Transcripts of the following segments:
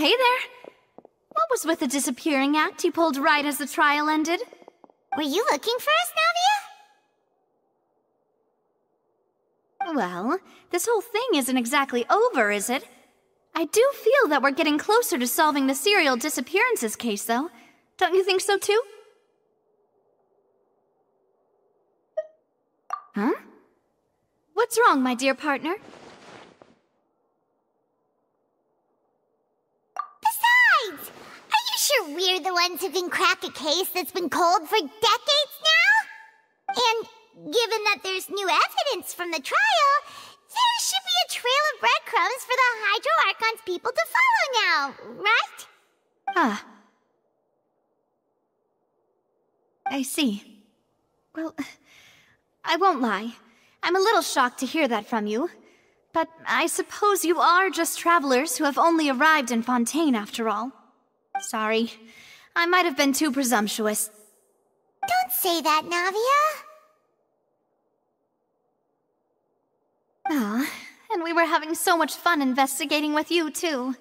hey there. What was with the disappearing act you pulled right as the trial ended? Were you looking for us, Navia? Well, this whole thing isn't exactly over, is it? I do feel that we're getting closer to solving the serial disappearances case, though. Don't you think so, too? Huh? What's wrong, my dear partner? Besides, are you sure we're the ones who can crack a case that's been cold for decades now? And given that there's new evidence from the trial, there should be a trail of breadcrumbs for the Hydro Archon's people to follow now, right? Ah. I see. Well, I won't lie. I'm a little shocked to hear that from you. But I suppose you are just travelers who have only arrived in Fontaine after all. Sorry. I might have been too presumptuous. Don't say that, Navia. Ah, and we were having so much fun investigating with you, too.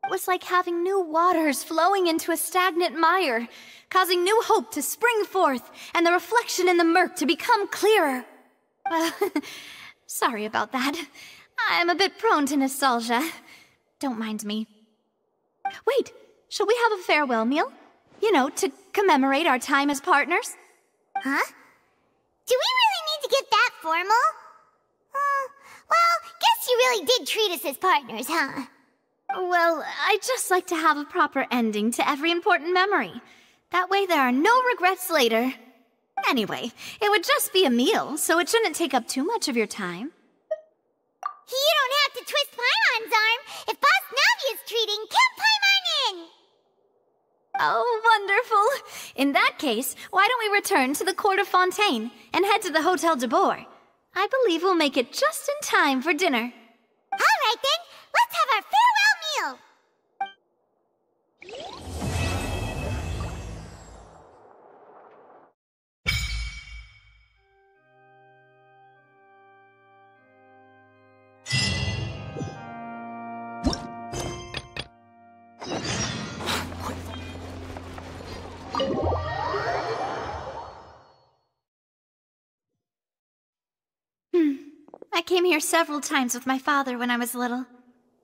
It was like having new waters flowing into a stagnant mire, causing new hope to spring forth, and the reflection in the murk to become clearer. Sorry about that. I'm a bit prone to nostalgia. Don't mind me. Wait, shall we have a farewell meal? You know, to commemorate our time as partners? Huh? Do we really need to get that formal? Well, guess you really did treat us as partners, huh? Well, I'd just like to have a proper ending to every important memory. That way there are no regrets later. Anyway, it would just be a meal, so it shouldn't take up too much of your time. You don't have to twist Paimon's arm. If Boss Navia's treating, count Paimon in! Oh, wonderful! In that case, why don't we return to the court of Fontaine and head to the Hotel de Boer? I believe we'll make it just in time for dinner. All right then, let's have our farewell meal! I came here several times with my father when I was little,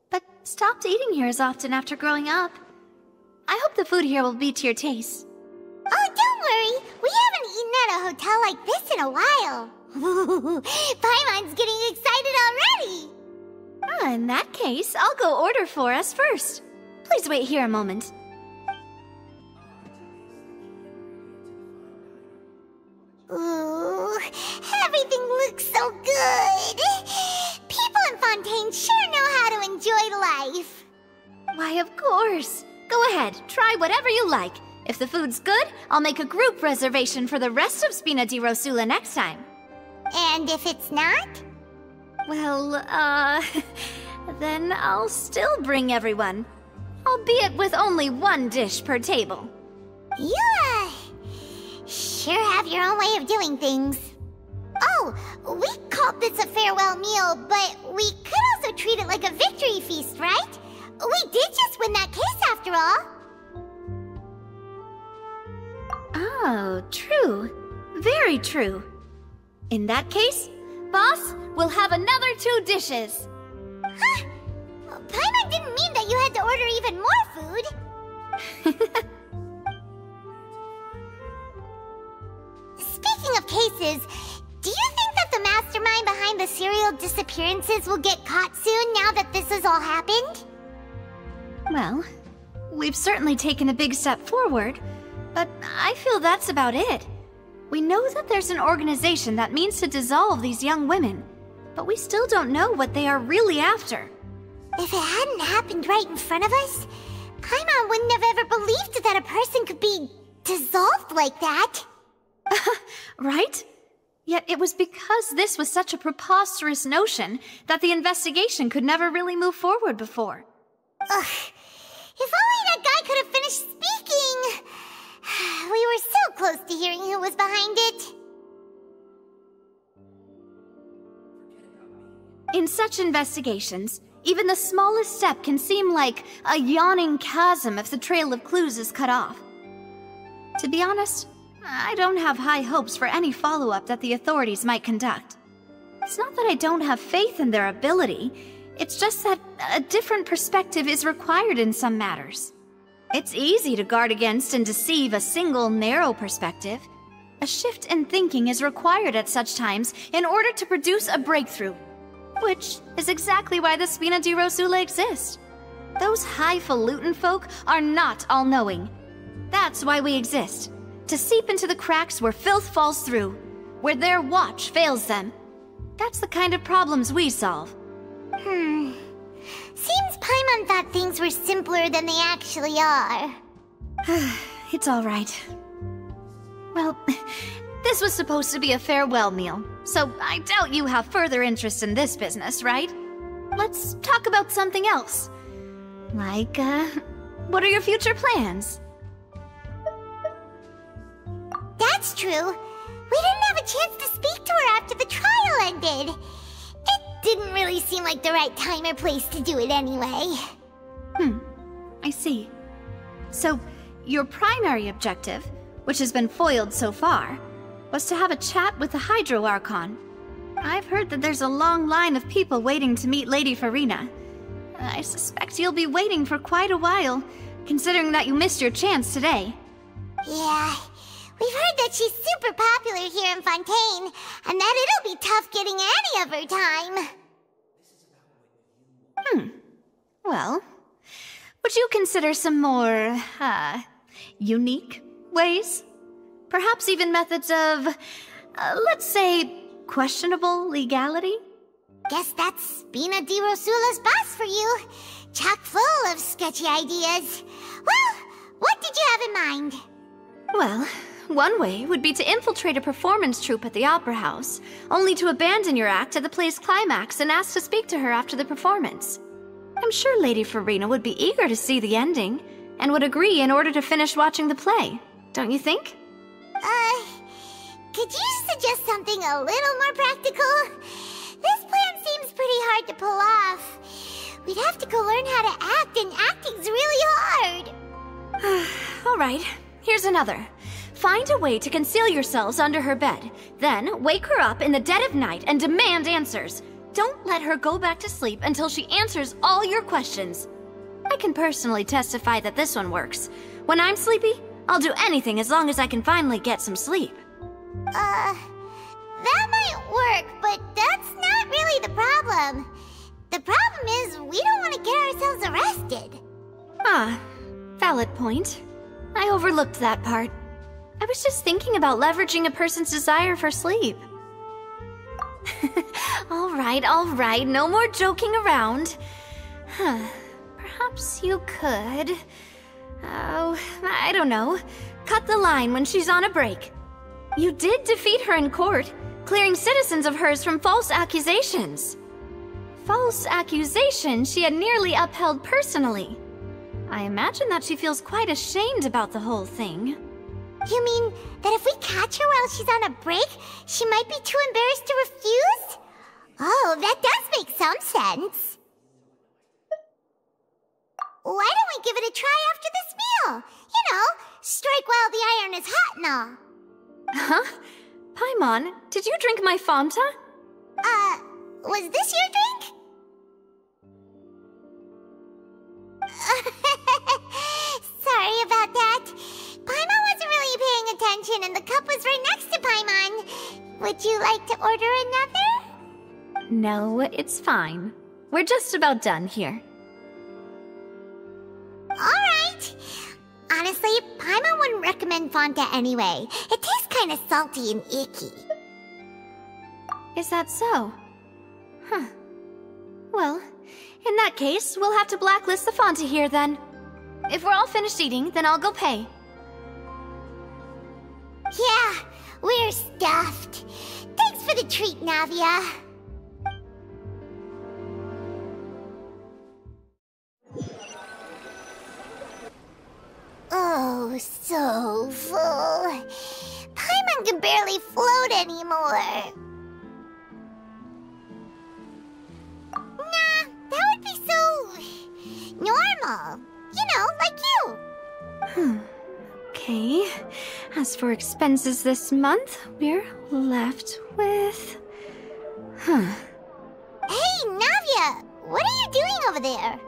but stopped eating here as often after growing up. I hope the food here will be to your taste. Oh, don't worry. We haven't eaten at a hotel like this in a while. Paimon's getting excited already. In that case, I'll go order for us first. Please wait here a moment. Ooh, everything looks so good. People in Fontaine sure know how to enjoy life. Why, of course. Go ahead, try whatever you like. If the food's good, I'll make a group reservation for the rest of Spina di Rosula next time. And if it's not? Well, then I'll still bring everyone. Albeit with only one dish per table. You, sure have your own way of doing things. Oh, we called this a farewell meal, but we could also treat it like a victory feast, right? We did just win that case after all. Oh, true. Very true. In that case, boss, we'll have another 2 dishes. Huh? Paimon didn't mean that you had to order even more food. Speaking of cases, do you think that the mastermind behind the serial disappearances will get caught soon now that this has all happened? Well, we've certainly taken a big step forward, but I feel that's about it. We know that there's an organization that means to dissolve these young women, but we still don't know what they are really after. If it hadn't happened right in front of us, Paimon wouldn't have ever believed that a person could be dissolved like that. Right? Yet it was because this was such a preposterous notion that the investigation could never really move forward before. Ugh. If only that guy could have finished speaking! We were so close to hearing who was behind it. In such investigations, Even the smallest step can seem like a yawning chasm if the trail of clues is cut off. To be honest, I don't have high hopes for any follow-up that the authorities might conduct. It's not that I don't have faith in their ability, it's just that a different perspective is required in some matters. It's easy to guard against and deceive a single narrow perspective. A shift in thinking is required at such times in order to produce a breakthrough, which is exactly why the Spina di Rosula exist. Those highfalutin folk are not all-knowing. That's why we exist, to seep into the cracks where filth falls through, where their watch fails them. That's the kind of problems we solve. Seems Paimon thought things were simpler than they actually are. It's all right. Well, this was supposed to be a farewell meal, so I doubt you have further interest in this business, right? Let's talk about something else. Like, what are your future plans? That's true. We didn't have a chance to speak to her after the trial ended. It didn't really seem like the right time or place to do it anyway. I see. So, your primary objective, which has been foiled so far, was to have a chat with the Hydro Archon. I've heard that there's a long line of people waiting to meet Lady Farina. I suspect you'll be waiting for quite a while, considering that you missed your chance today. Yeah, we've heard that she's super popular here in Fontaine, and that it'll be tough getting any of her time. Well, would you consider some more, unique ways? Perhaps even methods of, let's say, questionable legality? Guess that's Spina di Rosula's boss for you. Chock full of sketchy ideas. Well, what did you have in mind? Well, one way would be to infiltrate a performance troupe at the Opera House, only to abandon your act at the play's climax and ask to speak to her after the performance. I'm sure Lady Farina would be eager to see the ending, and would agree in order to finish watching the play, don't you think? Could you suggest something a little more practical? This plan seems pretty hard to pull off. We'd have to go learn how to act, and acting's really hard. Alright, here's another. Find a way to conceal yourselves under her bed. Then, wake her up in the dead of night and demand answers. Don't let her go back to sleep until she answers all your questions. I can personally testify that this one works. When I'm sleepy, I'll do anything as long as I can finally get some sleep. That might work, but that's not really the problem. The problem is we don't want to get ourselves arrested. Valid point. I overlooked that part. I was just thinking about leveraging a person's desire for sleep. All right, no more joking around. Perhaps you could... Oh, I don't know. Cut the line when she's on a break. You did defeat her in court, clearing citizens of hers from false accusations. False accusations she had nearly upheld personally. I imagine that she feels quite ashamed about the whole thing. You mean that if we catch her while she's on a break, she might be too embarrassed to refuse? Oh, that does make some sense. Why don't we give it a try after this meal? You know, strike while the iron is hot and all. Huh? Paimon, did you drink my Fanta? Was this your drink? Sorry about that. Paimon wasn't really paying attention and the cup was right next to Paimon. Would you like to order another? No, it's fine. We're just about done here. Alright. Honestly, Paimon wouldn't recommend Fanta anyway. It tastes kind of salty and icky. Is that so? Huh. Well, in that case, we'll have to blacklist the Fanta here then. If we're all finished eating, then I'll go pay. Yeah, we're stuffed. Thanks for the treat, Navia. Oh, so full. Paimon can barely float anymore. Nah, that would be normal. You know, like you. Okay. As for expenses this month, we're left with... Hey, Navia! What are you doing over there?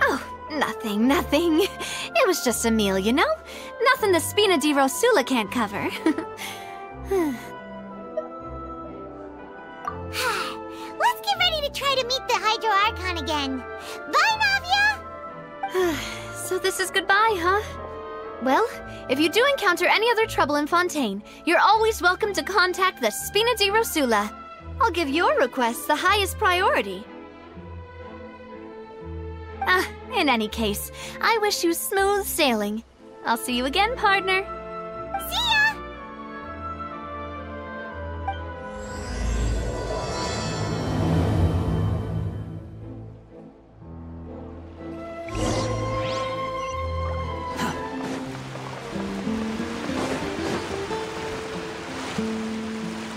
Oh, nothing. It was just a meal, you know? Nothing the Spina di Rosula can't cover. Let's get ready to try to meet the Hydro Archon again. Bye, Navia! So this is goodbye, huh? Well, if you do encounter any other trouble in Fontaine, you're always welcome to contact the Spina di Rosula. I'll give your requests the highest priority. In any case, I wish you smooth sailing. I'll see you again, partner. See ya!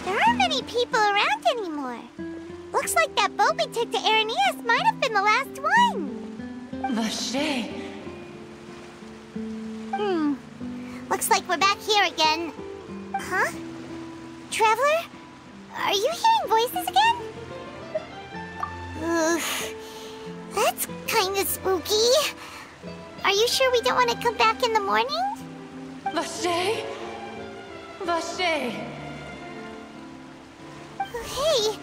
There aren't many people around anymore. Looks like that boat we took to Araneas might have been the last one. Vache. Looks like we're back here again. Huh? Traveler? Are you hearing voices again? Ugh. That's kinda spooky. Are you sure we don't want to come back in the morning? Vache. Vache. Hey,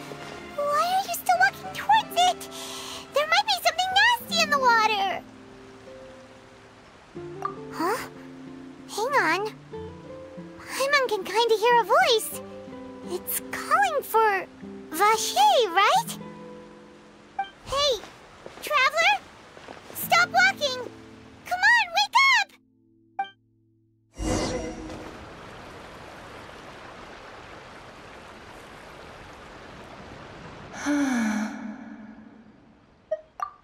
why are you still walking towards it? There might be something nasty in the water. Huh? Hang on. Paimon can kinda hear a voice. It's calling for Vache, right? Hey, Traveler? Stop walking! Come on, wake up!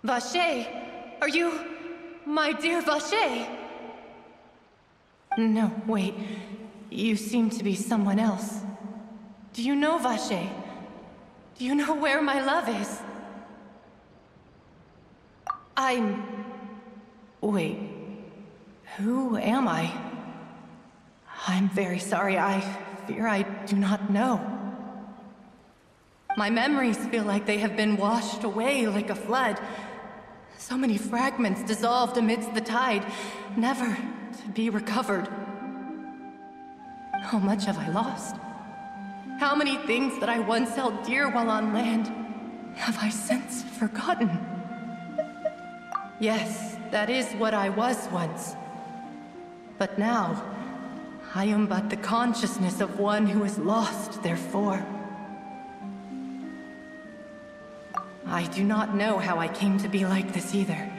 Vache, are you... my dear Vache? No, wait. You seem to be someone else. Do you know Vache? Do you know where my love is? Wait. Who am I? I'm very sorry. I fear I do not know. My memories feel like they have been washed away like a flood. So many fragments dissolved amidst the tide, never to be recovered. How much have I lost? How many things that I once held dear while on land have I since forgotten? Yes, that is what I was once. But now, I am but the consciousness of one who is lost, therefore. I do not know how I came to be like this either.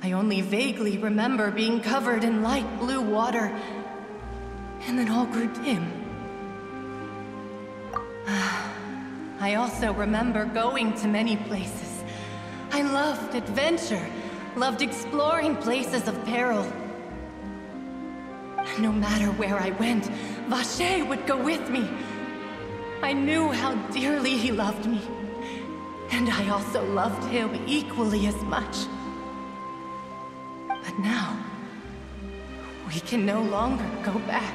I only vaguely remember being covered in light blue water, and then all grew dim. I also remember going to many places. I loved adventure, loved exploring places of peril. No matter where I went, Vache would go with me. I knew how dearly he loved me. And I also loved him equally as much. But now, we can no longer go back.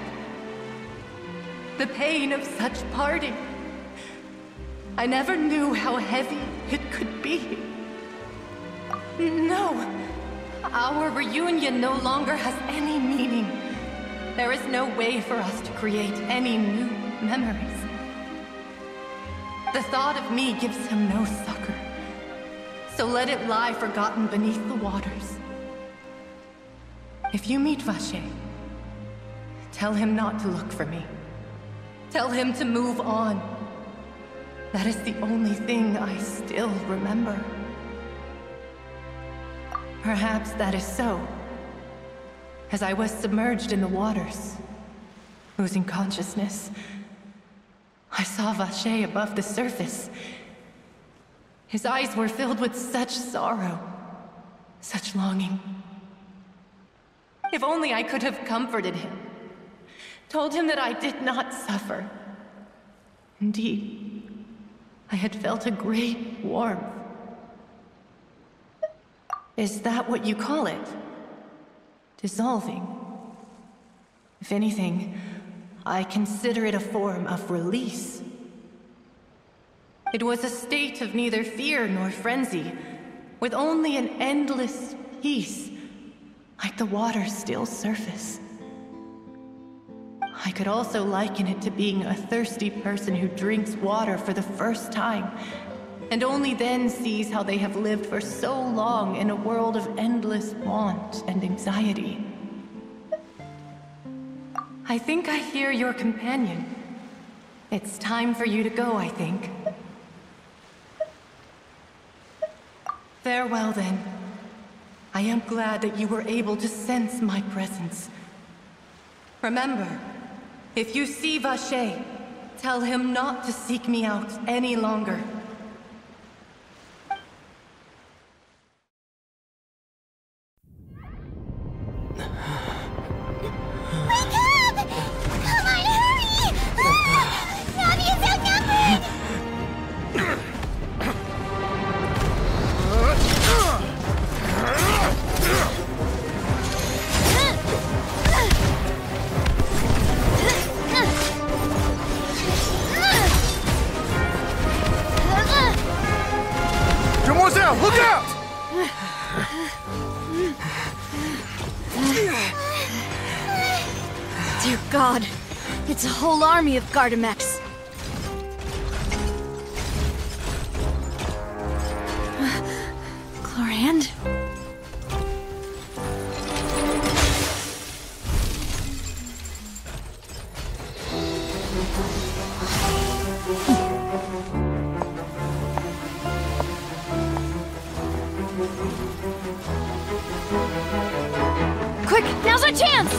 The pain of such parting. I never knew how heavy it could be. No, our reunion no longer has any meaning. There is no way for us to create any new memories. The thought of me gives him no succor, so let it lie forgotten beneath the waters. If you meet Vache, tell him not to look for me. Tell him to move on. That is the only thing I still remember. Perhaps that is so. As I was submerged in the waters, losing consciousness, I saw Vache above the surface. His eyes were filled with such sorrow, such longing. If only I could have comforted him, told him that I did not suffer. Indeed, I had felt a great warmth. Is that what you call it? Dissolving? If anything, I consider it a form of release. It was a state of neither fear nor frenzy, with only an endless peace, like the water's still surface. I could also liken it to being a thirsty person who drinks water for the first time, and only then sees how they have lived for so long in a world of endless want and anxiety. I think I hear your companion. It's time for you to go, I think. Farewell, then. I am glad that you were able to sense my presence. Remember, if you see Vache, tell him not to seek me out any longer. Look out! Dear God, it's a whole army of Gardamex. Clorand? Quick, now's our chance!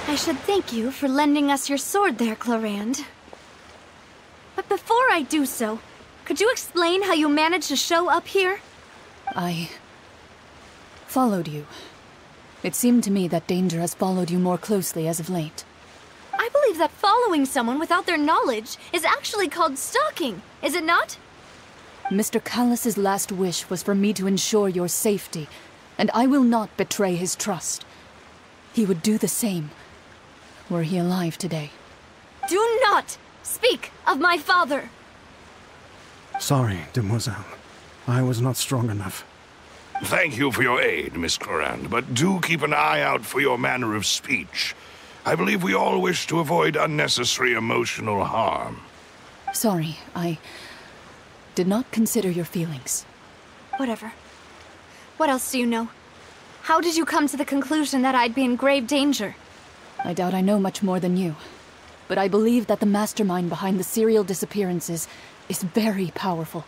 I should thank you for lending us your sword there, Clorand. But before I do so, could you explain how you managed to show up here? I followed you. It seemed to me that danger has followed you more closely as of late. I believe that following someone without their knowledge is actually called stalking, is it not? Mr. Callus's last wish was for me to ensure your safety, and I will not betray his trust. He would do the same, were he alive today. Do not speak of my father! Sorry, demoiselle. I was not strong enough. Thank you for your aid, Miss Clorand, but do keep an eye out for your manner of speech. I believe we all wish to avoid unnecessary emotional harm. Sorry, I did not consider your feelings. Whatever. What else do you know? How did you come to the conclusion that I'd be in grave danger? I doubt I know much more than you, but I believe that the mastermind behind the serial disappearances is very powerful.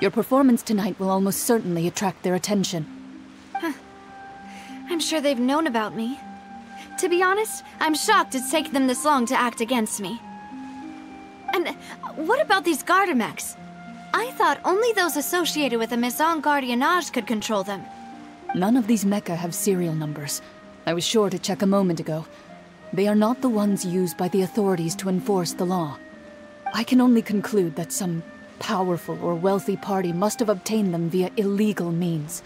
Your performance tonight will almost certainly attract their attention. I'm sure they've known about me. To be honest, I'm shocked it's taken them this long to act against me. And what about these Gardamex? I thought only those associated with the Maison Gardiennage could control them. None of these mecha have serial numbers. I was sure to check a moment ago. They are not the ones used by the authorities to enforce the law. I can only conclude that some powerful or wealthy party must have obtained them via illegal means,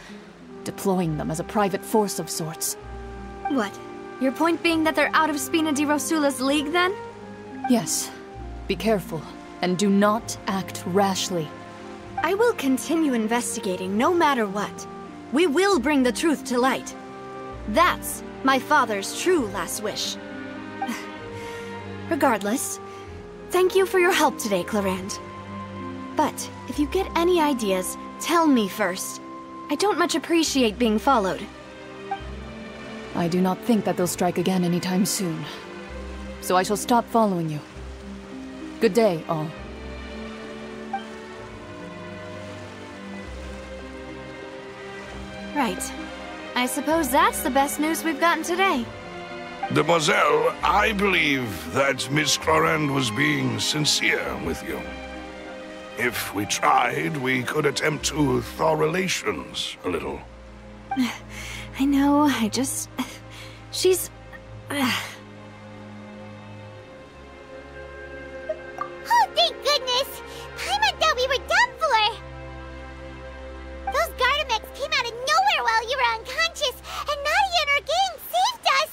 deploying them as a private force of sorts. What? Your point being that they're out of Spina di Rosula's league, then? Yes. Be careful, and do not act rashly. I will continue investigating no matter what. We will bring the truth to light. That's my father's true last wish. Regardless, thank you for your help today, Clorand. But if you get any ideas, tell me first. I don't much appreciate being followed. I do not think that they'll strike again anytime soon. So I shall stop following you. Good day, all. Right. I suppose that's the best news we've gotten today. Demoiselle, I believe that Miss Clorand was being sincere with you. If we tried, we could attempt to thaw relations a little. I know, she's... Oh, thank goodness! Paimon thought we were done for! Those Gardamex came out of nowhere while you were unconscious, and Nadia and her gang saved us!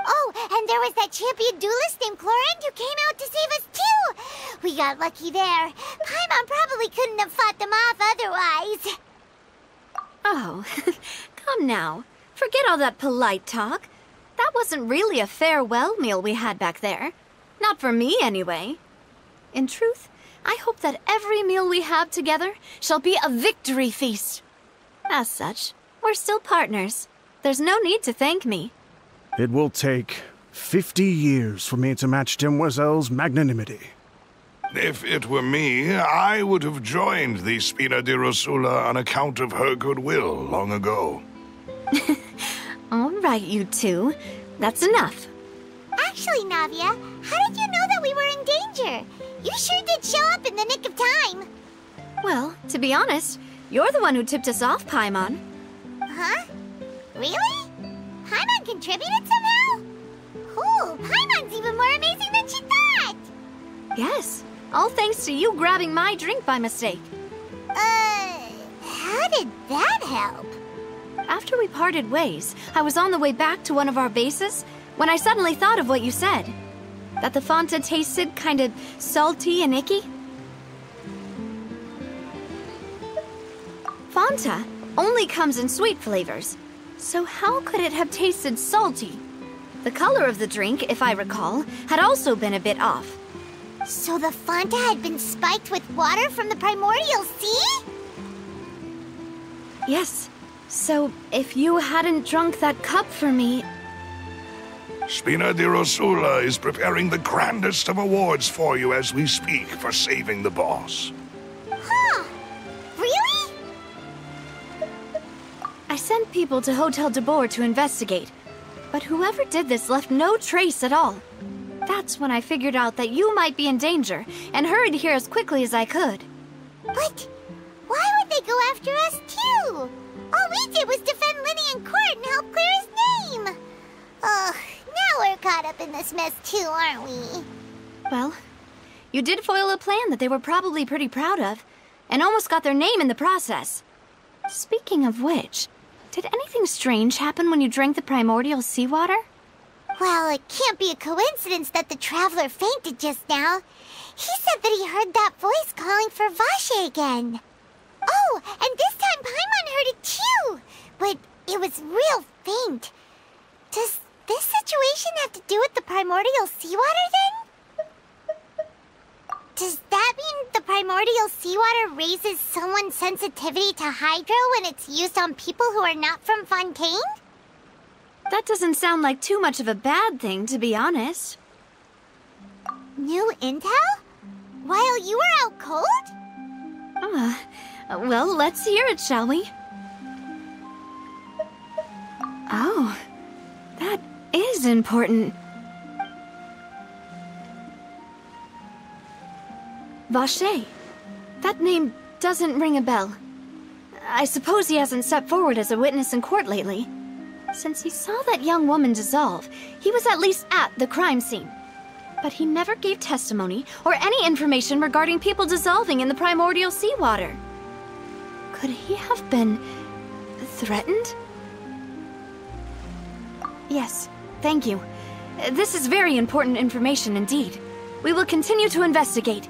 Oh, and there was that champion duelist named Clorand who came out to save us too! We got lucky there. Paimon probably couldn't have fought them off otherwise. Oh, come now. Forget all that polite talk. That wasn't really a farewell meal we had back there. Not for me, anyway. In truth, I hope that every meal we have together shall be a victory feast. As such, we're still partners. There's no need to thank me. It will take 50 years for me to match Demoiselle's magnanimity. If it were me, I would have joined the Spina di Rosula on account of her goodwill long ago. All right, you two. That's enough. Actually, Navia, how did you know that we were in danger? You sure did show up in the nick of time. Well, to be honest, you're the one who tipped us off, Paimon. Huh? Really? Paimon contributed somehow? Cool, Paimon's even more amazing than she thought! Yes, all thanks to you grabbing my drink by mistake. How did that help? After we parted ways, I was on the way back to one of our bases when I suddenly thought of what you said. That the Fanta tasted kind of salty and icky. Fanta only comes in sweet flavors, so how could it have tasted salty? The color of the drink, if I recall, had also been a bit off. So the Fanta had been spiked with water from the primordial sea? Yes. So, if you hadn't drunk that cup for me... Spina di Rosula is preparing the grandest of awards for you as we speak for saving the boss. Huh? Really? I sent people to Hotel de Boer to investigate, but whoever did this left no trace at all. That's when I figured out that you might be in danger, and hurried here as quickly as I could. But why would they go after us too? All we did was defend Linny in court and help clear his name. Ugh, now we're caught up in this mess too, aren't we? Well, you did foil a plan that they were probably pretty proud of, and almost got their name in the process. Speaking of which, did anything strange happen when you drank the primordial seawater? Well, it can't be a coincidence that the traveler fainted just now. He said that he heard that voice calling for Vache again. Oh, and this time Paimon heard it too, but it was real faint. Does this situation have to do with the primordial seawater then? Does that mean the primordial seawater raises someone's sensitivity to hydro when it's used on people who are not from Fontaine? That doesn't sound like too much of a bad thing, to be honest. New intel? While you were out cold? Well, let's hear it, shall we? Oh, that is important. Vache. That name doesn't ring a bell. I suppose he hasn't stepped forward as a witness in court lately. Since he saw that young woman dissolve, he was at least at the crime scene. But he never gave testimony or any information regarding people dissolving in the primordial seawater. Could he have been threatened? Yes, thank you. This is very important information indeed. We will continue to investigate.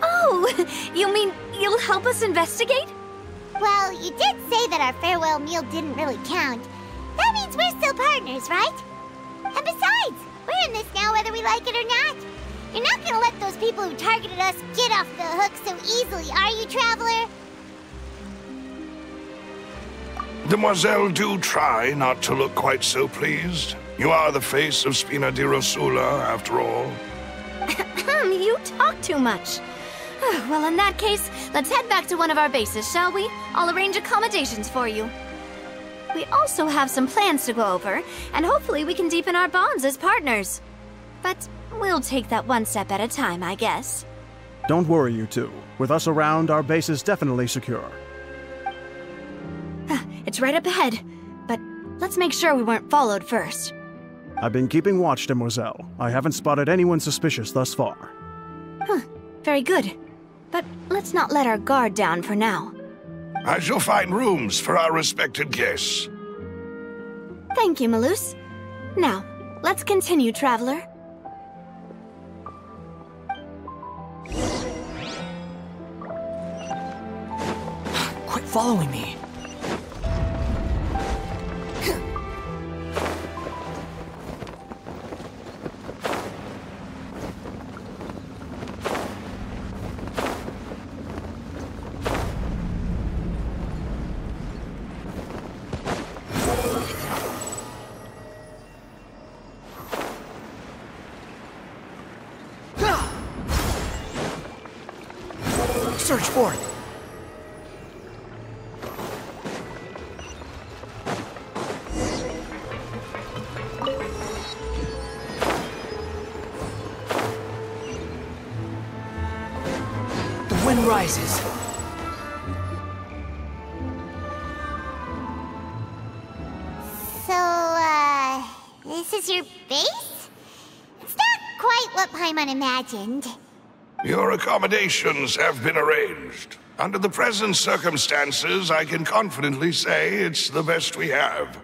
Oh, you mean you'll help us investigate? Well, you did say that our farewell meal didn't really count. That means we're still partners, right? And besides, we're in this now whether we like it or not. You're not gonna let those people who targeted us get off the hook so easily, are you, Traveler? Demoiselle, do try not to look quite so pleased. You are the face of Spina di Rosula, after all. You talk too much. Well, in that case, let's head back to one of our bases, shall we? I'll arrange accommodations for you. We also have some plans to go over, and hopefully we can deepen our bonds as partners. But we'll take that one step at a time, I guess. Don't worry, you two. With us around, our base is definitely secure. It's right up ahead, but let's make sure we weren't followed first. I've been keeping watch, Demoiselle. I haven't spotted anyone suspicious thus far. Very good. But let's not let our guard down for now. I shall find rooms for our respected guests. Thank you, Malus. Now, let's continue, Traveler. Quit following me. Search for it. The wind rises. So, this is your base? It's not quite what Paimon imagined. Your accommodations have been arranged. Under the present circumstances, I can confidently say it's the best we have.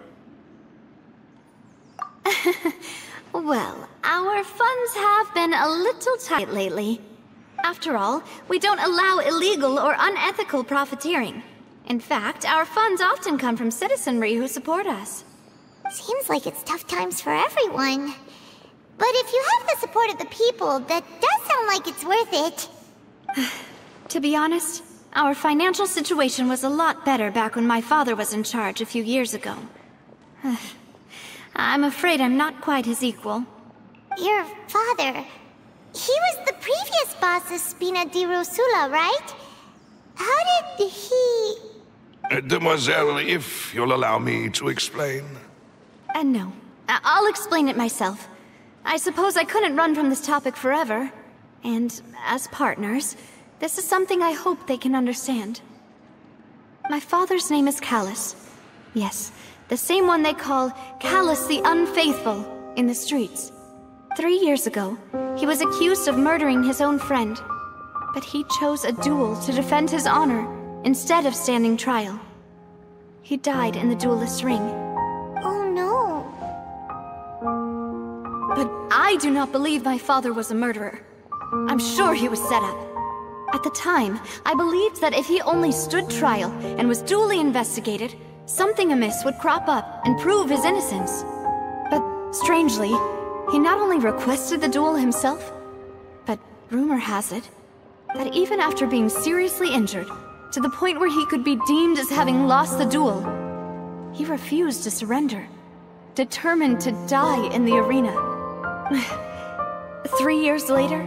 Well, our funds have been a little tight lately. After all, we don't allow illegal or unethical profiteering. In fact, our funds often come from citizenry who support us. Seems like it's tough times for everyone. But if you have the support of the people, that does sound like it's worth it. To be honest, our financial situation was a lot better back when my father was in charge a few years ago. I'm afraid I'm not quite his equal. Your father... He was the previous boss of Spina di Rosula, right? How did he... Demoiselle, if you'll allow me to explain. No. I'll explain it myself. I suppose I couldn't run from this topic forever. And as partners, this is something I hope they can understand. My father's name is Callus. Yes, the same one they call Callus the Unfaithful in the streets. 3 years ago, he was accused of murdering his own friend. But he chose a duel to defend his honor instead of standing trial. He died in the duelist's ring. Oh no. But I do not believe my father was a murderer. I'm sure he was set up. At the time, I believed that if he only stood trial and was duly investigated, something amiss would crop up and prove his innocence. But strangely, he not only requested the duel himself, but rumor has it that even after being seriously injured, to the point where he could be deemed as having lost the duel, he refused to surrender, determined to die in the arena. 3 years later,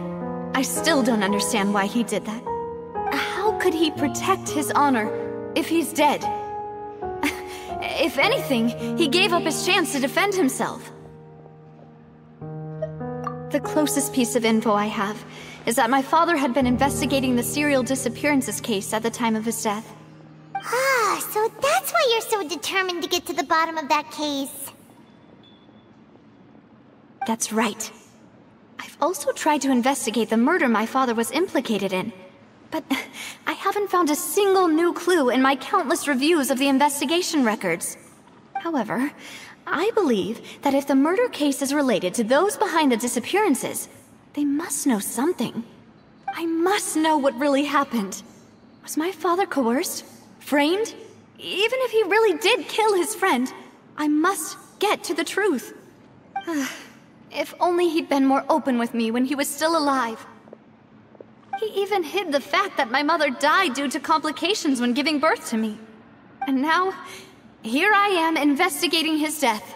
I still don't understand why he did that. How could he protect his honor if he's dead? If anything, he gave up his chance to defend himself. The closest piece of info I have is that my father had been investigating the serial disappearances case at the time of his death. Ah, so that's why you're so determined to get to the bottom of that case. That's right. I've also tried to investigate the murder my father was implicated in, but I haven't found a single new clue in my countless reviews of the investigation records. However, I believe that if the murder case is related to those behind the disappearances, they must know something. I must know what really happened. Was my father coerced? Framed? Even if he really did kill his friend, I must get to the truth. If only he'd been more open with me when he was still alive. He even hid the fact that my mother died due to complications when giving birth to me. And now, here I am investigating his death.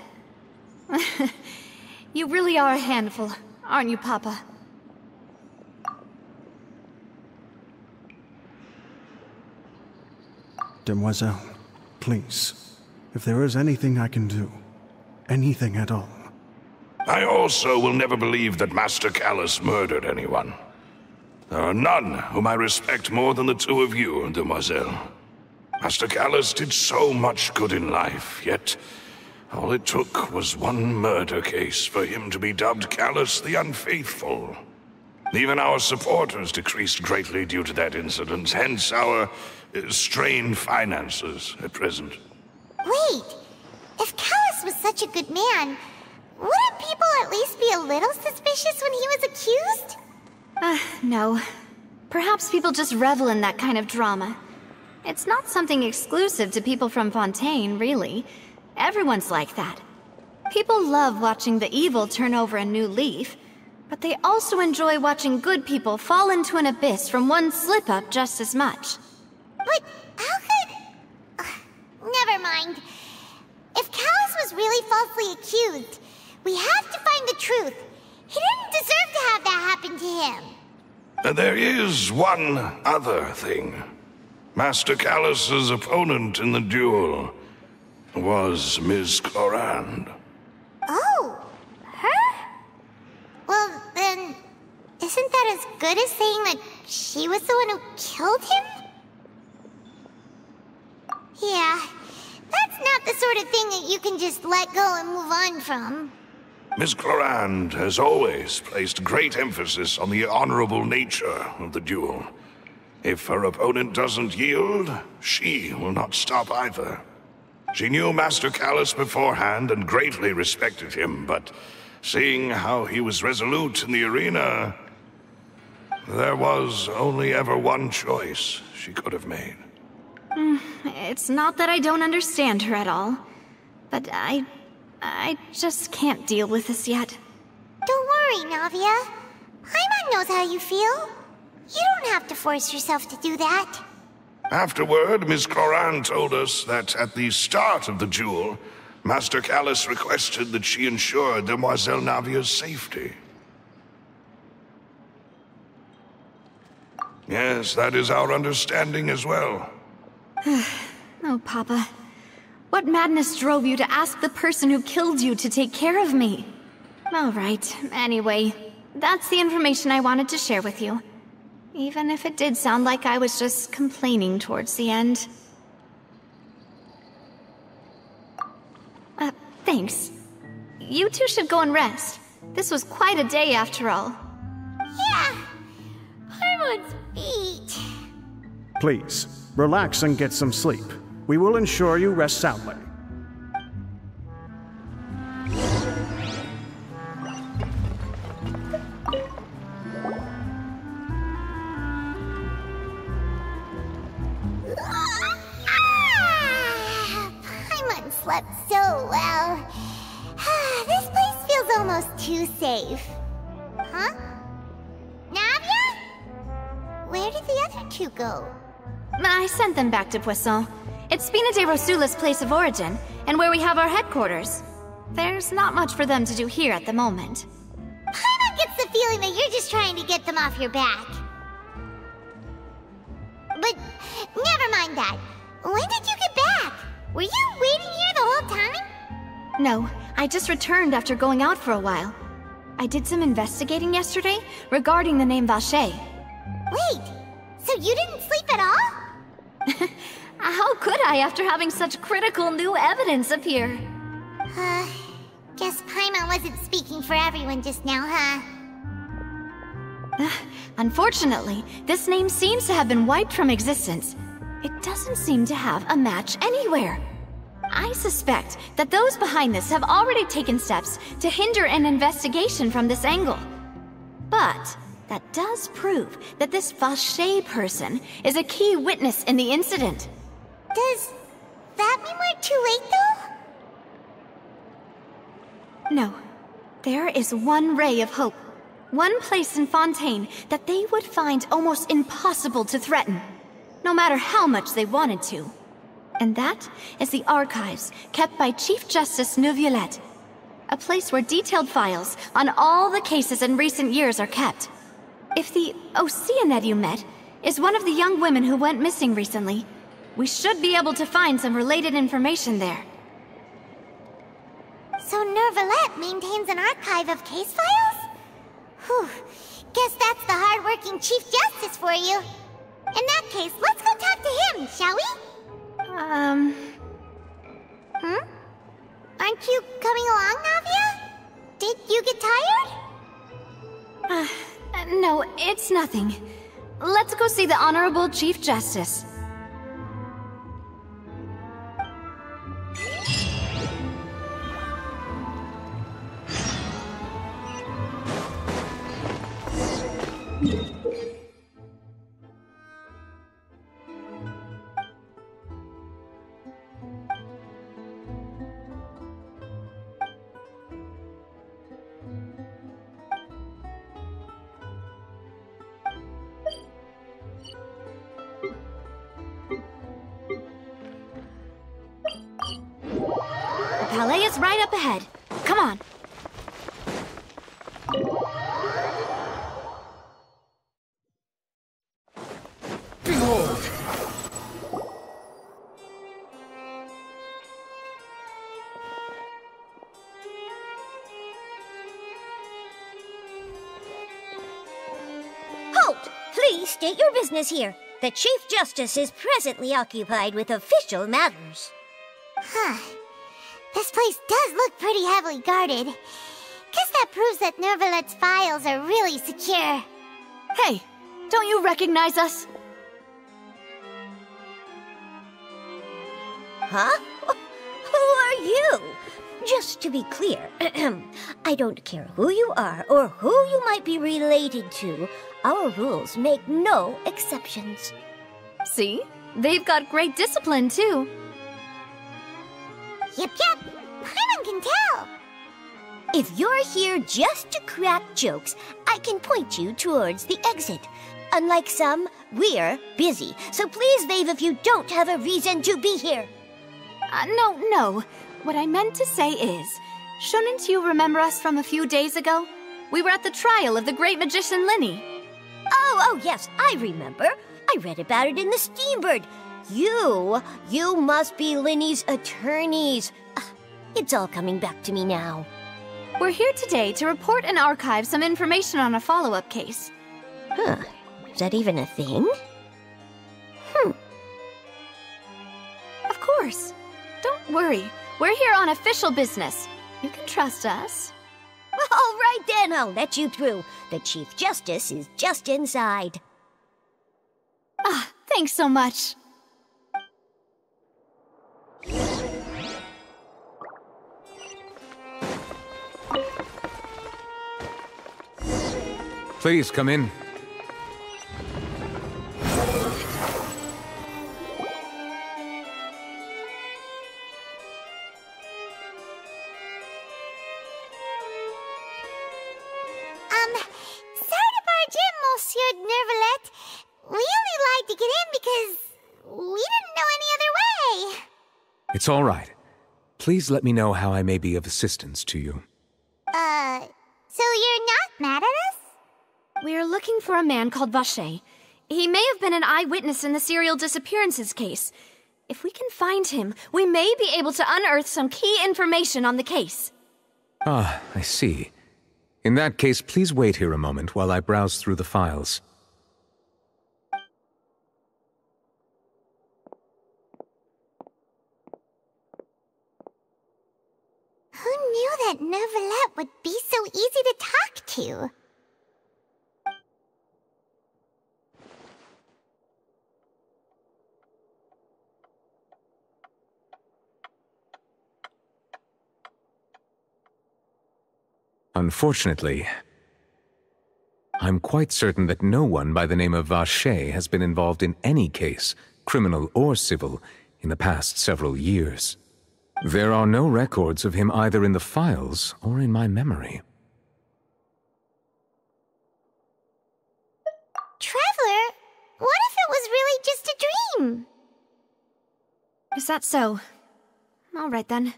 You really are a handful, aren't you, Papa? Demoiselle, please, if there is anything I can do, anything at all. I also will never believe that Master Callus murdered anyone. There are none whom I respect more than the two of you, Demoiselle. Master Callus did so much good in life, yet all it took was one murder case for him to be dubbed Callus the Unfaithful. Even our supporters decreased greatly due to that incident, hence our strained finances at present. Wait, if Callus was such a good man, wouldn't people at least be a little suspicious when he was accused? No. Perhaps people just revel in that kind of drama. It's not something exclusive to people from Fontaine, really. Everyone's like that. People love watching the evil turn over a new leaf, but they also enjoy watching good people fall into an abyss from one slip-up just as much. But how could... never mind. If Callus was really falsely accused, we have to find the truth. He didn't deserve to have that happen to him. There is one other thing. Master Callus's opponent in the duel was Ms. Clorand. Oh, her? Well, then, isn't that as good as saying that she was the one who killed him? Yeah, that's not the sort of thing that you can just let go and move on from. Ms. Clorand has always placed great emphasis on the honorable nature of the duel. If her opponent doesn't yield, she will not stop either. She knew Master Callus beforehand and greatly respected him, but seeing how he was resolute in the arena, there was only ever one choice she could have made. It's not that I don't understand her at all, but I just can't deal with this yet. Don't worry, Navia. Paimon knows how you feel. You don't have to force yourself to do that. Afterward, Ms. Clorand told us that at the start of the duel, Master Callus requested that she ensure Demoiselle Navia's safety. Yes, that is our understanding as well. Oh, Papa. What madness drove you to ask the person who killed you to take care of me? All right, anyway, that's the information I wanted to share with you. Even if it did sound like I was just complaining towards the end. Thanks. You two should go and rest. This was quite a day after all. Yeah, Paimon's beat. Please, relax and get some sleep. We will ensure you rest soundly. Paimon slept so well. This place feels almost too safe. Huh? Navia? Where did the other two go? I sent them back to Poisson. It's Spina de Rosula's place of origin, and where we have our headquarters. There's not much for them to do here at the moment. Paimon gets the feeling that you're just trying to get them off your back. But never mind that. When did you get back? Were you waiting here the whole time? No, I just returned after going out for a while. I did some investigating yesterday regarding the name Vache. Wait, so you didn't sleep at all? How could I after having such critical new evidence appear? Guess Paimon wasn't speaking for everyone just now, huh? Unfortunately, this name seems to have been wiped from existence. It doesn't seem to have a match anywhere. I suspect that those behind this have already taken steps to hinder an investigation from this angle. But that does prove that this Vache person is a key witness in the incident. Does that mean we're too late, though? No. There is one ray of hope. One place in Fontaine that they would find almost impossible to threaten, no matter how much they wanted to. And that is the archives kept by Chief Justice Neuvillette. A place where detailed files on all the cases in recent years are kept. If the Oceanette you met is one of the young women who went missing recently, we should be able to find some related information there. So Neuvillette maintains an archive of case files? Whew. Guess that's the hard-working Chief Justice for you. In that case, let's go talk to him, shall we? Aren't you coming along, Navia? Did you get tired? No, it's nothing. Let's go see the Honorable Chief Justice. The Palais is right up ahead. Come on. Behold! Halt! Please state your business here. The Chief Justice is presently occupied with official matters. Huh. This place does look pretty heavily guarded. Guess that proves that Neuvillette's files are really secure. Hey, don't you recognize us? Huh? Who are you? Just to be clear, I don't care who you are or who you might be related to. Our rules make no exceptions. See? They've got great discipline, too. Yep. Paimon can tell. If you're here just to crack jokes, I can point you towards the exit. Unlike some, we're busy, so please leave if you don't have a reason to be here. No. What I meant to say is, shouldn't you remember us from a few days ago? We were at the trial of the great magician Linny. Oh, yes, I remember. I read about it in the Steambird. You must be Linny's attorneys. It's all coming back to me now. We're here today to report and archive some information on a follow-up case. Huh. Is that even a thing? Of course. Don't worry. We're here on official business. You can trust us. All right then, I'll let you through. The Chief Justice is just inside. Thanks so much. Please come in. Sorry to barge in, Monsieur Neuvillette. We only lied to get in because we didn't know any other way. It's all right. Please let me know how I may be of assistance to you. So you're not mad at us? We're looking for a man called Vacher. He may have been an eyewitness in the serial disappearances case. If we can find him, we may be able to unearth some key information on the case. Ah, I see. In that case, please wait here a moment while I browse through the files. Who knew that Neuvillette would be so easy to talk to? Unfortunately, I'm quite certain that no one by the name of Vacher has been involved in any case, criminal or civil, in the past several years. There are no records of him either in the files or in my memory. thing. Is that so? All right then.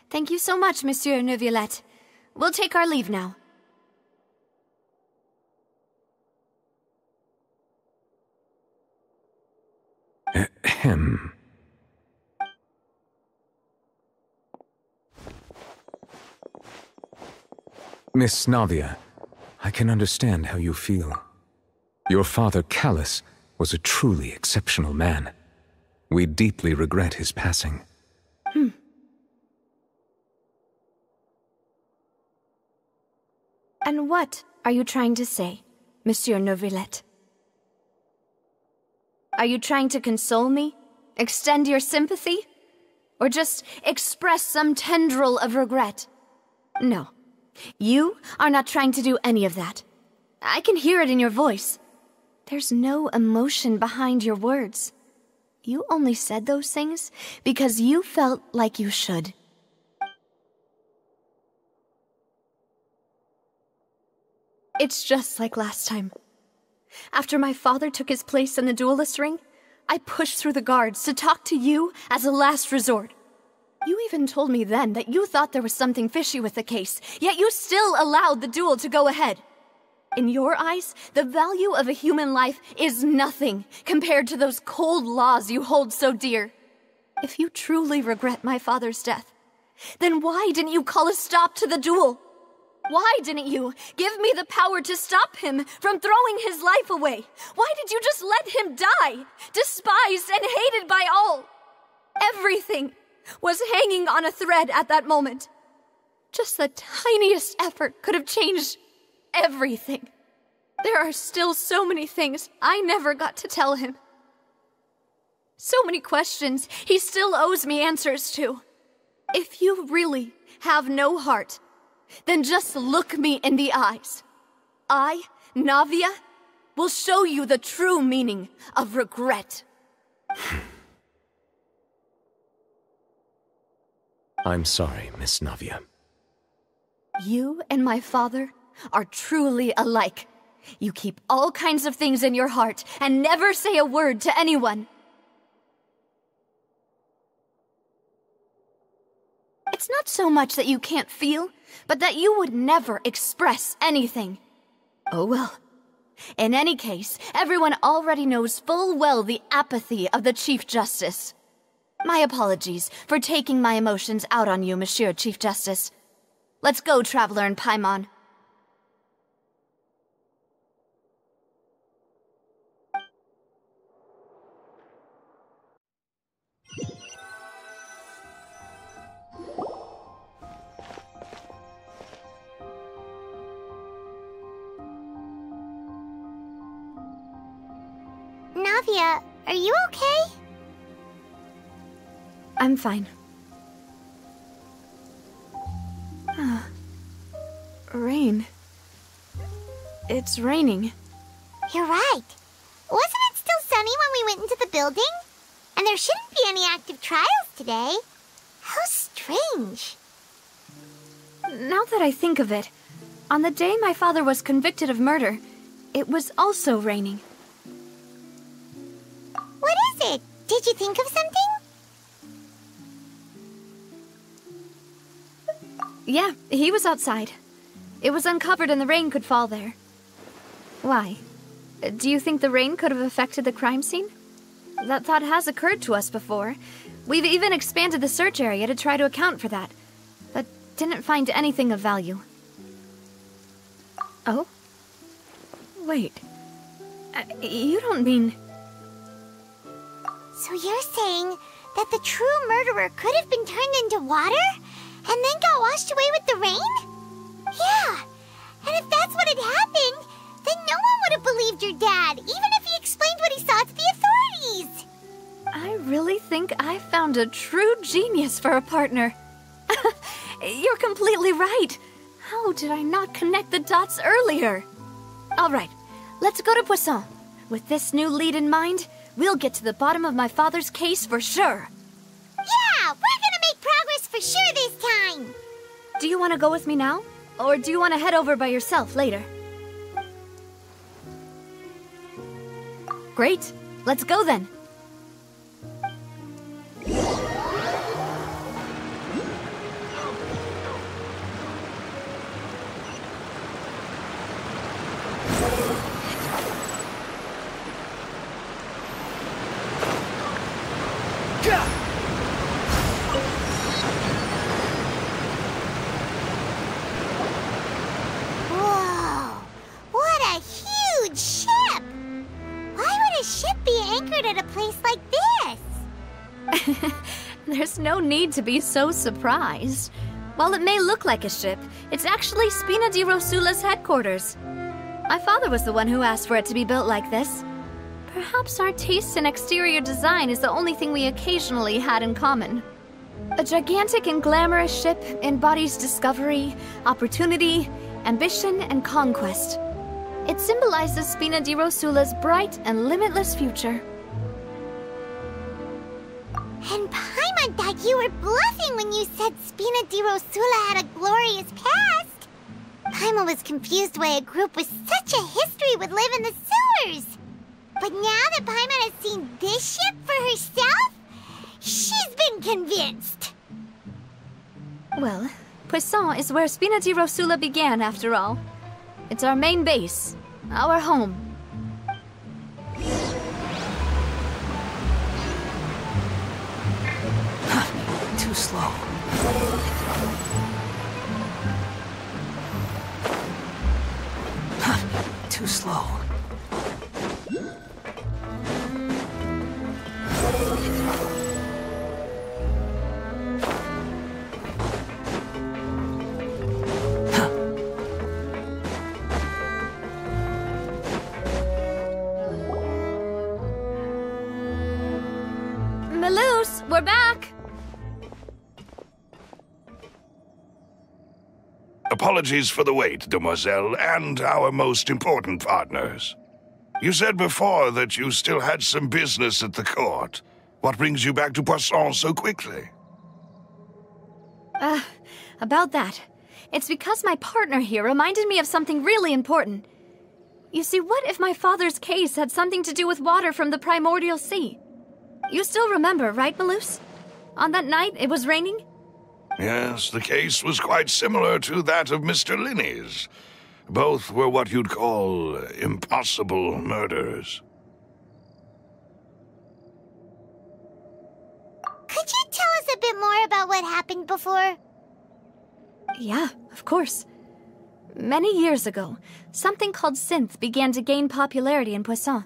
Thank you so much, Monsieur Neuvillette. We'll take our leave now. Ahem. Miss Navia, I can understand how you feel. Your father, Callus, was a truly exceptional man. We deeply regret his passing. And what are you trying to say, Monsieur Neuvillette? Are you trying to console me? Extend your sympathy? Or just express some tendril of regret? No. You are not trying to do any of that. I can hear it in your voice. There's no emotion behind your words. You only said those things because you felt like you should. It's just like last time. After my father took his place in the duelist ring, I pushed through the guards to talk to you as a last resort. You even told me then that you thought there was something fishy with the case, yet you still allowed the duel to go ahead. In your eyes, the value of a human life is nothing compared to those cold laws you hold so dear. If you truly regret my father's death, then why didn't you call a stop to the duel? Why didn't you give me the power to stop him from throwing his life away? Why did you just let him die, despised and hated by all? Everything was hanging on a thread at that moment. Just the tiniest effort could have changed everything. There are still so many things I never got to tell him. So many questions he still owes me answers to. If you really have no heart, then just look me in the eyes. I, Navia, will show you the true meaning of regret. I'm sorry, Miss Navia. You and my father are truly alike. You keep all kinds of things in your heart and never say a word to anyone. It's not so much that you can't feel, but that you would never express anything. Oh well. In any case, everyone already knows full well the apathy of the Chief Justice. My apologies for taking my emotions out on you, Monsieur Chief Justice. Let's go, Traveler and Paimon. Navia, are you okay? I'm fine. Rain. It's raining. You're right. Wasn't it still sunny when we went into the building? And there shouldn't be any active trials today. How strange. Now that I think of it, on the day my father was convicted of murder, it was also raining. What is it? Did you think of something? Yeah, he was outside. It was uncovered and the rain could fall there. Why? Do you think the rain could have affected the crime scene? That thought has occurred to us before. We've even expanded the search area to try to account for that, but didn't find anything of value. Oh? Wait. You don't mean... So you're saying that the true murderer could have been turned into water and then got washed away with the rain? Yeah, and if that's what had happened, then no one would have believed your dad, even if he explained what he saw to the authorities. I really think I found a true genius for a partner. You're completely right. How did I not connect the dots earlier? All right, let's go to Poisson. With this new lead in mind, we'll get to the bottom of my father's case for sure. Yeah, we're gonna make progress for sure this time. Do you want to go with me now? Or do you want to head over by yourself later? Great. Let's go then. no need to be so surprised. While it may look like a ship, it's actually Spina di Rosula's headquarters. My father was the one who asked for it to be built like this. Perhaps our taste in exterior design is the only thing we occasionally had in common. A gigantic and glamorous ship embodies discovery, opportunity, ambition, and conquest. It symbolizes Spina di Rosula's bright and limitless future. And Paimon thought you were bluffing when you said Spina di Rosula had a glorious past. Paimon was confused why a group with such a history would live in the sewers. But now that Paimon has seen this ship for herself, she's been convinced. Well, Poisson is where Spina di Rosula began, after all. It's our main base, our home. Too slow. Too slow. Melus, we're back! Apologies for the wait, demoiselle, and our most important partners. You said before that you still had some business at the court. What brings you back to Poisson so quickly? About that. It's because my partner here reminded me of something really important. You see, what if my father's case had something to do with water from the primordial sea? You still remember, right, Melus? On that night, it was raining? Yes, the case was quite similar to that of Mr. Linney's. Both were what you'd call impossible murders. Could you tell us a bit more about what happened before? Yeah, of course. Many years ago, something called synth began to gain popularity in Poisson.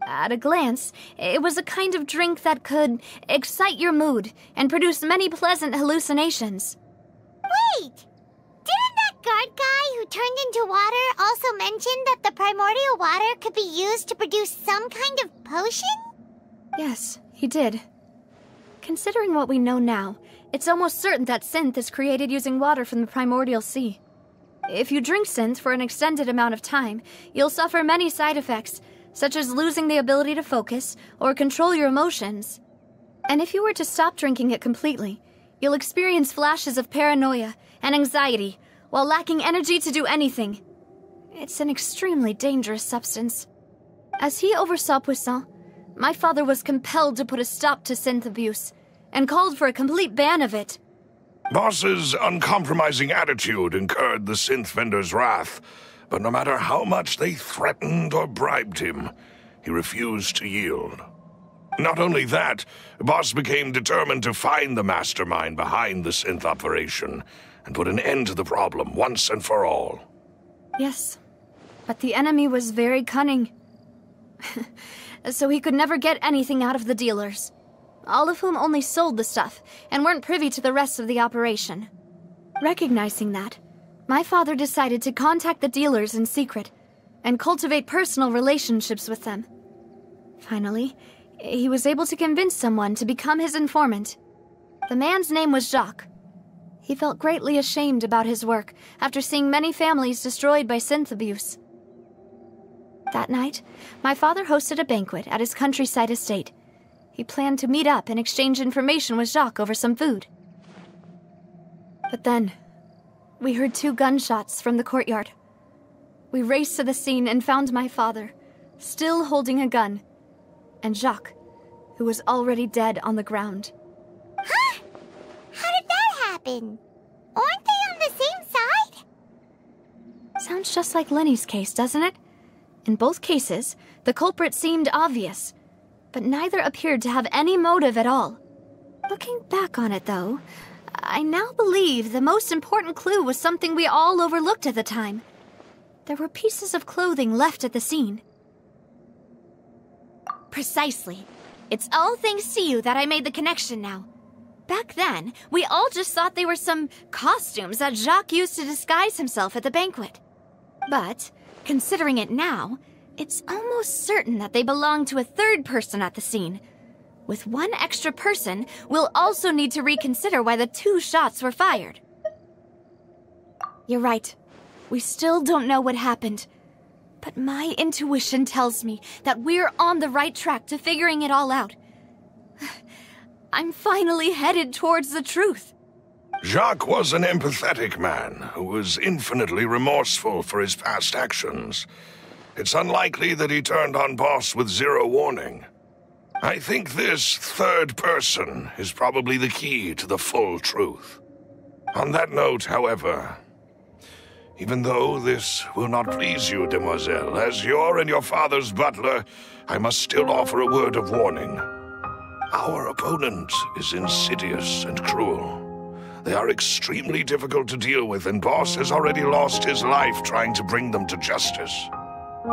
At a glance, it was a kind of drink that could excite your mood and produce many pleasant hallucinations. Wait! Didn't that guard guy who turned into water also mention that the primordial water could be used to produce some kind of potion? Yes, he did. Considering what we know now, it's almost certain that synth is created using water from the primordial sea. If you drink synth for an extended amount of time, you'll suffer many side effects, such as losing the ability to focus or control your emotions. And if you were to stop drinking it completely, you'll experience flashes of paranoia and anxiety while lacking energy to do anything. It's an extremely dangerous substance. As he oversaw Poisson, my father was compelled to put a stop to synth abuse and called for a complete ban of it. Boss's uncompromising attitude incurred the synth vendor's wrath, but no matter how much they threatened or bribed him, he refused to yield. Not only that, Boss became determined to find the mastermind behind the synth operation and put an end to the problem once and for all. Yes, but the enemy was very cunning. So he could never get anything out of the dealers, all of whom only sold the stuff and weren't privy to the rest of the operation. Recognizing that, my father decided to contact the dealers in secret and cultivate personal relationships with them. Finally, he was able to convince someone to become his informant. The man's name was Jacques. He felt greatly ashamed about his work after seeing many families destroyed by synth abuse. That night, my father hosted a banquet at his countryside estate. He planned to meet up and exchange information with Jacques over some food. But then, we heard 2 gunshots from the courtyard. We raced to the scene and found my father, still holding a gun, and Jacques, who was already dead on the ground. Huh? How did that happen? Aren't they on the same side? Sounds just like Lenny's case, doesn't it? In both cases, the culprit seemed obvious, but neither appeared to have any motive at all. Looking back on it, though, I now believe the most important clue was something we all overlooked at the time. There were pieces of clothing left at the scene. Precisely. It's all thanks to you that I made the connection now. Back then, we all just thought they were some costumes that Jacques used to disguise himself at the banquet. But, considering it now, it's almost certain that they belong to a third person at the scene. With one extra person, we'll also need to reconsider why the 2 shots were fired. You're right. We still don't know what happened. But my intuition tells me that we're on the right track to figuring it all out. I'm finally headed towards the truth. Jacques was an empathetic man who was infinitely remorseful for his past actions. It's unlikely that he turned on Boss with 0 warning. I think this third person is probably the key to the full truth. On that note, however, even though this will not please you, demoiselle, as your and your father's butler, I must still offer a word of warning. Our opponent is insidious and cruel. They are extremely difficult to deal with, and Boss has already lost his life trying to bring them to justice.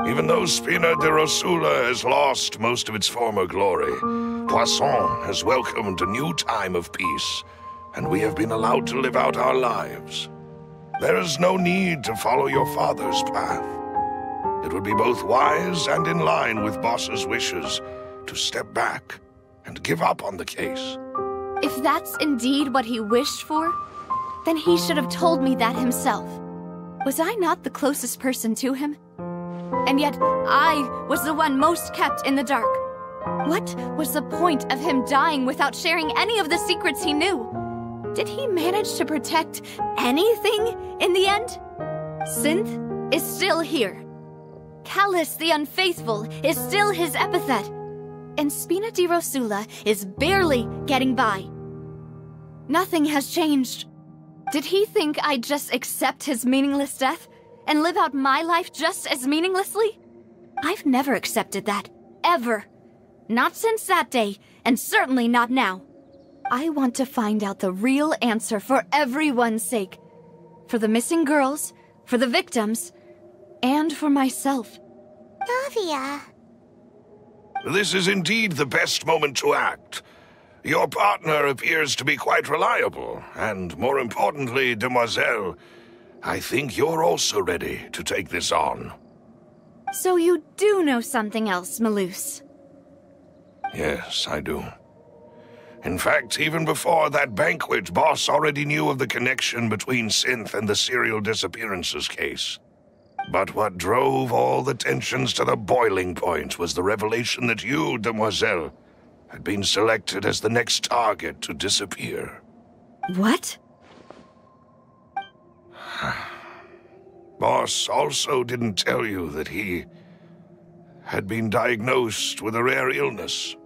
Even though Spina de Rosula has lost most of its former glory, Poisson has welcomed a new time of peace, and we have been allowed to live out our lives. There is no need to follow your father's path. It would be both wise and in line with Boss's wishes to step back and give up on the case. If that's indeed what he wished for, then he should have told me that himself. Was I not the closest person to him? And yet, I was the one most kept in the dark. What was the point of him dying without sharing any of the secrets he knew? Did he manage to protect anything in the end? Synth is still here. Callus the Unfaithful is still his epithet. And Spina di Rosula is barely getting by. Nothing has changed. Did he think I'd just accept his meaningless death and live out my life just as meaninglessly? I've never accepted that. Ever. Not since that day, and certainly not now. I want to find out the real answer for everyone's sake. For the missing girls, for the victims, and for myself. Navia. This is indeed the best moment to act. Your partner appears to be quite reliable, and more importantly, demoiselle, I think you're also ready to take this on. So you do know something else, Malus? Yes, I do. In fact, even before that banquet, Boss already knew of the connection between Synth and the serial disappearances case. But what drove all the tensions to the boiling point was the revelation that you, demoiselle, had been selected as the next target to disappear. What? Boss also didn't tell you that he had been diagnosed with a rare illness.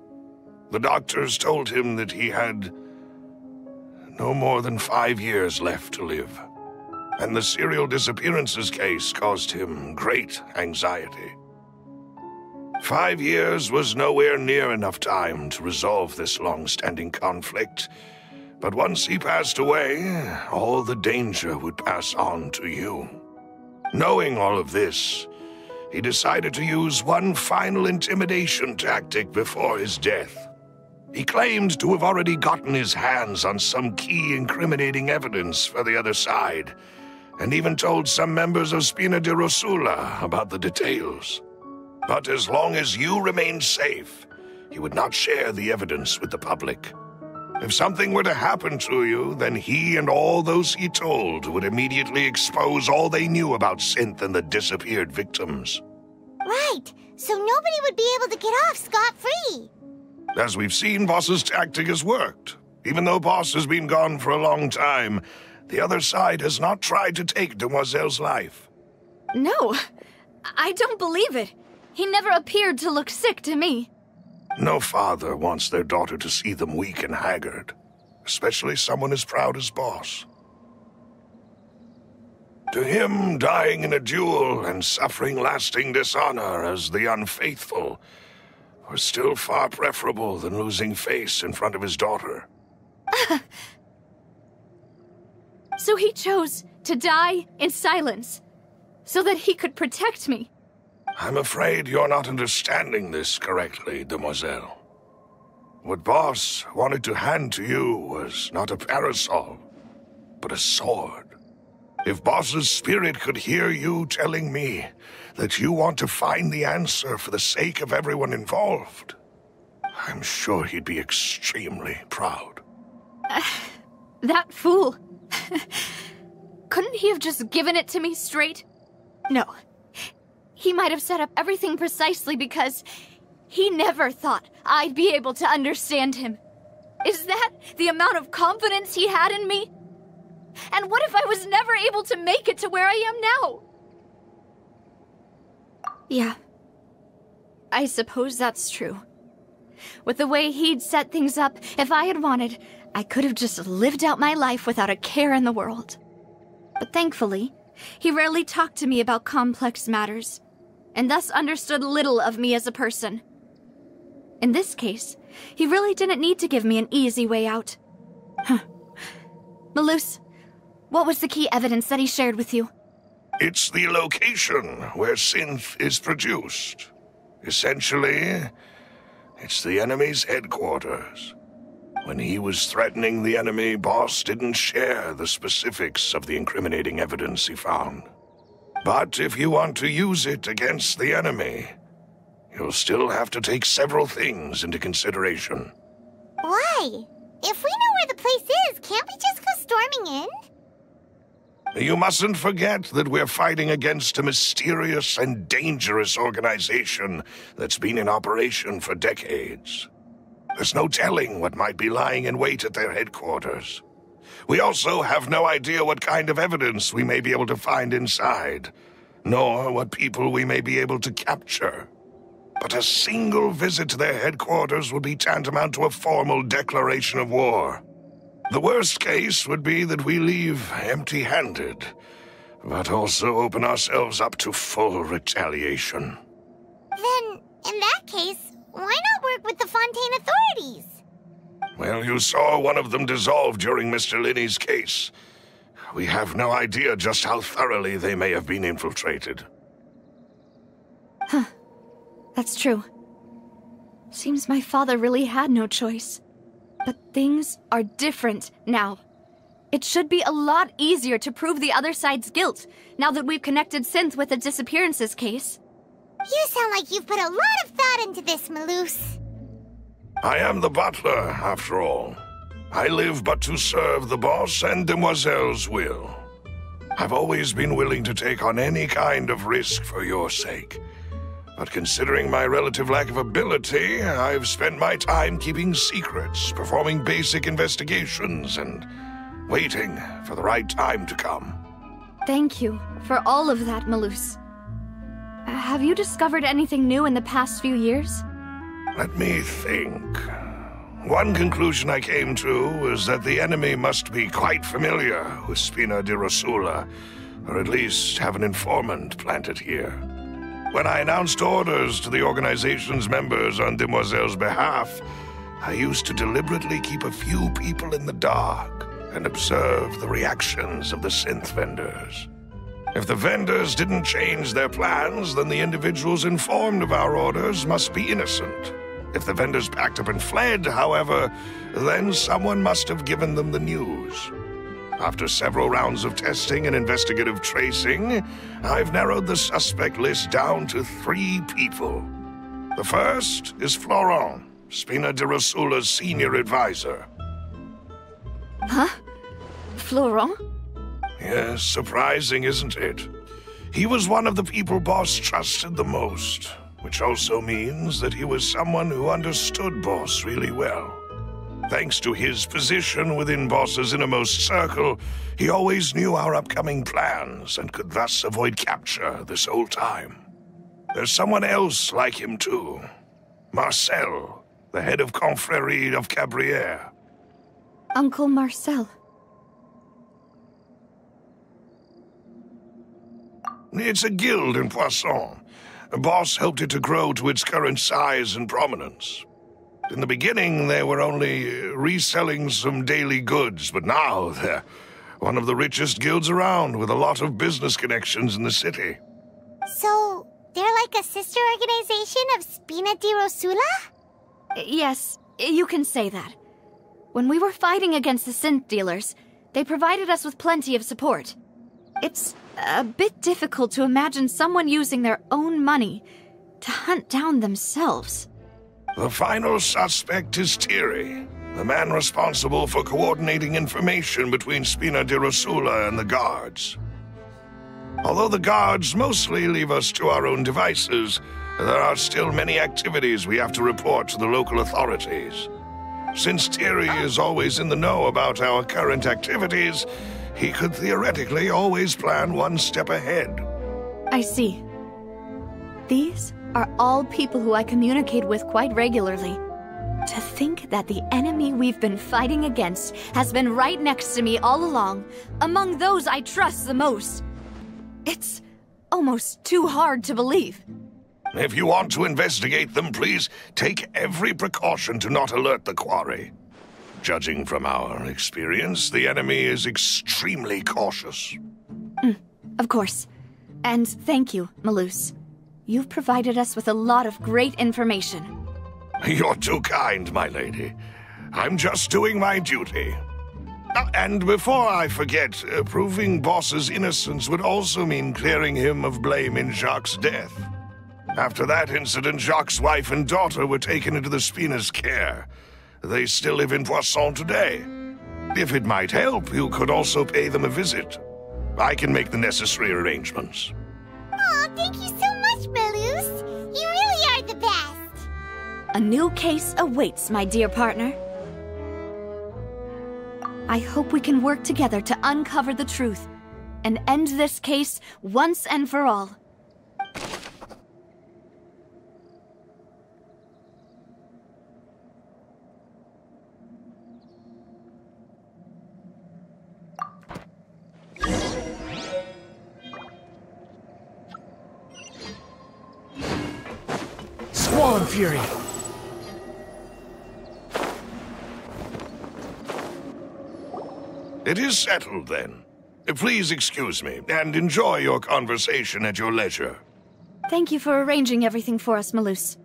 The doctors told him that he had no more than 5 years left to live, and the serial disappearances case caused him great anxiety. 5 years was nowhere near enough time to resolve this long-standing conflict, but once he passed away, all the danger would pass on to you. Knowing all of this, he decided to use one final intimidation tactic before his death. He claimed to have already gotten his hands on some key incriminating evidence for the other side, and even told some members of Spina de Rosula about the details. But as long as you remained safe, he would not share the evidence with the public. If something were to happen to you, then he and all those he told would immediately expose all they knew about Synth and the disappeared victims. Right, so nobody would be able to get off scot-free. As we've seen, Boss's tactic has worked. Even though Boss has been gone for a long time, the other side has not tried to take Demoiselle's life. No, I don't believe it. He never appeared to look sick to me. No father wants their daughter to see them weak and haggard, especially someone as proud as Boss. To him, dying in a duel and suffering lasting dishonor as the unfaithful were still far preferable than losing face in front of his daughter. So he chose to die in silence, so that he could protect me. I'm afraid you're not understanding this correctly, demoiselle. What Boss wanted to hand to you was not a parasol, but a sword. If Boss's spirit could hear you telling me that you want to find the answer for the sake of everyone involved, I'm sure he'd be extremely proud. That fool. Couldn't he have just given it to me straight? No. He might have set up everything precisely because he never thought I'd be able to understand him. Is that the amount of confidence he had in me? And what if I was never able to make it to where I am now? Yeah. I suppose that's true. With the way he'd set things up, if I had wanted, I could have just lived out my life without a care in the world. But thankfully, he rarely talked to me about complex matters, and thus understood little of me as a person. In this case, he really didn't need to give me an easy way out. Malus, what was the key evidence that he shared with you? It's the location where synth is produced. Essentially, it's the enemy's headquarters. When he was threatening the enemy, Boss didn't share the specifics of the incriminating evidence he found. But if you want to use it against the enemy, you'll still have to take several things into consideration. Why? If we know where the place is, can't we just go storming in? You mustn't forget that we're fighting against a mysterious and dangerous organization that's been in operation for decades. There's no telling what might be lying in wait at their headquarters. We also have no idea what kind of evidence we may be able to find inside, nor what people we may be able to capture. But a single visit to their headquarters would be tantamount to a formal declaration of war. The worst case would be that we leave empty-handed, but also open ourselves up to full retaliation. Then, in that case, why not work with the Fontaine authorities? Well, you saw one of them dissolve during Mr. Linney's case. We have no idea just how thoroughly they may have been infiltrated. Huh. That's true. Seems my father really had no choice. But things are different now. It should be a lot easier to prove the other side's guilt, now that we've connected Synth with the disappearances case. You sound like you've put a lot of thought into this, Malus. I am the butler, after all. I live but to serve the boss and Demoiselle's will. I've always been willing to take on any kind of risk for your sake. But considering my relative lack of ability, I've spent my time keeping secrets, performing basic investigations, and waiting for the right time to come. Thank you for all of that, Malus. Have you discovered anything new in the past few years? Let me think. One conclusion I came to was that the enemy must be quite familiar with Spina di Rosula, or at least have an informant planted here. When I announced orders to the organization's members on Demoiselle's behalf, I used to deliberately keep a few people in the dark and observe the reactions of the synth vendors. If the vendors didn't change their plans, then the individuals informed of our orders must be innocent. If the vendors packed up and fled, however, then someone must have given them the news. After several rounds of testing and investigative tracing, I've narrowed the suspect list down to 3 people. The first is Florent, Spina di Rosula's senior advisor. Huh? Florent? Yes, surprising, isn't it? He was one of the people Boss trusted the most, which also means that he was someone who understood Boss really well. Thanks to his position within Boss's innermost circle, he always knew our upcoming plans and could thus avoid capture this whole time. There's someone else like him too. Marcel, the head of Confrérie of Cabrières. Uncle Marcel. It's a guild in Poisson. Boss helped it to grow to its current size and prominence. In the beginning, they were only reselling some daily goods, but now they're one of the richest guilds around, with a lot of business connections in the city. So, they're like a sister organization of Spina di Rosula? Yes, you can say that. When we were fighting against the synth dealers, they provided us with plenty of support. It's a bit difficult to imagine someone using their own money to hunt down themselves. The final suspect is Tiri, the man responsible for coordinating information between Spina di Rosula and the guards. Although the guards mostly leave us to our own devices, there are still many activities we have to report to the local authorities. Since Tiri is always in the know about our current activities, he could theoretically always plan one step ahead. I see. These are all people who I communicate with quite regularly. To think that the enemy we've been fighting against has been right next to me all along, among those I trust the most. It's almost too hard to believe. If you want to investigate them, please take every precaution to not alert the quarry. Judging from our experience, the enemy is extremely cautious. Of course. And thank you, Malus. You've provided us with a lot of great information. You're too kind, my lady. I'm just doing my duty. And before I forget, proving Boss's innocence would also mean clearing him of blame in Jacques' death. After that incident, Jacques' wife and daughter were taken into the Spina's care. They still live in Poisson today. If it might help, you could also pay them a visit. I can make the necessary arrangements. Aw, thank you so much, Malus. You really are the best. A new case awaits, my dear partner. I hope we can work together to uncover the truth and end this case once and for all. Swan Fury! It is settled, then. Please excuse me, and enjoy your conversation at your leisure. Thank you for arranging everything for us, Malus.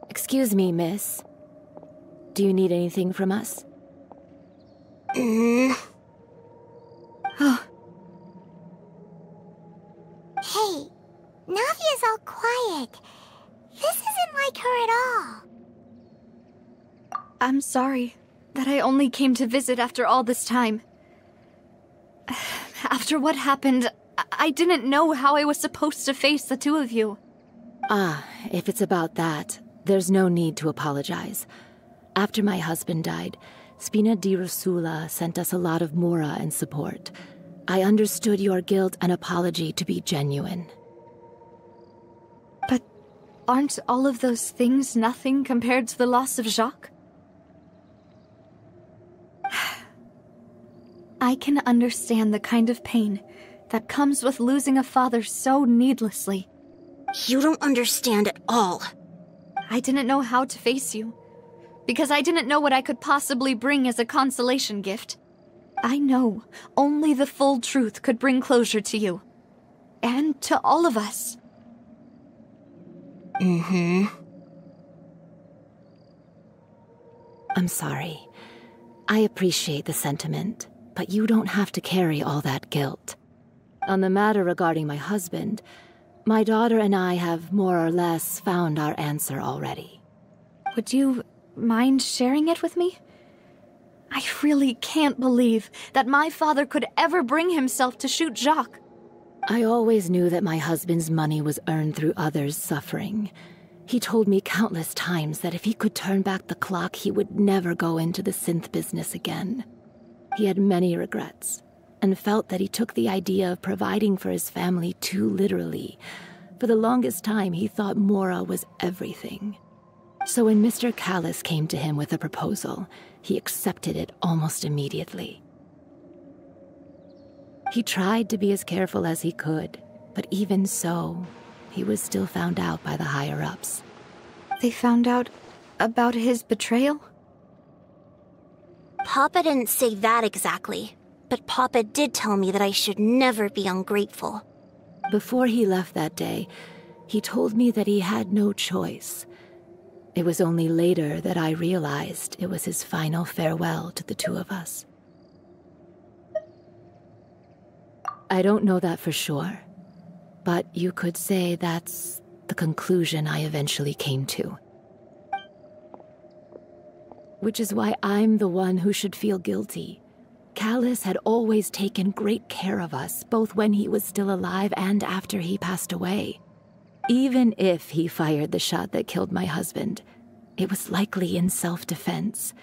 Excuse me, miss. Do you need anything from us? Hey, Navia's all quiet. This isn't like her at all. I'm sorry that I only came to visit after all this time. After what happened, I didn't know how I was supposed to face the two of you. Ah, if it's about that, there's no need to apologize. After my husband died, Spina di Rosula sent us a lot of mora and support. I understood your guilt and apology to be genuine. But aren't all of those things nothing compared to the loss of Jacques? I can understand the kind of pain that comes with losing a father so needlessly. You don't understand at all. I didn't know how to face you, because I didn't know what I could possibly bring as a consolation gift. I know only the full truth could bring closure to you, and to all of us. I'm sorry. I appreciate the sentiment, but you don't have to carry all that guilt. On the matter regarding my husband, my daughter and I have more or less found our answer already. Would you mind sharing it with me? I really can't believe that my father could ever bring himself to shoot Jacques. I always knew that my husband's money was earned through others' suffering. He told me countless times that if he could turn back the clock, he would never go into the synth business again. He had many regrets, and felt that he took the idea of providing for his family too literally. For the longest time, he thought Mora was everything. So when Mr. Callis came to him with a proposal, he accepted it almost immediately. He tried to be as careful as he could, but even so, he was still found out by the higher-ups. They found out about his betrayal? Papa didn't say that exactly, but Papa did tell me that I should never be ungrateful. Before he left that day, He told me that he had no choice. It was only later that I realized it was his final farewell to the two of us. I don't know that for sure, but you could say that's the conclusion I eventually came to. Which is why I'm the one who should feel guilty. Callus had always taken great care of us, both when he was still alive and after he passed away. Even if he fired the shot that killed my husband, it was likely in self-defense.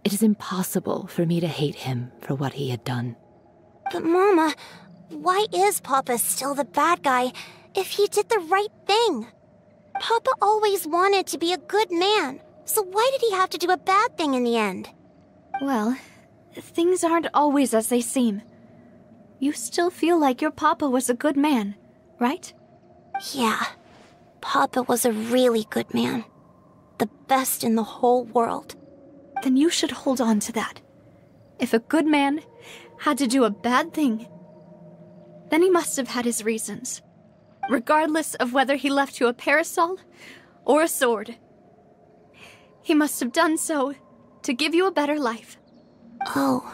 It is impossible for me to hate him for what he had done. But Mama, why is Papa still the bad guy if he did the right thing? Papa always wanted to be a good man, so why did he have to do a bad thing in the end? Well, things aren't always as they seem. You still feel like your papa was a good man, right? Yeah, Papa was a really good man. The best in the whole world. Then you should hold on to that. If a good man had to do a bad thing, then he must have had his reasons. Regardless of whether he left you a parasol or a sword. He must have done so to give you a better life. Oh.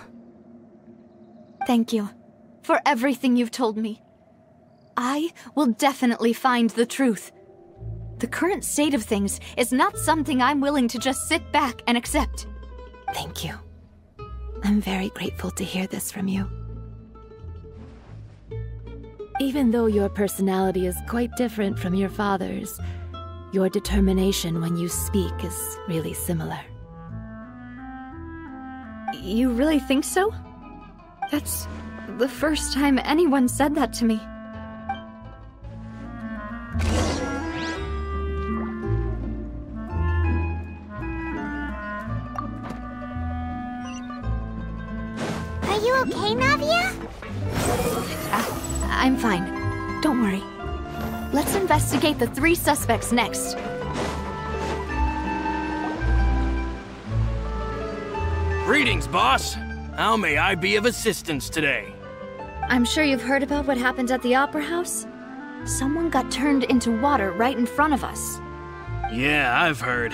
Thank you for everything you've told me. I will definitely find the truth. The current state of things is not something I'm willing to just sit back and accept. Thank you. I'm very grateful to hear this from you. Even though your personality is quite different from your father's, your determination when you speak is really similar. You really think so? That's the first time anyone said that to me. Are you okay, Navia? I'm fine. Don't worry. Let's investigate the 3 suspects next. Greetings, boss. How may I be of assistance today? I'm sure you've heard about what happened at the Opera House. Someone got turned into water right in front of us. Yeah, I've heard.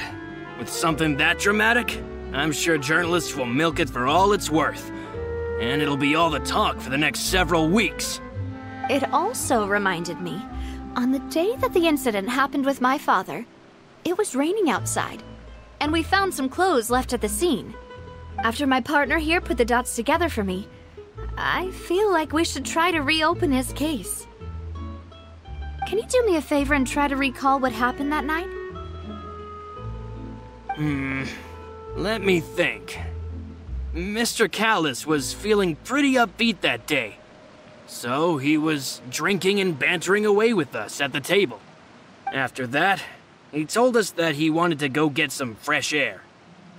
With something that dramatic, I'm sure journalists will milk it for all it's worth. And it'll be all the talk for the next several weeks. It also reminded me, on the day that the incident happened with my father, it was raining outside, and we found some clothes left at the scene. After my partner here put the dots together for me, I feel like we should try to reopen his case. Can you do me a favor and try to recall what happened that night? Let me think. Mr. Callus was feeling pretty upbeat that day. So he was drinking and bantering away with us at the table. After that, he told us that he wanted to go get some fresh air.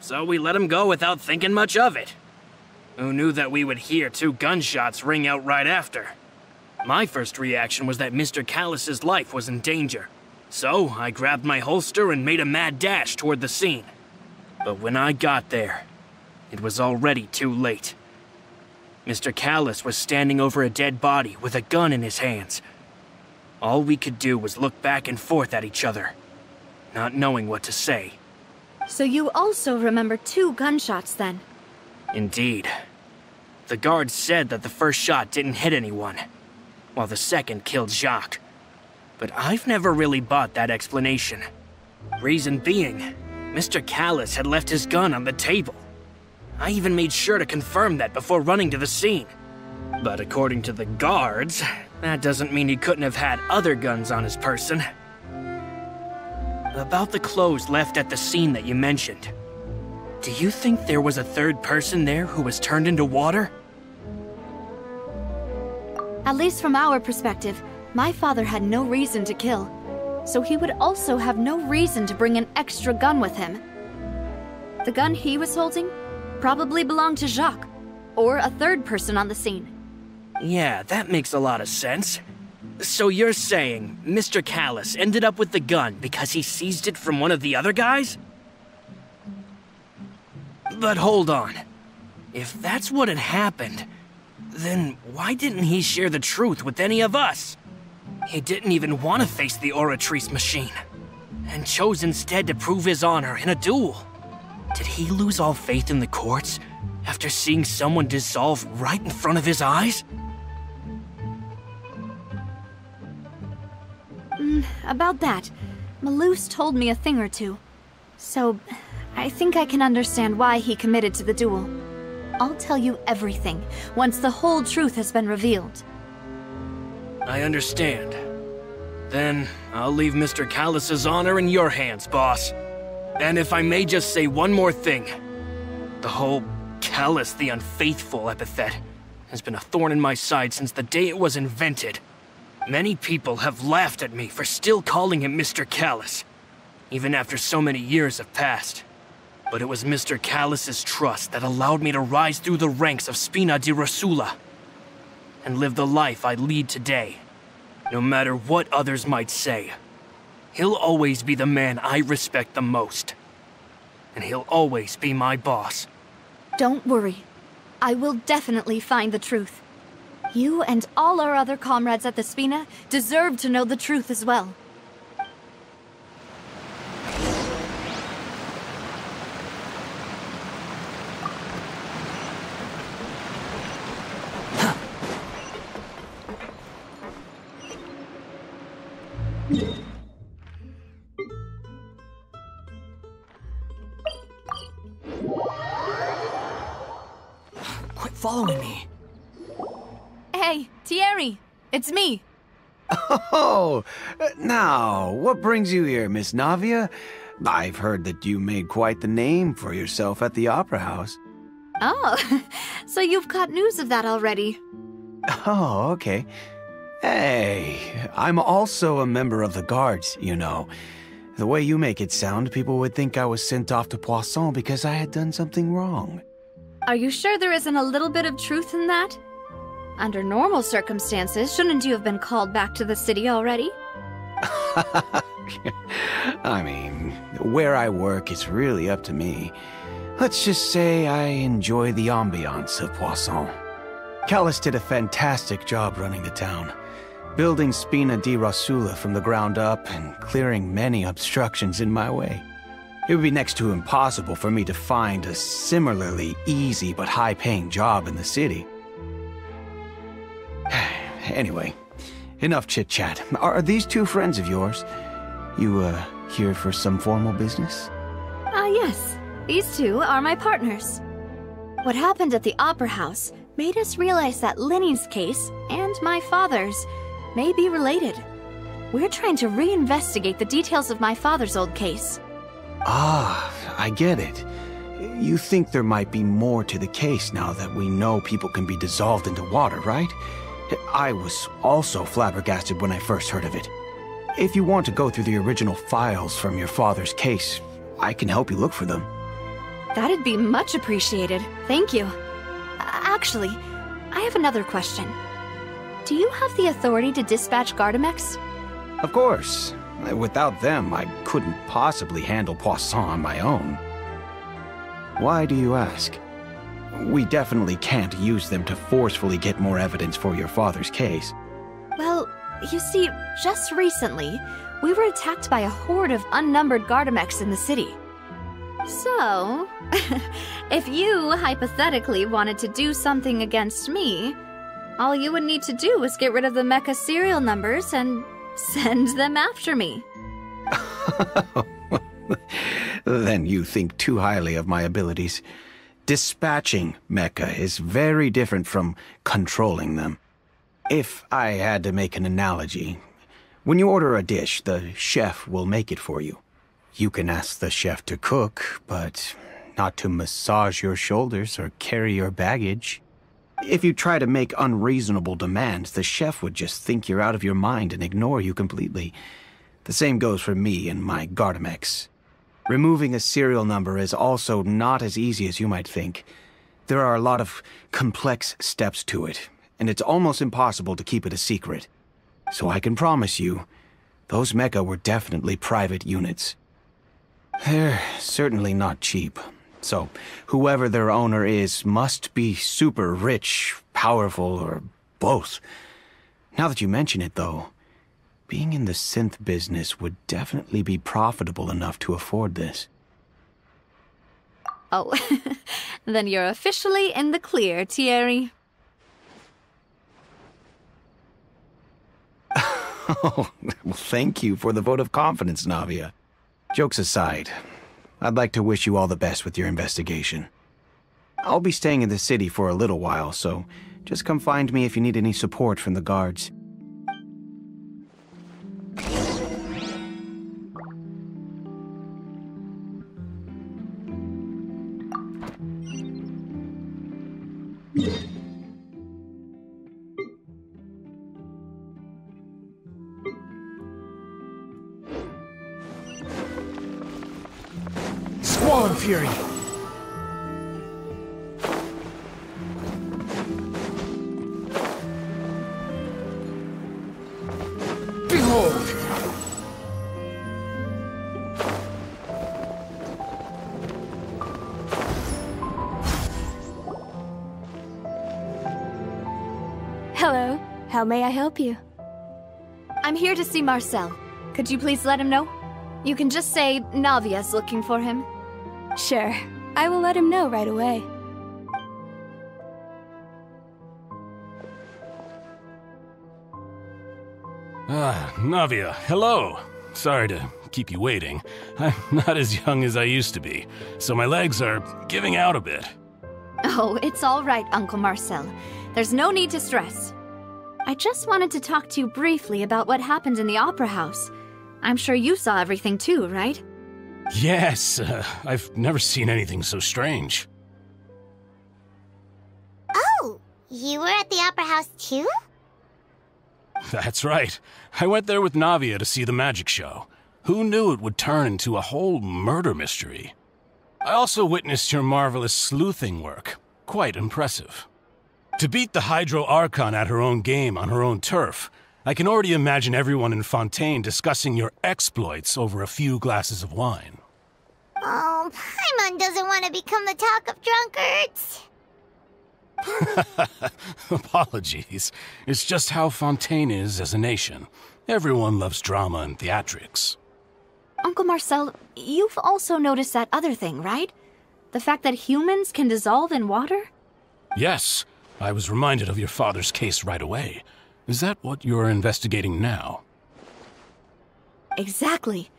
So we let him go without thinking much of it. Who knew that we would hear 2 gunshots ring out right after? My first reaction was that Mr. Callus's life was in danger. So I grabbed my holster and made a mad dash toward the scene. But when I got there, it was already too late. Mr. Callus was standing over a dead body with a gun in his hands. All we could do was look back and forth at each other, not knowing what to say. So you also remember 2 gunshots then? Indeed. The guards said that the first shot didn't hit anyone, while the second killed Jacques. But I've never really bought that explanation. Reason being, Mr. Callus had left his gun on the table. I even made sure to confirm that before running to the scene. But according to the guards, that doesn't mean he couldn't have had other guns on his person. About the clothes left at the scene that you mentioned, do you think there was a 3rd person there who was turned into water? At least from our perspective, my father had no reason to kill. So he would also have no reason to bring an extra gun with him. The gun he was holding probably belonged to Jacques, or a 3rd person on the scene. Yeah, that makes a lot of sense. So you're saying Mr. Callus ended up with the gun because he seized it from one of the other guys? But hold on. If that's what had happened, then why didn't he share the truth with any of us? He didn't even want to face the Oratrice machine, and chose instead to prove his honor in a duel. Did he lose all faith in the courts after seeing someone dissolve right in front of his eyes? About that, Malus told me a thing or two. So, I think I can understand why he committed to the duel. I'll tell you everything, once the whole truth has been revealed. I understand. Then, I'll leave Mr. Callus's honor in your hands, boss. And if I may just say one more thing. The whole Callus the Unfaithful epithet has been a thorn in my side since the day it was invented. Many people have laughed at me for still calling him Mr. Callus, even after so many years have passed. But it was Mr. Callus's trust that allowed me to rise through the ranks of Spina di Rosula and live the life I lead today. No matter what others might say, he'll always be the man I respect the most. And he'll always be my boss. Don't worry. I will definitely find the truth. You and all our other comrades at the Spina deserve to know the truth as well. Quit following me. Hey, Thierry! It's me! Oh, now, what brings you here, Miss Navia? I've heard that you made quite the name for yourself at the Opera House. Oh, so you've got news of that already. Oh, okay. Hey, I'm also a member of the Guards, you know. The way you make it sound, people would think I was sent off to Poisson because I had done something wrong. Are you sure there isn't a little bit of truth in that? Under normal circumstances, shouldn't you have been called back to the city already? I mean, where I work is really up to me. Let's just say I enjoy the ambiance of Poisson. Callus did a fantastic job running the town, building Spina di Rosula from the ground up and clearing many obstructions in my way. It would be next to impossible for me to find a similarly easy but high-paying job in the city. Anyway, enough chit-chat. Are these two friends of yours? You, here for some formal business? Yes. These two are my partners. What happened at the Opera House made us realize that Linny's case and my father's may be related. We're trying to reinvestigate the details of my father's old case. Ah, I get it. You think there might be more to the case now that we know people can be dissolved into water, right? I was also flabbergasted when I first heard of it. If you want to go through the original files from your father's case, I can help you look for them. That'd be much appreciated. Thank you. Actually, I have another question. Do you have the authority to dispatch Gardamex? Of course. Without them, I couldn't possibly handle Poisson on my own. Why do you ask? We definitely can't use them to forcefully get more evidence for your father's case. Well, you see, just recently, we were attacked by a horde of unnumbered Gardamex in the city. So, if you hypothetically wanted to do something against me, all you would need to do is get rid of the mecha serial numbers and send them after me. Then you think too highly of my abilities. Dispatching mecha is very different from controlling them. If I had to make an analogy, when you order a dish, the chef will make it for you. You can ask the chef to cook, but not to massage your shoulders or carry your baggage. If you try to make unreasonable demands, the chef would just think you're out of your mind and ignore you completely. The same goes for me and my Gardamex. Removing a serial number is also not as easy as you might think. There are a lot of complex steps to it, and it's almost impossible to keep it a secret. So I can promise you, those mecha were definitely private units. They're certainly not cheap. So, whoever their owner is must be super rich, powerful, or both. Now that you mention it, though, being in the synth business would definitely be profitable enough to afford this. Oh, then you're officially in the clear, Thierry. Oh, well, thank you for the vote of confidence, Navia. Jokes aside, I'd like to wish you all the best with your investigation. I'll be staying in the city for a little while, so just come find me if you need any support from the guards. Squall Fury! Behold! Hello. How may I help you? I'm here to see Marcel. Could you please let him know? You can just say Navia's looking for him. Sure. I will let him know right away. Navia, hello. Sorry to keep you waiting. I'm not as young as I used to be, so my legs are giving out a bit. Oh, it's all right, Uncle Marcel. There's no need to stress. I just wanted to talk to you briefly about what happened in the Opera House. I'm sure you saw everything too, right? Yes, I've never seen anything so strange. Oh, you were at the Opera House too? That's right. I went there with Navia to see the magic show. Who knew it would turn into a whole murder mystery? I also witnessed your marvelous sleuthing work. Quite impressive. To beat the Hydro Archon at her own game on her own turf, I can already imagine everyone in Fontaine discussing your exploits over a few glasses of wine. Oh, Paimon doesn't want to become the talk of drunkards. Apologies. It's just how Fontaine is as a nation. Everyone loves drama and theatrics. Uncle Marcel, you've also noticed that other thing, right? The fact that humans can dissolve in water? Yes, I was reminded of your father's case right away. Is that what you're investigating now? Exactly.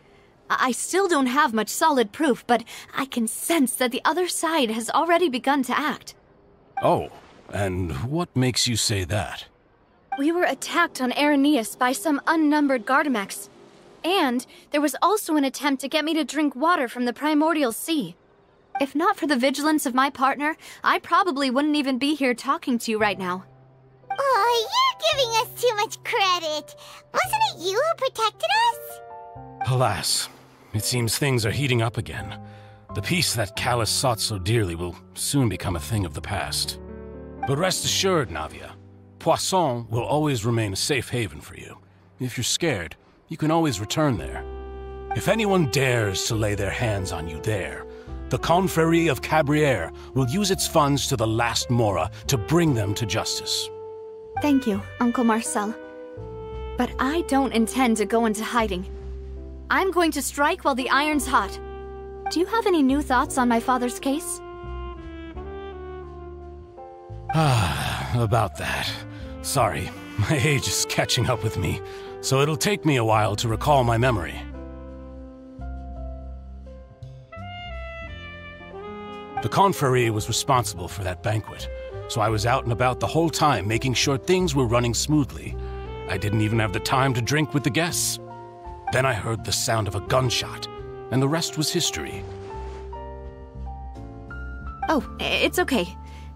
I still don't have much solid proof, but I can sense that the other side has already begun to act. Oh, and what makes you say that? We were attacked on Araneus by some unnumbered Gardamex. And there was also an attempt to get me to drink water from the primordial sea. If not for the vigilance of my partner, I probably wouldn't even be here talking to you right now. Oh, you're giving us too much credit. Wasn't it you who protected us? Alas, it seems things are heating up again. The peace that Callus sought so dearly will soon become a thing of the past. But rest assured, Navia, Poisson will always remain a safe haven for you. If you're scared, you can always return there. If anyone dares to lay their hands on you there, the Confrérie of Cabrières will use its funds to the last Mora to bring them to justice. Thank you, Uncle Marcel. But I don't intend to go into hiding. I'm going to strike while the iron's hot. Do you have any new thoughts on my father's case? About that. Sorry, my age is catching up with me, so it'll take me a while to recall my memory. The Confrérie was responsible for that banquet, so I was out and about the whole time making sure things were running smoothly. I didn't even have the time to drink with the guests. Then I heard the sound of a gunshot, and the rest was history. Oh, it's okay.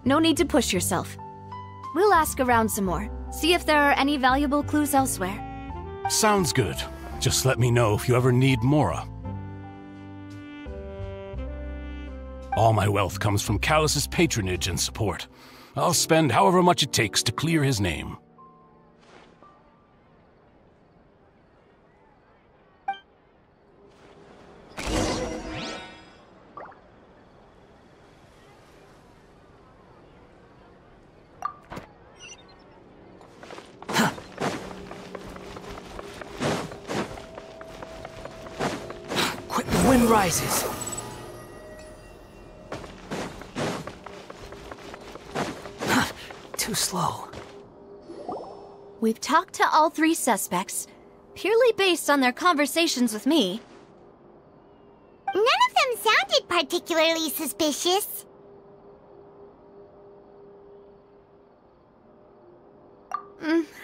No need to push yourself. We'll ask around some more, see if there are any valuable clues elsewhere. Sounds good. Just let me know if you ever need Mora. All my wealth comes from Callus's patronage and support. I'll spend however much it takes to clear his name. wind rises. Too slow. We've talked to all 3 suspects, purely based on their conversations with me. None of them sounded particularly suspicious.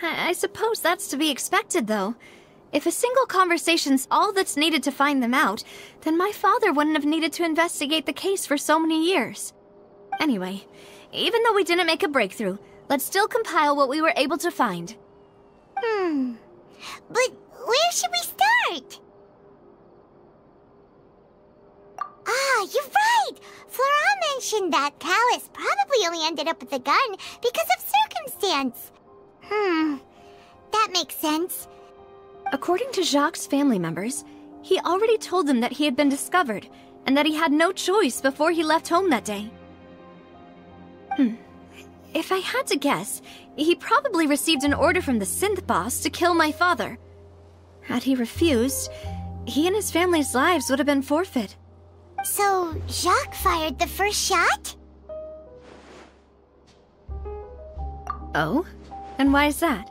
I suppose that's to be expected, though. If a single conversation's all that's needed to find them out, then my father wouldn't have needed to investigate the case for so many years. Anyway, even though we didn't make a breakthrough, let's still compile what we were able to find. But where should we start? Ah, you're right! Flora mentioned that Callus probably only ended up with the gun because of circumstance. That makes sense. According to Jacques' family members, he already told them that he had been discovered, and that he had no choice before he left home that day. If I had to guess, he probably received an order from the synth boss to kill my father. Had he refused, he and his family's lives would have been forfeit. So, Jacques fired the first shot? Oh? And why is that?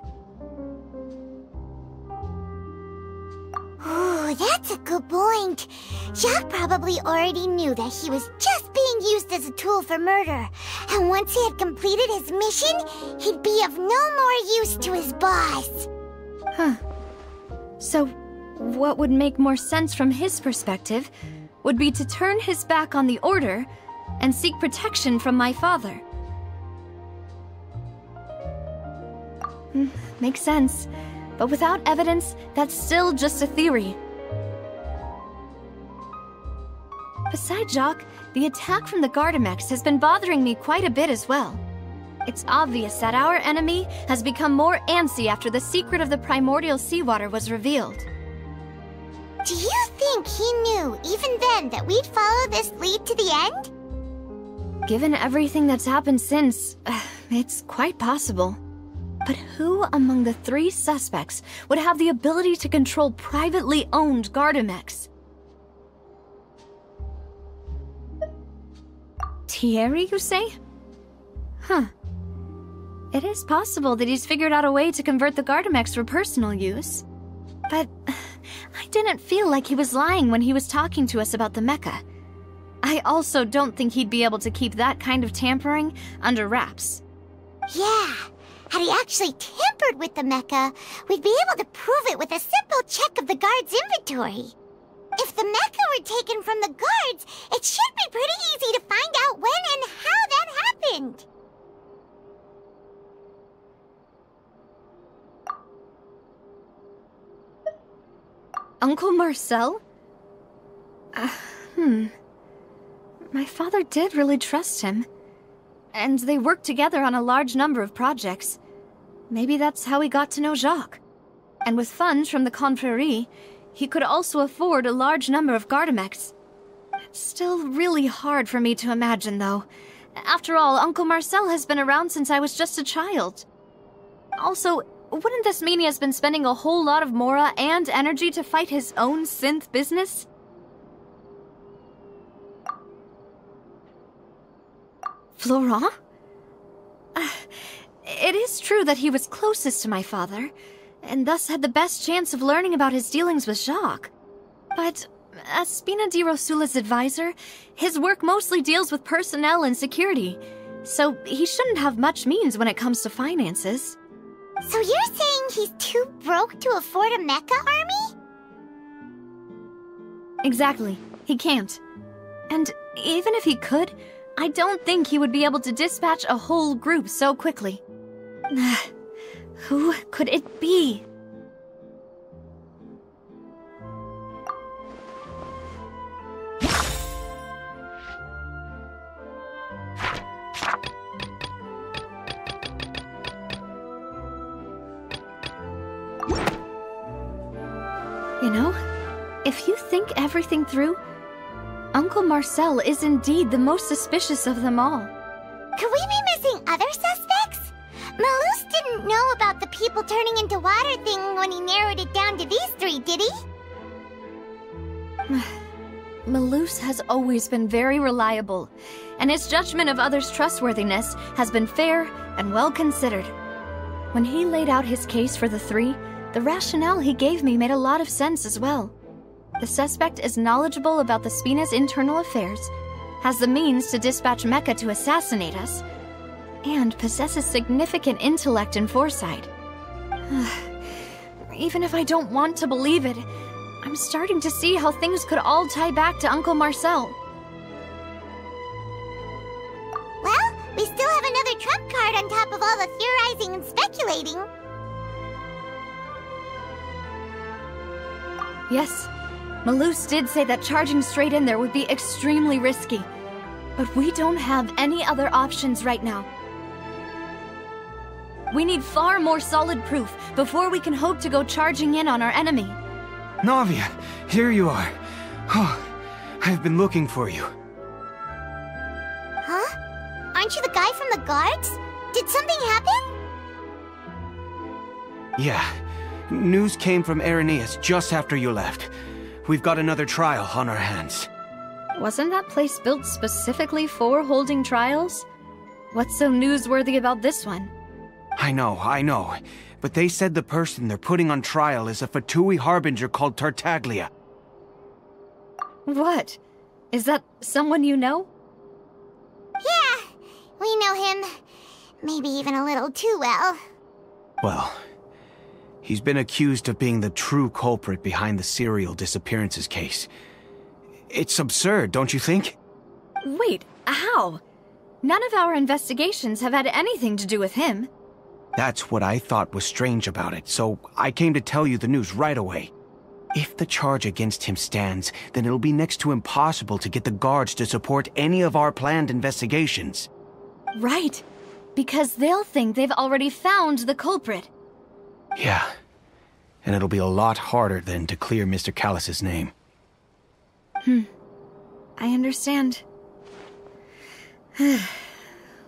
Ooh, that's a good point. Jacques probably already knew that he was just being used as a tool for murder. And once he had completed his mission, he'd be of no more use to his boss. So, what would make more sense from his perspective would be to turn his back on the Order and seek protection from my father. Makes sense. But without evidence, that's still just a theory. Besides Jacques, the attack from the Gardamex has been bothering me quite a bit as well. It's obvious that our enemy has become more antsy after the secret of the primordial seawater was revealed. Do you think he knew, even then, that we'd follow this lead to the end? Given everything that's happened since, it's quite possible. But who among the 3 suspects would have the ability to control privately owned Gardamex? Thierry, you say? It is possible that he's figured out a way to convert the Gardamex for personal use. But I didn't feel like he was lying when he was talking to us about the mecha. I also don't think he'd be able to keep that kind of tampering under wraps. Yeah. Had he actually tampered with the mecha, we'd be able to prove it with a simple check of the guard's inventory. If the mecha were taken from the guards, it should be pretty easy to find out when and how that happened. Uncle Marcel? My father did really trust him. And they worked together on a large number of projects. Maybe that's how he got to know Jacques. And with funds from the Confrérie, he could also afford a large number of Gardamex. It's still really hard for me to imagine, though. After all, Uncle Marcel has been around since I was just a child. Also, wouldn't this mean he has been spending a whole lot of mora and energy to fight his own synth business? Florent? It is true that he was closest to my father, and thus had the best chance of learning about his dealings with Jacques. But as Spina di Rosula's advisor, his work mostly deals with personnel and security, so he shouldn't have much means when it comes to finances. So you're saying he's too broke to afford a mecha army? Exactly. He can't. And even if he could, I don't think he would be able to dispatch a whole group so quickly. Who could it be? You know, if you think everything through, Uncle Marcel is indeed the most suspicious of them all. Could we be missing other suspects? Malus didn't know about the people turning into water thing when he narrowed it down to these 3, did he? Malus has always been very reliable, and his judgment of others' trustworthiness has been fair and well considered. When he laid out his case for the three, the rationale he gave me made a lot of sense as well. The suspect is knowledgeable about the Spina's internal affairs, has the means to dispatch Mecha to assassinate us, and possesses significant intellect and foresight. Even if I don't want to believe it, I'm starting to see how things could all tie back to Uncle Marcel. Well, we still have another trump card on top of all the theorizing and speculating. Yes, Malus did say that charging straight in there would be extremely risky. But we don't have any other options right now. We need far more solid proof before we can hope to go charging in on our enemy. Navia, here you are. Oh, I've been looking for you. Huh? Aren't you the guy from the guards? Did something happen? Yeah. News came from Irenaeus just after you left. We've got another trial on our hands. Wasn't that place built specifically for holding trials? What's so newsworthy about this one? I know. But they said the person they're putting on trial is a Fatui harbinger called Tartaglia. What? Is that someone you know? Yeah, we know him. Maybe even a little too well. Well, he's been accused of being the true culprit behind the serial disappearances case. It's absurd, don't you think? Wait, how? None of our investigations have had anything to do with him. That's what I thought was strange about it, so I came to tell you the news right away. If the charge against him stands, then it'll be next to impossible to get the guards to support any of our planned investigations. Right, because they'll think they've already found the culprit. Yeah, and it'll be a lot harder then to clear Mr. Callus's name. I understand.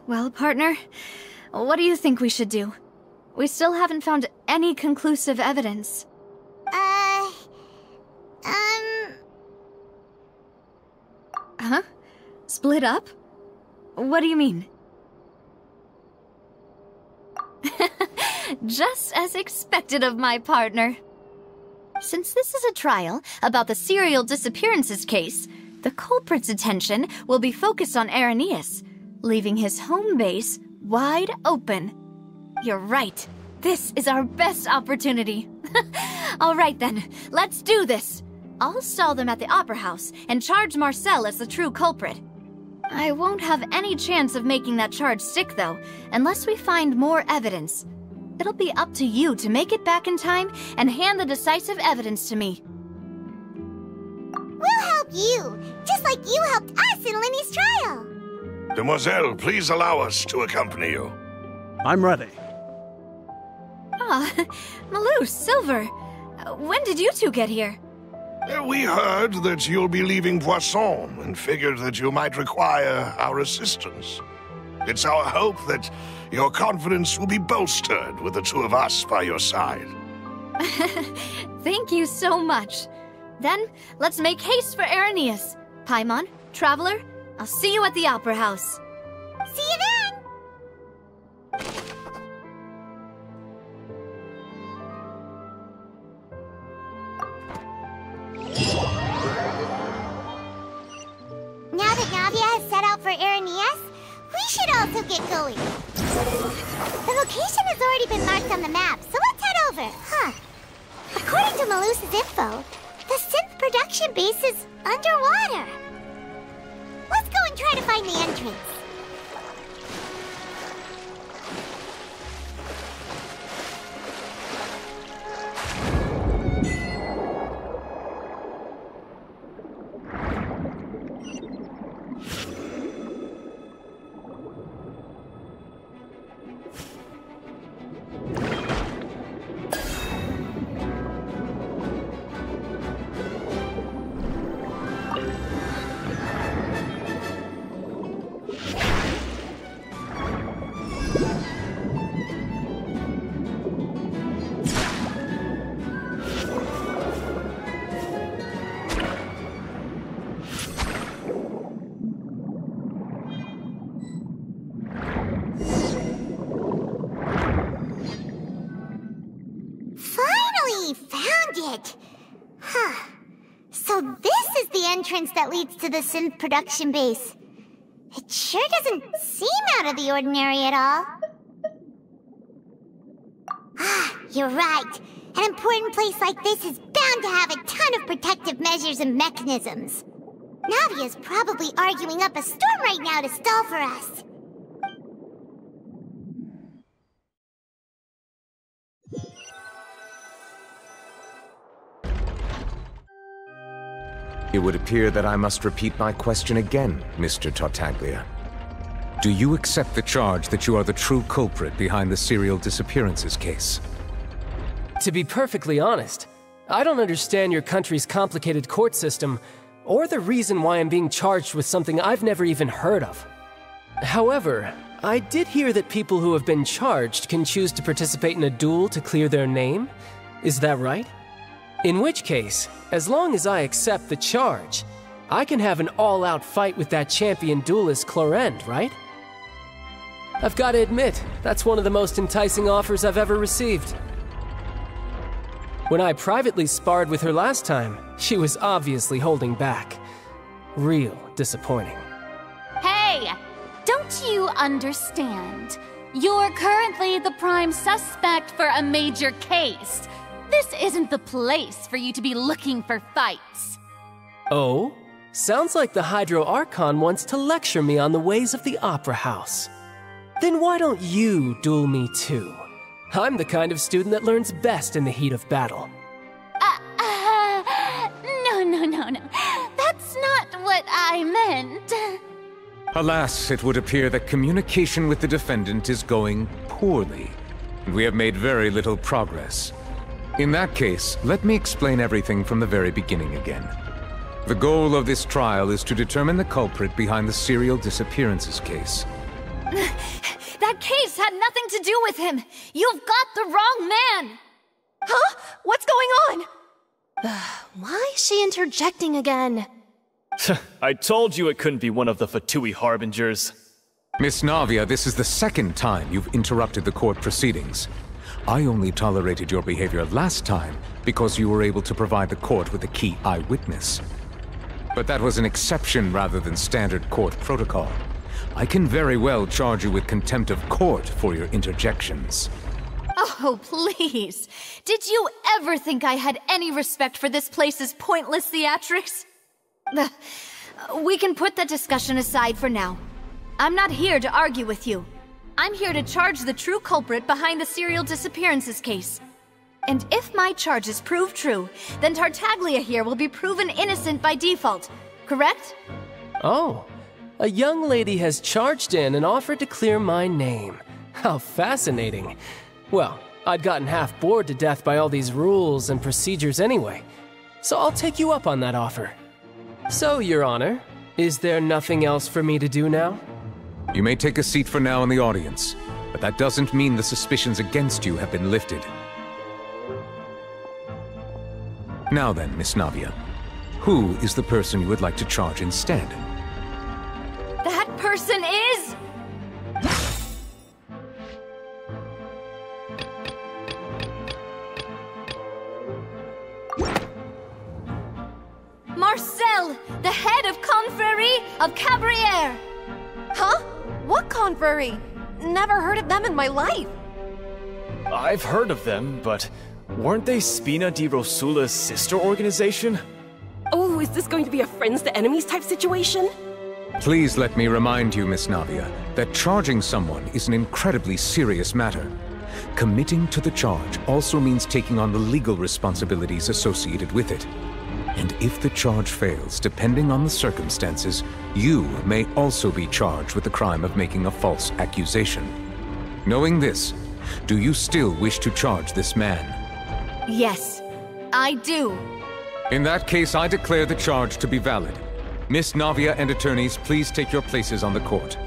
Well, partner, what do you think we should do? We still haven't found any conclusive evidence. Huh? Split up? What do you mean? Just as expected of my partner. Since this is a trial about the serial disappearances case, the culprit's attention will be focused on Irenaeus, leaving his home base wide open. You're right. This is our best opportunity. All right then, let's do this. I'll stall them at the Opera House and charge Marcel as the true culprit. I won't have any chance of making that charge stick, though, unless we find more evidence. It'll be up to you to make it back in time and hand the decisive evidence to me. We'll help you, just like you helped us in Linny's trial. Demoiselle, please allow us to accompany you. I'm ready. Ah, Malus, Silver. When did you two get here? We heard that you'll be leaving Poisson and figured that you might require our assistance. It's our hope that your confidence will be bolstered with the two of us by your side. Thank you so much. Then, let's make haste for Irenaeus. Paimon, Traveler, I'll see you at the Opera House. See you then! Now that Navia has set out for Irenaeus, we should also get going. The location has already been marked on the map, so let's head over. According to Malus's info, the synth production base is underwater. Let's go and try to find the entrance. it. Huh. So this is the entrance that leads to the synth production base. It sure doesn't seem out of the ordinary at all. Ah, you're right. An important place like this is bound to have a ton of protective measures and mechanisms. Navia's probably arguing up a storm right now to stall for us. It would appear that I must repeat my question again, Mr. Tartaglia. Do you accept the charge that you are the true culprit behind the serial disappearances case? To be perfectly honest, I don't understand your country's complicated court system, or the reason why I'm being charged with something I've never even heard of. However, I did hear that people who have been charged can choose to participate in a duel to clear their name. Is that right? In which case, as long as I accept the charge, I can have an all-out fight with that champion duelist Clorend, right? I've got to admit, that's one of the most enticing offers I've ever received. When I privately sparred with her last time, she was obviously holding back. Real disappointing. Hey! Don't you understand? You're currently the prime suspect for a major case. This isn't the place for you to be looking for fights. Oh? Sounds like the Hydro Archon wants to lecture me on the ways of the Opera House. Then why don't you duel me too? I'm the kind of student that learns best in the heat of battle. No. That's not what I meant. Alas, it would appear that communication with the defendant is going poorly, and we have made very little progress. In that case, let me explain everything from the very beginning again. The goal of this trial is to determine the culprit behind the serial disappearances case. That case had nothing to do with him! You've got the wrong man! Huh? What's going on? Why is she interjecting again? I told you it couldn't be one of the Fatui Harbingers. Miss Navia, this is the second time you've interrupted the court proceedings. I only tolerated your behavior last time because you were able to provide the court with a key eyewitness. But that was an exception rather than standard court protocol. I can very well charge you with contempt of court for your interjections. Oh, please. Did you ever think I had any respect for this place's pointless theatrics? We can put that discussion aside for now. I'm not here to argue with you. I'm here to charge the true culprit behind the serial disappearances case. And if my charges prove true, then Tartaglia here will be proven innocent by default, correct? Oh, a young lady has charged in and offered to clear my name. How fascinating. Well, I'd gotten half bored to death by all these rules and procedures anyway, so I'll take you up on that offer. So, Your Honor, is there nothing else for me to do now? You may take a seat for now in the audience, but that doesn't mean the suspicions against you have been lifted. Now then, Miss Navia, who is the person you would like to charge instead? That person is... Marcel, the head of Confrérie of Cabrières! Huh? What confrérie? Never heard of them in my life. I've heard of them, but weren't they Spina di Rosula's sister organization? Oh, is this going to be a friends to enemies type situation? Please let me remind you, Miss Navia, that charging someone is an incredibly serious matter. Committing to the charge also means taking on the legal responsibilities associated with it. And if the charge fails, depending on the circumstances, you may also be charged with the crime of making a false accusation. Knowing this, do you still wish to charge this man? Yes, I do. In that case, I declare the charge to be valid. Miss Navia and attorneys, please take your places on the court.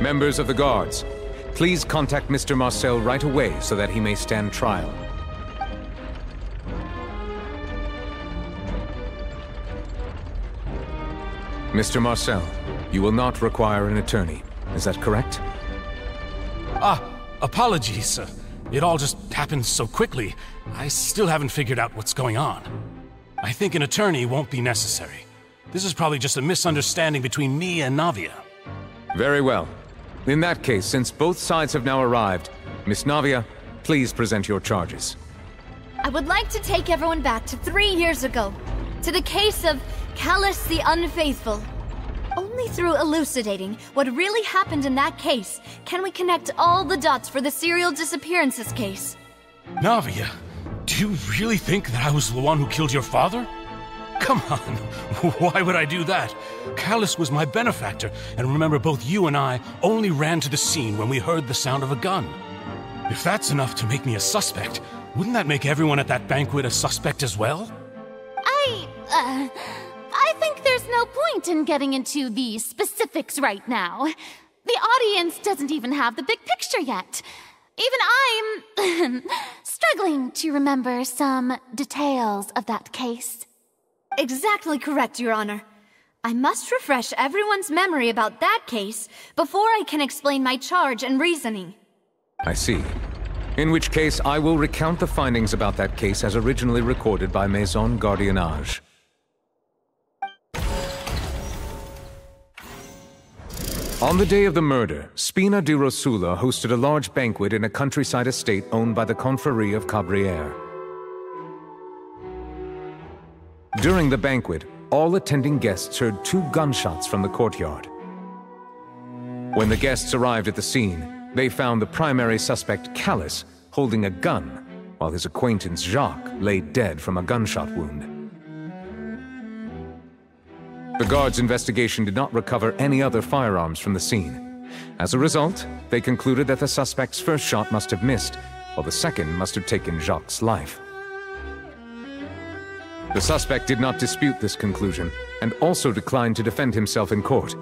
Members of the guards, please contact Mr. Marcel right away so that he may stand trial. Mr. Marcel, you will not require an attorney. Is that correct? Apologies, sir. It all just happened so quickly, I still haven't figured out what's going on. I think an attorney won't be necessary. This is probably just a misunderstanding between me and Navia. Very well. In that case, since both sides have now arrived, Miss Navia, please present your charges. I would like to take everyone back to 3 years ago, to the case of Callus the Unfaithful. Only through elucidating what really happened in that case can we connect all the dots for the serial disappearances case. Navia, do you really think that I was the one who killed your father? Come on, why would I do that? Callus was my benefactor, and remember both you and I only ran to the scene when we heard the sound of a gun. If that's enough to make me a suspect, wouldn't that make everyone at that banquet a suspect as well? I think there's no point in getting into the specifics right now. The audience doesn't even have the big picture yet. Even I'm struggling to remember some details of that case. Exactly correct, Your Honor. I must refresh everyone's memory about that case before I can explain my charge and reasoning. I see. In which case, I will recount the findings about that case as originally recorded by Maison Gardiennage. On the day of the murder, Spina di Rosula hosted a large banquet in a countryside estate owned by the Confrérie of Cabrières. During the banquet, all attending guests heard 2 gunshots from the courtyard. When the guests arrived at the scene, they found the primary suspect, Callus, holding a gun, while his acquaintance Jacques lay dead from a gunshot wound. The guards' investigation did not recover any other firearms from the scene. As a result, they concluded that the suspect's first shot must have missed, while the second must have taken Jacques' life. The suspect did not dispute this conclusion, and also declined to defend himself in court.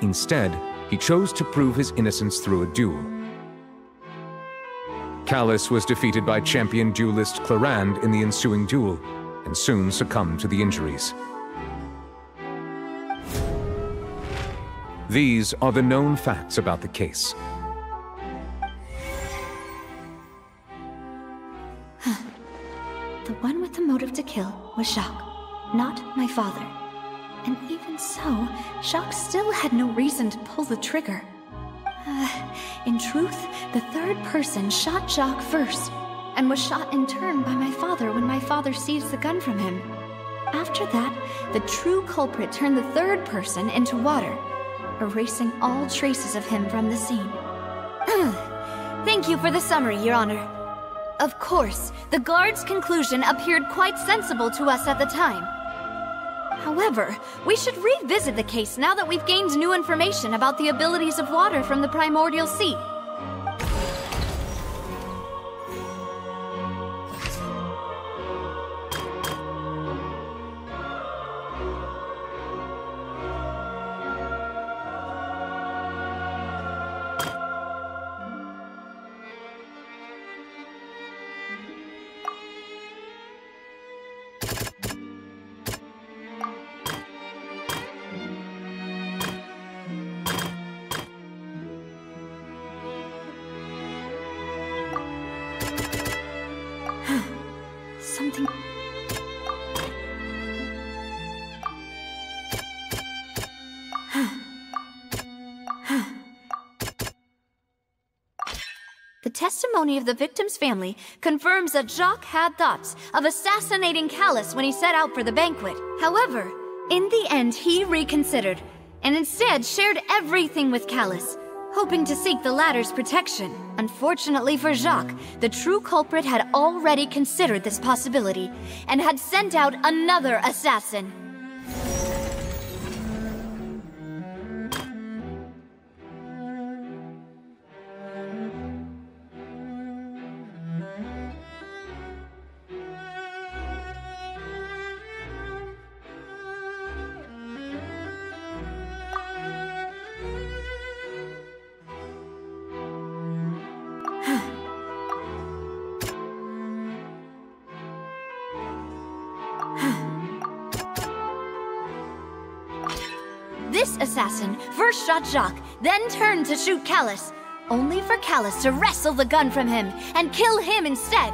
Instead, he chose to prove his innocence through a duel. Callus was defeated by champion duelist Clarand in the ensuing duel, and soon succumbed to the injuries. These are the known facts about the case. The one with the motive to kill was Jacques, not my father. And even so, Jacques still had no reason to pull the trigger. In truth, the third person shot Jacques first, and was shot in turn by my father when my father seized the gun from him. After that, the true culprit turned the third person into water, erasing all traces of him from the scene. Thank you for the summary, Your Honor. Of course, the guard's conclusion appeared quite sensible to us at the time. However, we should revisit the case now that we've gained new information about the abilities of water from the primordial sea. Something... The testimony of the victim's family confirms that Jacques had thoughts of assassinating Callus when he set out for the banquet. However, in the end he reconsidered, and instead shared everything with Callus, hoping to seek the latter's protection. Unfortunately for Jacques, the true culprit had already considered this possibility, and had sent out another assassin. This assassin first shot Jacques, then turned to shoot Callus. only for Callus to wrestle the gun from him and kill him instead.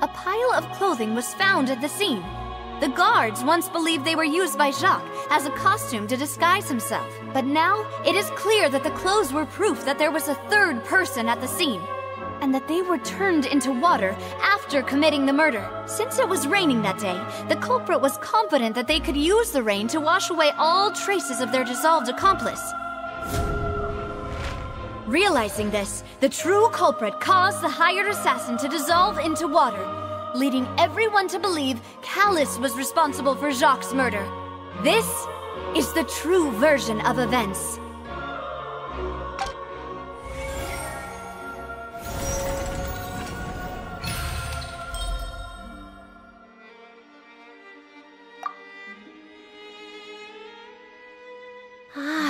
A pile of clothing was found at the scene. The guards once believed they were used by Jacques as a costume to disguise himself. But now, it is clear that the clothes were proof that there was a third person at the scene, and that they were turned into water after committing the murder. Since it was raining that day, the culprit was confident that they could use the rain to wash away all traces of their dissolved accomplice. Realizing this, the true culprit caused the hired assassin to dissolve into water, leading everyone to believe Callus was responsible for Jacques' murder. This is the true version of events.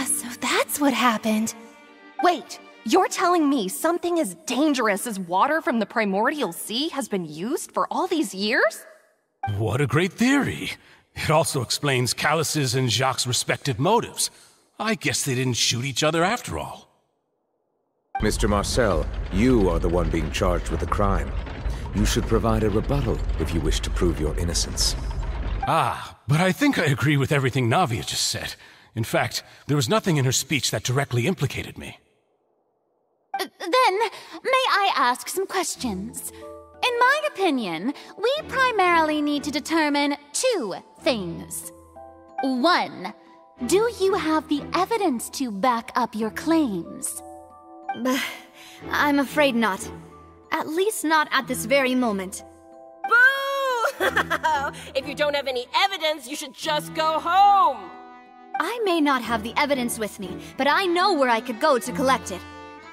So that's what happened. Wait, you're telling me something as dangerous as water from the primordial sea has been used for all these years? What a great theory. It also explains Callus's and Jacques' respective motives. I guess they didn't shoot each other after all. Mr. Marcel, you are the one being charged with the crime. You should provide a rebuttal if you wish to prove your innocence. Ah, but I think I agree with everything Navia just said. In fact, there was nothing in her speech that directly implicated me. Then, may I ask some questions? In my opinion, we primarily need to determine two things. One, do you have the evidence to back up your claims? I'm afraid not. At least not at this very moment. Boo! If you don't have any evidence, you should just go home! I may not have the evidence with me, but I know where I could go to collect it.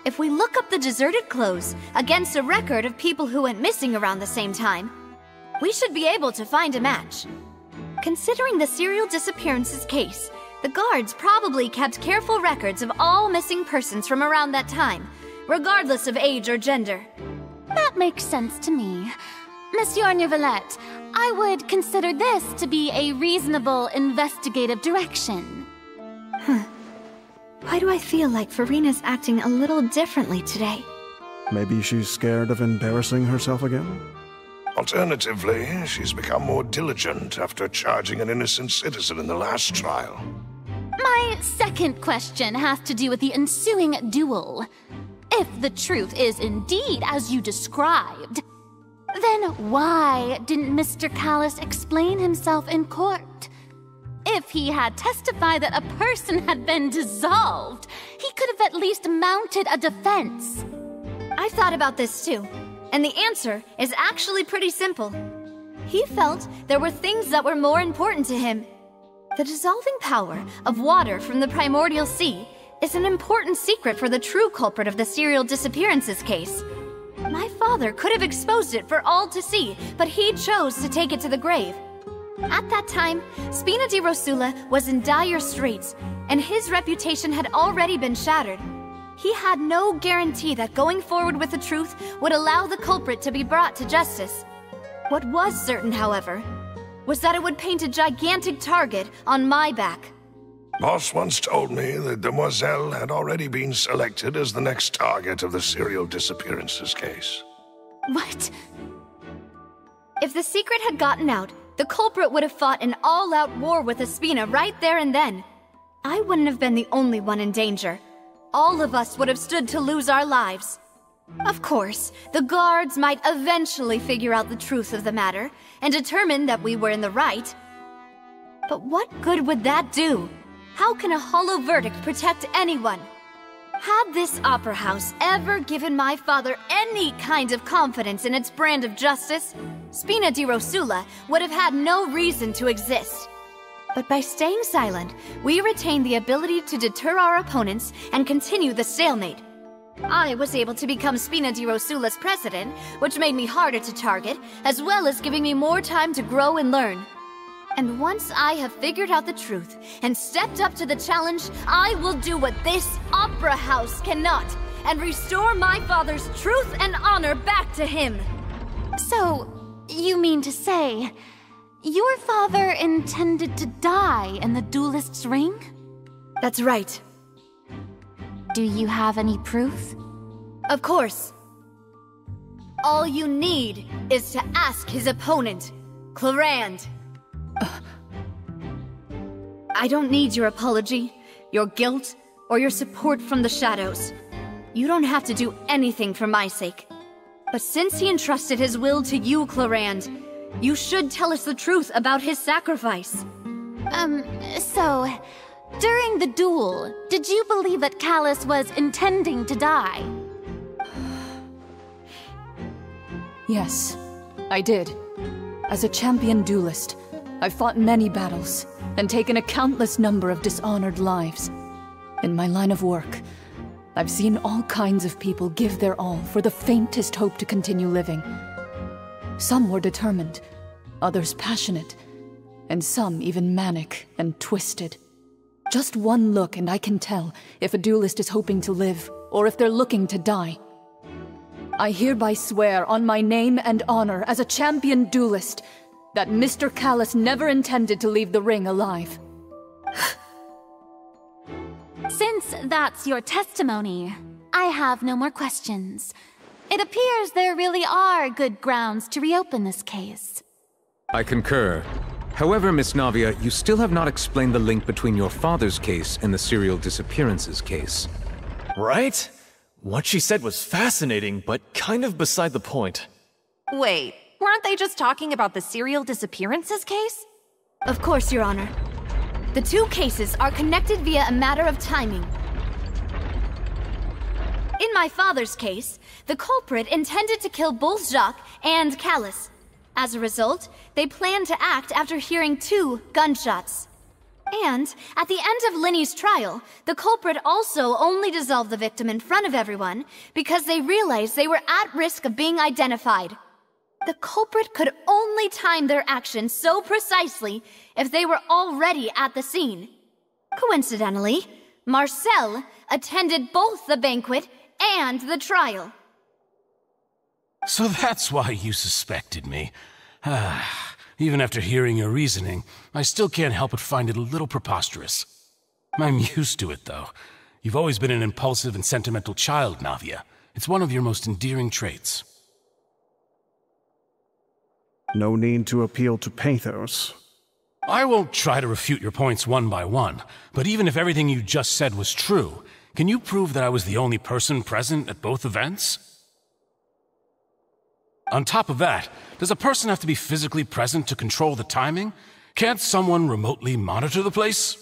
If we look up the deserted clothes against a record of people who went missing around the same time, we should be able to find a match. Considering the serial disappearances case, the guards probably kept careful records of all missing persons from around that time, regardless of age or gender. That makes sense to me. Monsieur Neuvillette, I would consider this to be a reasonable investigative direction. Why do I feel like Farina's acting a little differently today? Maybe she's scared of embarrassing herself again? Alternatively, she's become more diligent after charging an innocent citizen in the last trial. My second question has to do with the ensuing duel. If the truth is indeed as you described, then why didn't Mr. Callus explain himself in court? If he had testified that a person had been dissolved, he could have at least mounted a defense. I've thought about this too, and the answer is actually pretty simple. He felt there were things that were more important to him. The dissolving power of water from the primordial sea is an important secret for the true culprit of the serial disappearances case. My father could have exposed it for all to see, but he chose to take it to the grave. At that time, Spina di Rosula was in dire straits, and his reputation had already been shattered. He had no guarantee that going forward with the truth would allow the culprit to be brought to justice. What was certain, however, was that it would paint a gigantic target on my back. Boss once told me that Demoiselle had already been selected as the next target of the serial disappearances case. What? If the secret had gotten out, the culprit would have fought an all-out war with Espina right there and then. I wouldn't have been the only one in danger. All of us would have stood to lose our lives. Of course, the guards might eventually figure out the truth of the matter and determine that we were in the right. But what good would that do? How can a hollow verdict protect anyone? Had this opera house ever given my father any kind of confidence in its brand of justice, Spina di Rosula would have had no reason to exist. But by staying silent, we retained the ability to deter our opponents and continue the stalemate. I was able to become Spina di Rosula's president, which made me harder to target, as well as giving me more time to grow and learn. And once I have figured out the truth and stepped up to the challenge, I will do what this opera house cannot and restore my father's truth and honor back to him. So, you mean to say, your father intended to die in the duelist's ring? That's right. Do you have any proof? Of course. All you need is to ask his opponent, Clorand. I don't need your apology, your guilt, or your support from the shadows. You don't have to do anything for my sake. But since he entrusted his will to you, Clorand, you should tell us the truth about his sacrifice. So, during the duel, did you believe that Callus was intending to die? Yes, I did. As a champion duelist, I've fought many battles and taken a countless number of dishonored lives. In my line of work, I've seen all kinds of people give their all for the faintest hope to continue living. Some were determined, others passionate, and some even manic and twisted. Just one look and I can tell if a duelist is hoping to live or if they're looking to die. I hereby swear on my name and honor as a champion duelist that Mr. Callus never intended to leave the ring alive. Since that's your testimony, I have no more questions. It appears there really are good grounds to reopen this case. I concur. However, Miss Navia, you still have not explained the link between your father's case and the serial disappearances case. Right? What she said was fascinating, but kind of beside the point. Wait, weren't they just talking about the serial disappearances case? Of course, Your Honor. The two cases are connected via a matter of timing. In my father's case, the culprit intended to kill both Jacques and Callus. As a result, they planned to act after hearing 2 gunshots. And, at the end of Linny's trial, the culprit also only dissolved the victim in front of everyone because they realized they were at risk of being identified. The culprit could only time their actions so precisely if they were already at the scene. Coincidentally, Marcel attended both the banquet and the trial. So that's why you suspected me. Even after hearing your reasoning, I still can't help but find it a little preposterous. I'm used to it, though. You've always been an impulsive and sentimental child, Navia. It's one of your most endearing traits. No need to appeal to pathos. I won't try to refute your points one by one, but even if everything you just said was true, can you prove that I was the only person present at both events? On top of that, does a person have to be physically present to control the timing? Can't someone remotely monitor the place?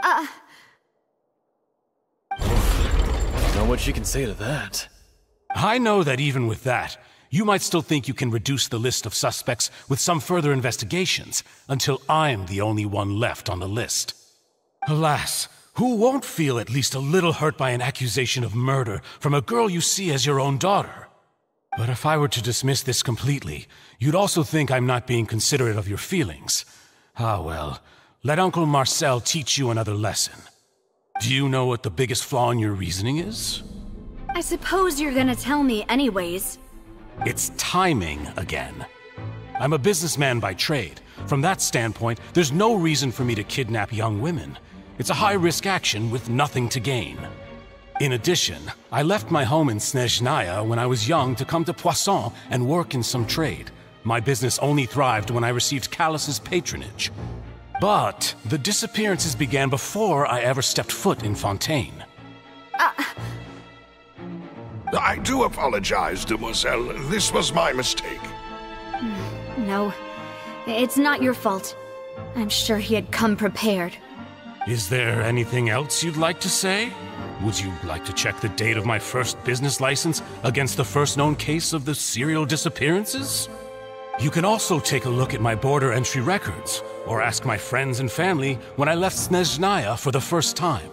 Don't know what she can say to that. I know that even with that, you might still think you can reduce the list of suspects with some further investigations, until I'm the only one left on the list. Alas, who won't feel at least a little hurt by an accusation of murder from a girl you see as your own daughter? But if I were to dismiss this completely, you'd also think I'm not being considerate of your feelings. Ah well, let Uncle Marcel teach you another lesson. Do you know what the biggest flaw in your reasoning is? I suppose you're gonna tell me anyways. It's timing again. I'm a businessman by trade. From that standpoint, there's no reason for me to kidnap young women. It's a high-risk action with nothing to gain. In addition, I left my home in Snezhnaya when I was young to come to Poisson and work in some trade. My business only thrived when I received Callus's patronage. But the disappearances began before I ever stepped foot in Fontaine. I do apologize, demoiselle. This was my mistake. No, it's not your fault. I'm sure he had come prepared. Is there anything else you'd like to say? Would you like to check the date of my first business license against the first known case of the serial disappearances? You can also take a look at my border entry records, or ask my friends and family when I left Snezhnaya for the first time.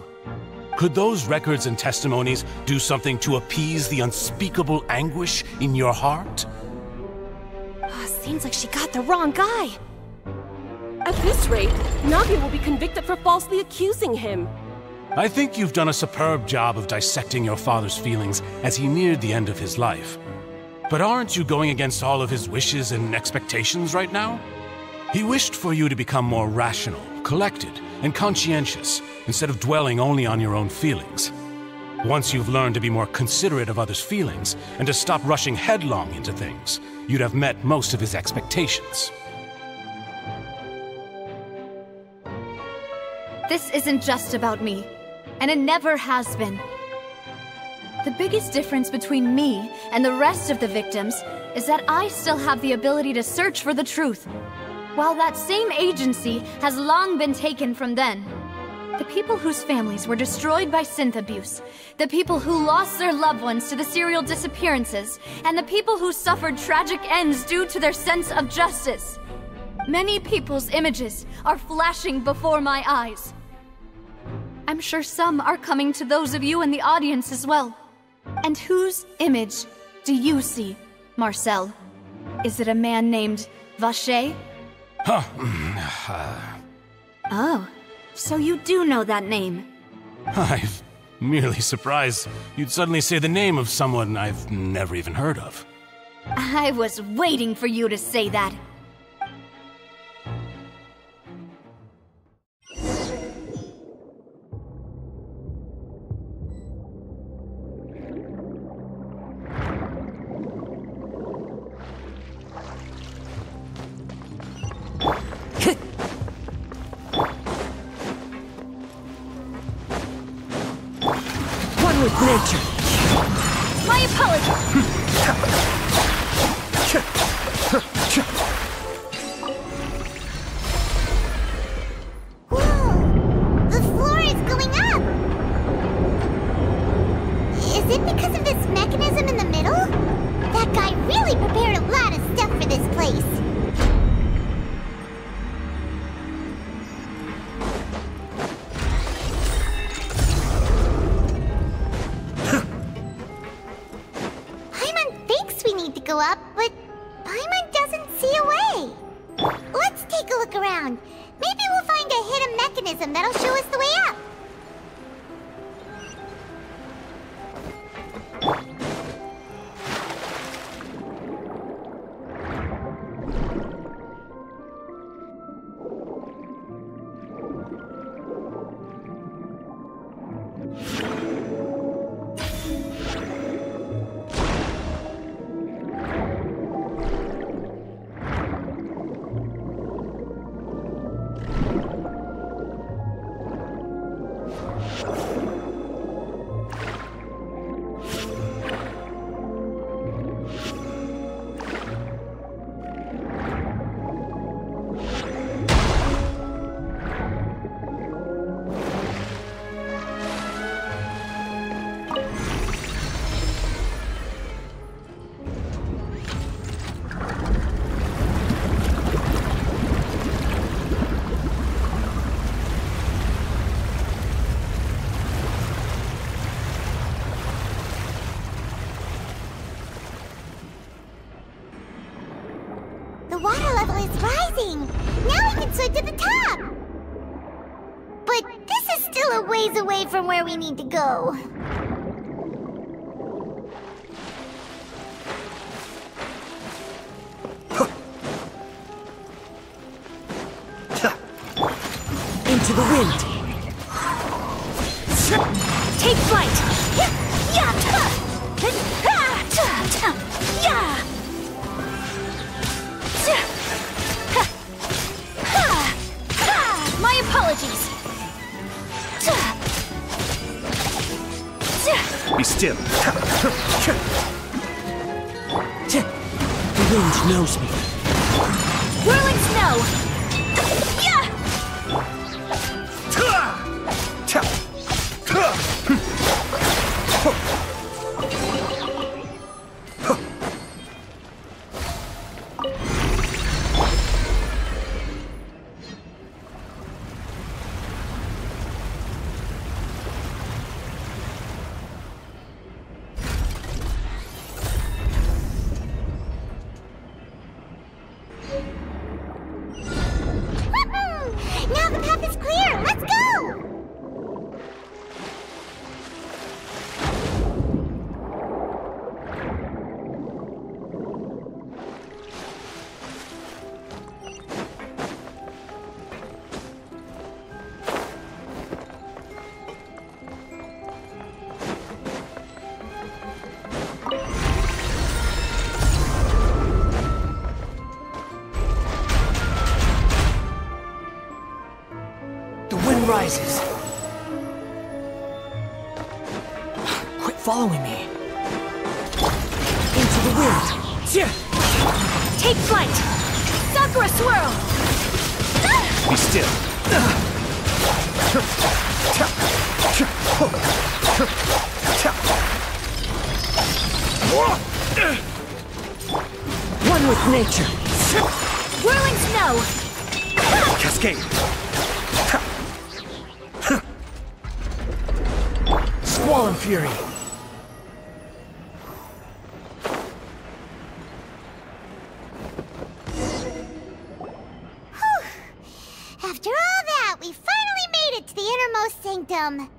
Could those records and testimonies do something to appease the unspeakable anguish in your heart? Seems like she got the wrong guy. At this rate, Navia will be convicted for falsely accusing him. I think you've done a superb job of dissecting your father's feelings as he neared the end of his life. But aren't you going against all of his wishes and expectations right now? He wished for you to become more rational, collected, and conscientious, instead of dwelling only on your own feelings. Once you've learned to be more considerate of others' feelings, and to stop rushing headlong into things, you'd have met most of his expectations. This isn't just about me, and it never has been. The biggest difference between me and the rest of the victims is that I still have the ability to search for the truth, while that same agency has long been taken from them. The people whose families were destroyed by synth abuse, the people who lost their loved ones to the serial disappearances, and the people who suffered tragic ends due to their sense of justice. Many people's images are flashing before my eyes. I'm sure some are coming to those of you in the audience as well. And whose image do you see, Marcel? Is it a man named Vacher? Oh, so you do know that name. I'm merely surprised you'd suddenly say the name of someone I've never even heard of. I was waiting for you to say that. With nature. My apologies. Whoa! The floor is going up! Is it because of this mechanism in the middle? That guy really prepared a lot of stuff for this place. Go up, but Paimon doesn't see a way. Let's take a look around. Maybe we'll find a hidden mechanism that'll show us the way up. The water level is rising! Now we can swim to the top! But this is still a ways away from where we need to go. Into the wind! Take flight! My apologies! Be still. The wind knows me. Whirling snow! rises. Quit following me. Into the wind. Take flight! Sakura swirl! Be still. One with nature. Whirling snow! Cascade. Squall and fury. After all that, we finally made it to the innermost sanctum.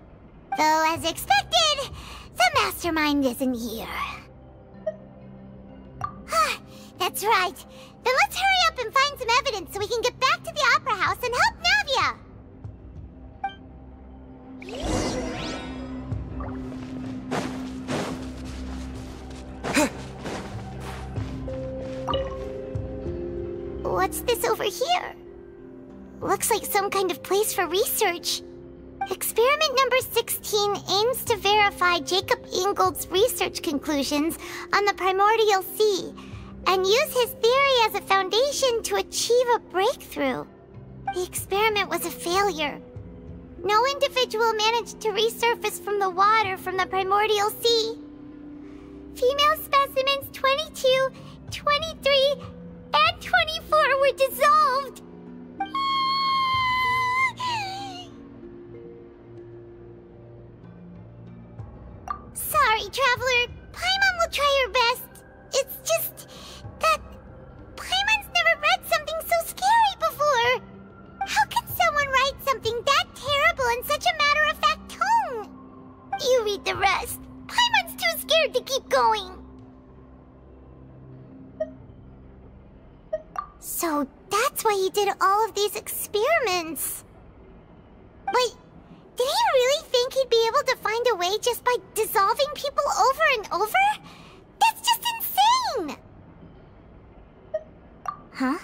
Though, as expected, the mastermind isn't here. That's right. Then let's hurry up and find some evidence so we can get back to the Opera House and help Navia. What's this over here? Looks like some kind of place for research. Experiment number 16 aims to verify Jacob Ingold's research conclusions on the primordial sea and use his theory as a foundation to achieve a breakthrough. The experiment was a failure. No individual managed to resurface from the water from the primordial sea. Female specimens 22, 23, and 24 were dissolved. Sorry, Traveler. Paimon will try her best. It's just that Paimon's never read something so scary before. How can someone write something that terrible in such a matter-of-fact tone? You read the rest. Paimon's too scared to keep going. So that's why he did all of these experiments. Wait, did he really think he'd be able to find a way just by dissolving people over and over? That's just insane! Huh?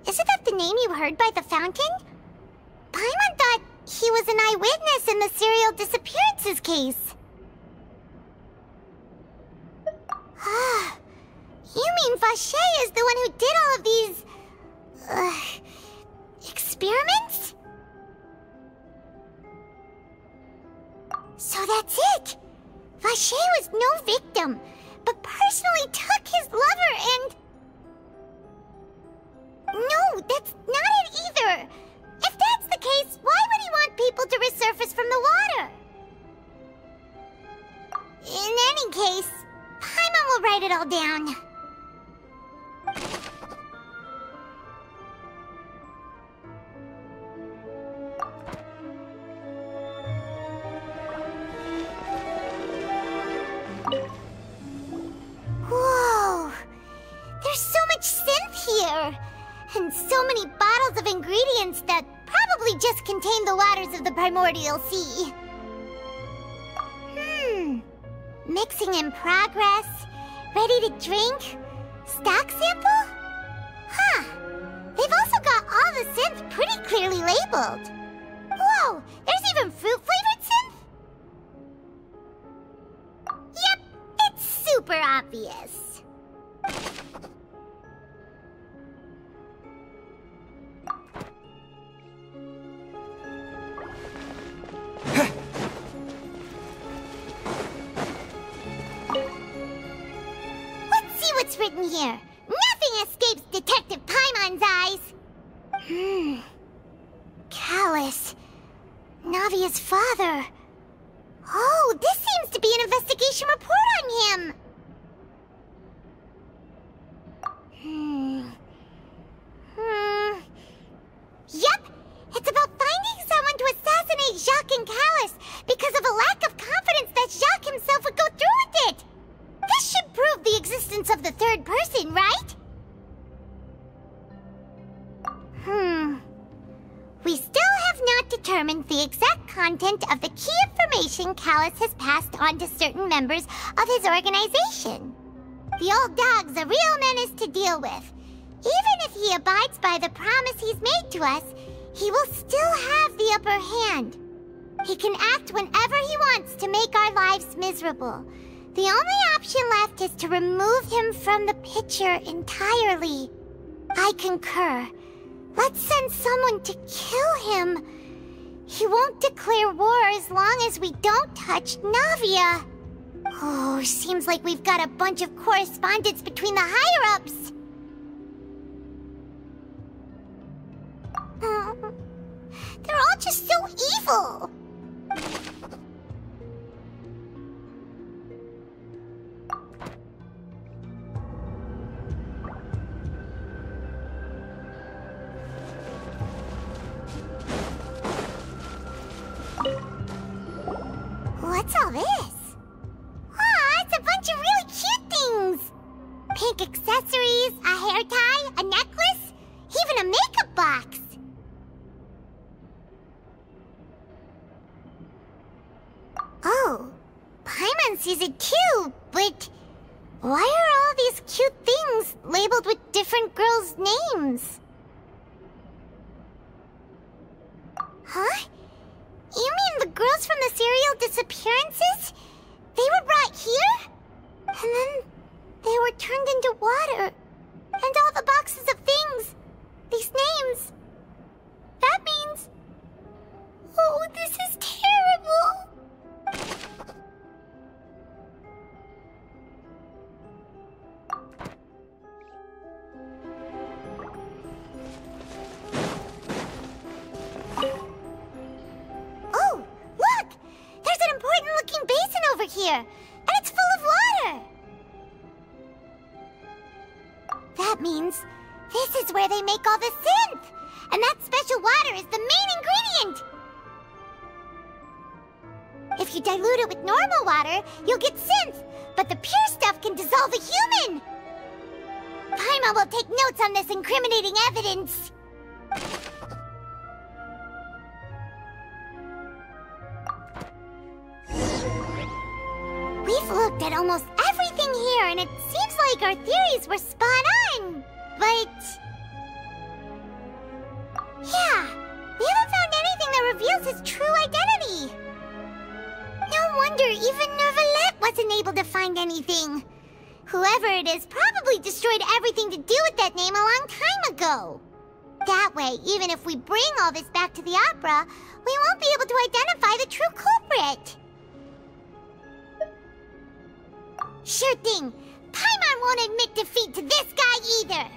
Isn't that the name you heard by the fountain? Paimon thought he was an eyewitness in the serial disappearances case. You mean Vache is the one who did all of these... experiments? So that's it! Vache was no victim, but personally took his lover and... No, that's not it either! If that's the case, why would he want people to resurface from the water? In any case, Paimon will write it all down. Whoa! There's so much synth here! And so many bottles of ingredients that probably just contain the waters of the primordial sea. Mixing in progress, ready to drink, stock sample? Huh. They've also got all the synth pretty clearly labeled. Whoa, there's even fruit-flavored synth? Yep, it's super obvious. What's written here? Nothing escapes Detective Paimon's eyes. Callus. Navia's father. Oh, this seems to be an investigation report on him. Yep, it's about finding someone to assassinate Jacques and Callus because of a lack of confidence that Jacques himself would go through with it. This should prove the existence of the third person, right? We still have not determined the exact content of the key information Callus has passed on to certain members of his organization. The old dog's a real menace to deal with. Even if he abides by the promise he's made to us, he will still have the upper hand. He can act whenever he wants to make our lives miserable. The only option left is to remove him from the picture entirely. I concur. Let's send someone to kill him. He won't declare war as long as we don't touch Navia. Oh, seems like we've got a bunch of correspondence between the higher-ups. They're all just so evil. What's all this? Aw, it's a bunch of really cute things. Pink accessories, a hair tie, a necklace, even a makeup box. Oh, Paimon sees it too, but why are all these cute things labeled with different girls' names? Huh? You mean the girls from the serial disappearances? They were brought here? And then they were turned into water. And all the boxes of things. These names. That means... Oh, this is terrible. Oh, look! There's an important-looking basin over here, and it's full of water! That means this is where they make all the synth! And that special water is the main ingredient! If you dilute it with normal water, you'll get synth, but the pure stuff can dissolve a human! Paimon will take notes on this incriminating evidence. We've looked at almost everything here, and it seems like our theories were spot on. But... yeah, we haven't found anything that reveals his true identity. No wonder even Nervalette wasn't able to find anything. Whoever it is probably destroyed everything to do with that name a long time ago. That way, even if we bring all this back to the opera, we won't be able to identify the true culprit. Sure thing. Paimon won't admit defeat to this guy either.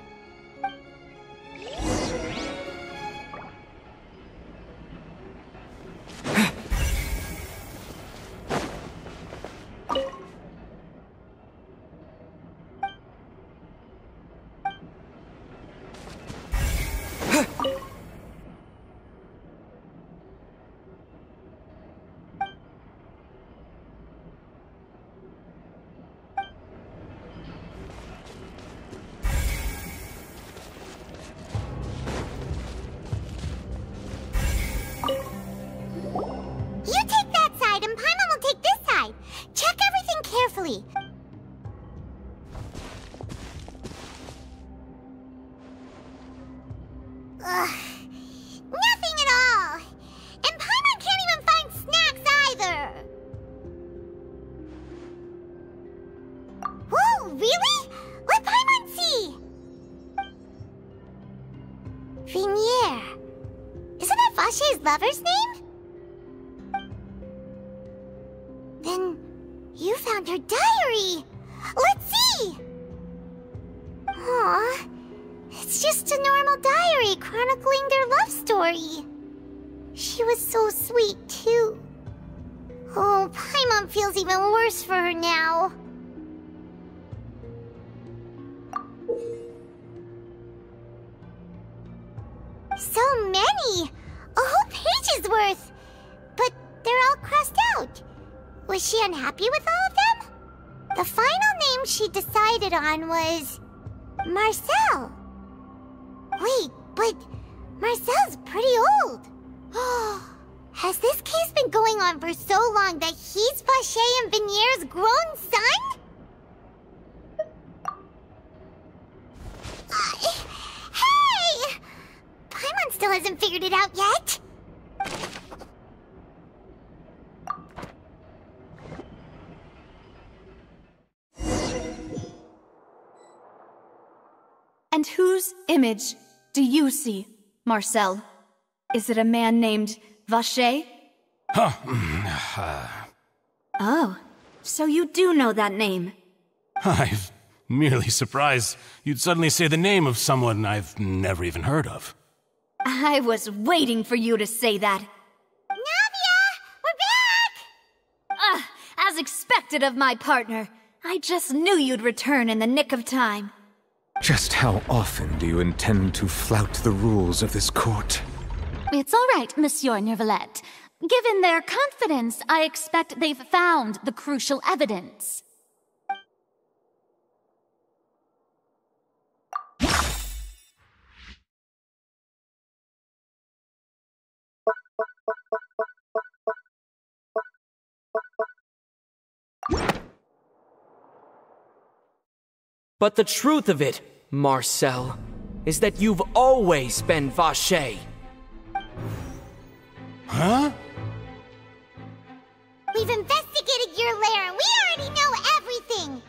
Nothing at all! And Paimon can't even find snacks either! Whoa, really? Let Paimon see! Vinier. Isn't that Vache's lover's name? Then you found her diary! Let's see! Aww. It's just a normal diary chronicling their love story. She was so sweet, too. Oh, Paimon feels even worse for her now. So many! A whole page's worth! But they're all crossed out. Was she unhappy with all of them? The final name she decided on was... Marcel. Wait, but Marcel's pretty old. Has this case been going on for so long that he's Vache and Vinier's grown son? Hey! Paimon still hasn't figured it out yet? And whose image do you see, Marcel? Is it a man named Vacher? Oh, so you do know that name. I'm merely surprised you'd suddenly say the name of someone I've never even heard of. I was waiting for you to say that. Navia! We're back! As expected of my partner. I just knew you'd return in the nick of time. Just how often do you intend to flout the rules of this court? It's all right, Monsieur Neuvillette. Given their confidence, I expect they've found the crucial evidence. But the truth of it, Marcel, is that you've always been Vacher. Huh? We've investigated your lair and we already know everything!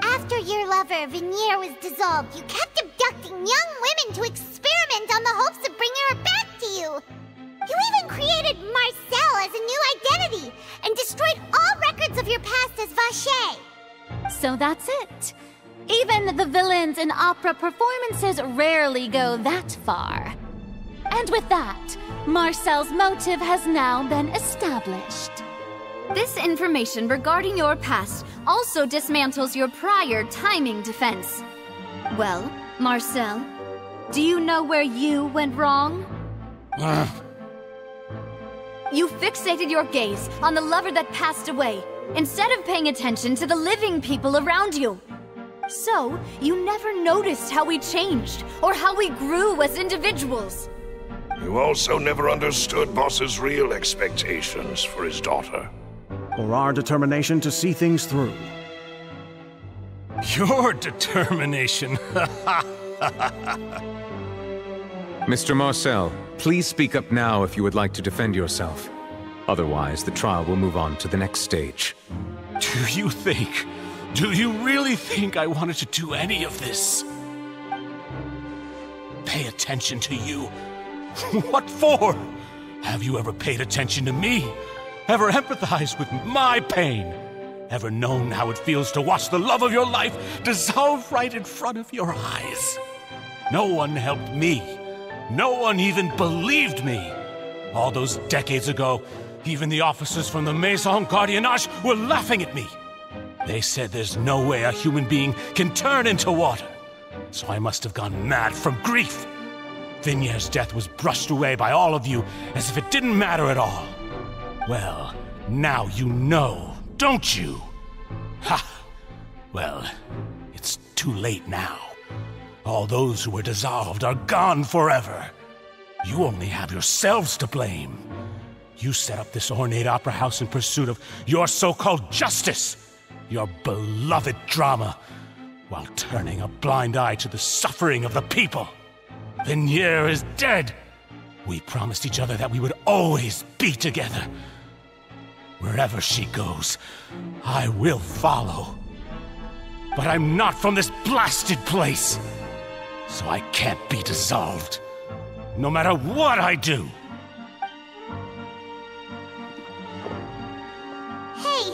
After your lover, Venier, was dissolved, you kept abducting young women to experiment on the hopes of bringing her back to you! You even created Marcel as a new identity and destroyed all records of your past as Vacher! So that's it. Even the villains in opera performances rarely go that far. And with that, Marcel's motive has now been established. This information regarding your past also dismantles your prior timing defense. Well, Marcel, do you know where you went wrong? You fixated your gaze on the lover that passed away, instead of paying attention to the living people around you. So, you never noticed how we changed, or how we grew as individuals. You also never understood Boss's real expectations for his daughter. Or our determination to see things through. Your determination. Mr. Marcel, please speak up now if you would like to defend yourself. Otherwise, the trial will move on to the next stage. Do you really think I wanted to do any of this? Pay attention to you? What for? Have you ever paid attention to me? Ever empathized with my pain? Ever known how it feels to watch the love of your life dissolve right in front of your eyes? No one helped me. No one even believed me. All those decades ago, even the officers from the Maison Gardiennage were laughing at me. They said there's no way a human being can turn into water. So I must have gone mad from grief. Vinier's death was brushed away by all of you as if it didn't matter at all. Well, now you know, don't you? Ha! Well, it's too late now. All those who were dissolved are gone forever. You only have yourselves to blame. You set up this ornate opera house in pursuit of your so-called justice. Your beloved drama, while turning a blind eye to the suffering of the people. Venier is dead. We promised each other that we would always be together. Wherever she goes, I will follow. But I'm not from this blasted place, so I can't be dissolved, no matter what I do. Hey,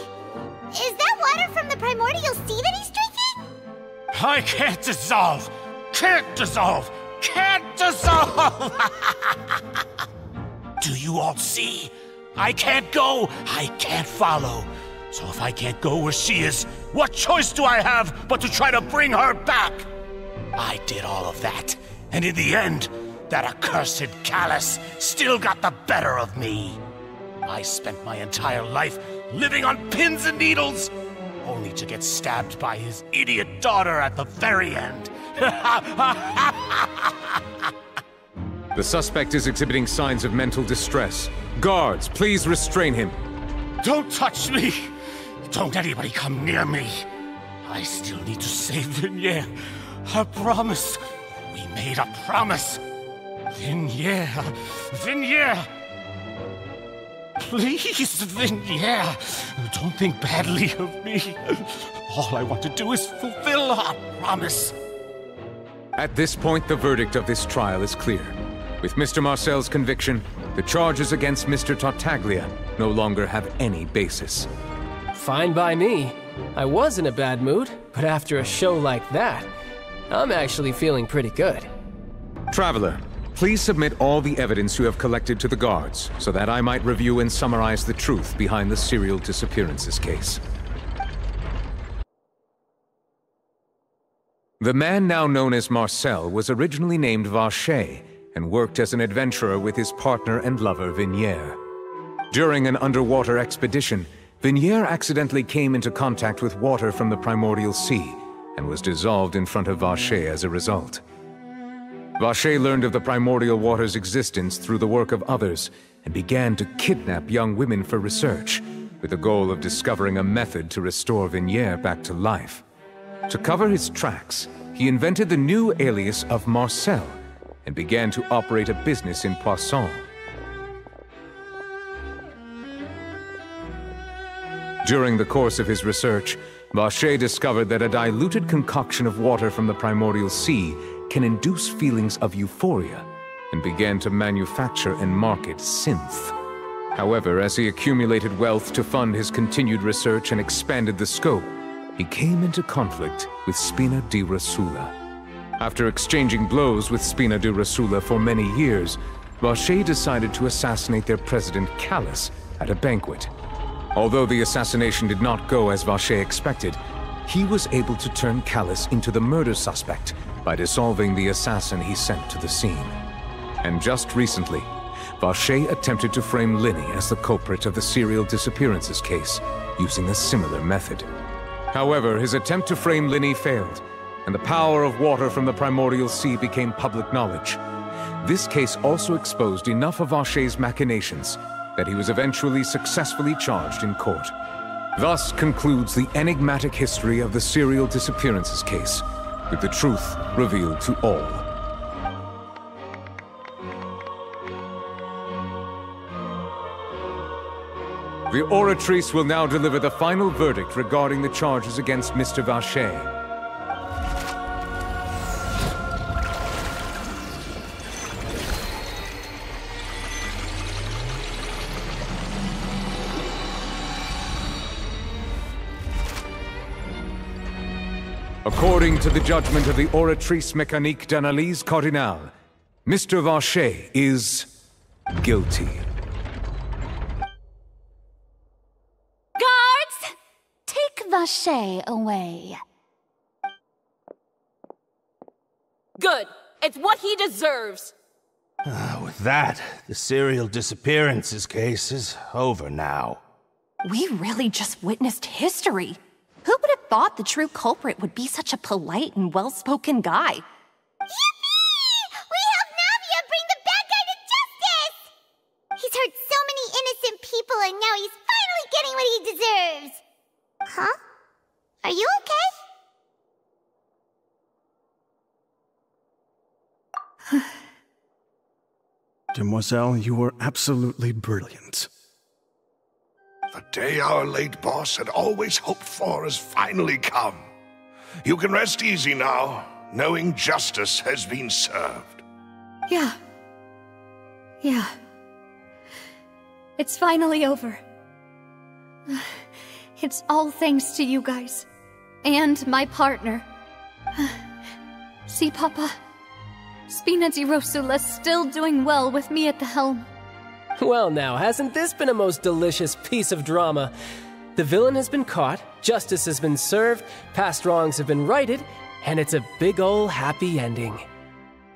is that water from the primordial sea that he's drinking? I can't dissolve! Can't dissolve! Can't dissolve! Do you all see? I can't go! I can't follow! So if I can't go where she is, what choice do I have but to try to bring her back? I did all of that, and in the end, that accursed Callus still got the better of me. I spent my entire life living on pins and needles, only to get stabbed by his idiot daughter at the very end. The suspect is exhibiting signs of mental distress. Guards, please restrain him. Don't touch me! Don't anybody come near me! I still need to save Venier. A promise. We made a promise. Vignere! Vignere! Please, Vignere! Don't think badly of me. All I want to do is fulfill our promise. At this point, the verdict of this trial is clear. With Mr. Marcel's conviction, the charges against Mr. Tartaglia no longer have any basis. Fine by me. I was in a bad mood, but after a show like that, I'm actually feeling pretty good. Traveler, please submit all the evidence you have collected to the guards, so that I might review and summarize the truth behind the serial disappearances case. The man now known as Marcel was originally named Vacher and worked as an adventurer with his partner and lover Vignere. During an underwater expedition, Vignere accidentally came into contact with water from the primordial sea and was dissolved in front of Vacher as a result. Vacher learned of the primordial water's existence through the work of others and began to kidnap young women for research, with the goal of discovering a method to restore Vignere back to life. To cover his tracks, he invented the new alias of Marcel and began to operate a business in Poisson. During the course of his research, Vacher discovered that a diluted concoction of water from the primordial sea can induce feelings of euphoria, and began to manufacture and market synth. However, as he accumulated wealth to fund his continued research and expanded the scope, he came into conflict with Spina di Rosula. After exchanging blows with Spina di Rosula for many years, Vacher decided to assassinate their president Callus at a banquet. Although the assassination did not go as Vacher expected, he was able to turn Callus into the murder suspect by dissolving the assassin he sent to the scene. And just recently, Vacher attempted to frame Linny as the culprit of the serial disappearances case, using a similar method. However, his attempt to frame Linny failed, and the power of water from the primordial sea became public knowledge. This case also exposed enough of Vacher's machinations that he was eventually successfully charged in court. Thus concludes the enigmatic history of the serial disappearances case, with the truth revealed to all. The Oratrice will now deliver the final verdict regarding the charges against Mr. Vacher. According to the judgment of the Oratrice Mécanique d'Analyse Cardinale, Mr. Vacher is guilty. Guards! Take Vacher away. Good. It's what he deserves. With that, the serial disappearances case is over now. We really just witnessed history. Who would have thought the true culprit would be such a polite and well-spoken guy? Yippee! We helped Navia bring the bad guy to justice! He's hurt so many innocent people and now he's finally getting what he deserves! Huh? Are you okay? Demoiselle, you were absolutely brilliant. The day our late boss had always hoped for has finally come. You can rest easy now, knowing justice has been served. Yeah. It's finally over. It's all thanks to you guys. And my partner. See, Papa? Spina di Rosula's still doing well with me at the helm. Well now, hasn't this been a most delicious piece of drama? The villain has been caught, justice has been served, past wrongs have been righted, and it's a big ol' happy ending.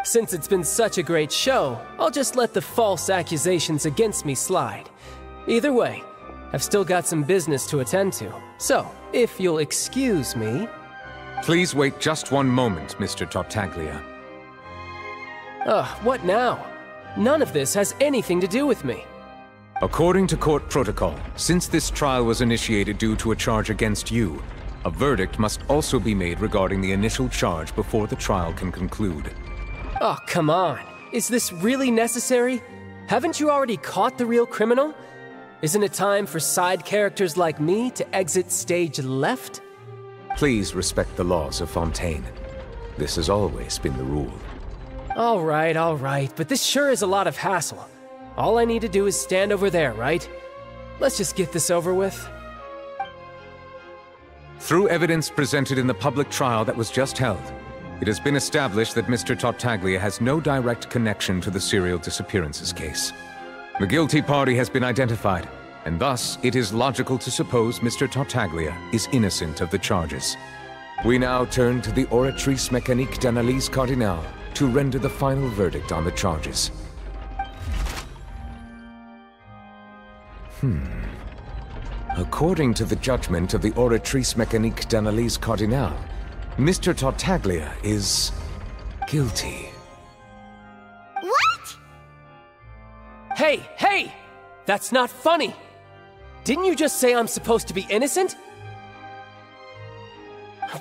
Since it's been such a great show, I'll just let the false accusations against me slide. Either way, I've still got some business to attend to, so if you'll excuse me... Please wait just one moment, Mr. Tartaglia. What now? None of this has anything to do with me. According to court protocol, since this trial was initiated due to a charge against you, a verdict must also be made regarding the initial charge before the trial can conclude. Oh, come on. Is this really necessary? Haven't you already caught the real criminal? Isn't it time for side characters like me to exit stage left? Please respect the laws of Fontaine. This has always been the rule. All right, but this sure is a lot of hassle. All I need to do is stand over there, right? Let's just get this over with. Through evidence presented in the public trial that was just held, it has been established that Mr. Tartaglia has no direct connection to the serial disappearances case. The guilty party has been identified, and thus it is logical to suppose Mr. Tartaglia is innocent of the charges. We now turn to the Oratrice Mécanique d'Analyse Cardinale to render the final verdict on the charges. According to the judgment of the Oratrice Mécanique d'Analyse Cardinale, Mr. Tartaglia is guilty. What? Hey! That's not funny! Didn't you just say I'm supposed to be innocent?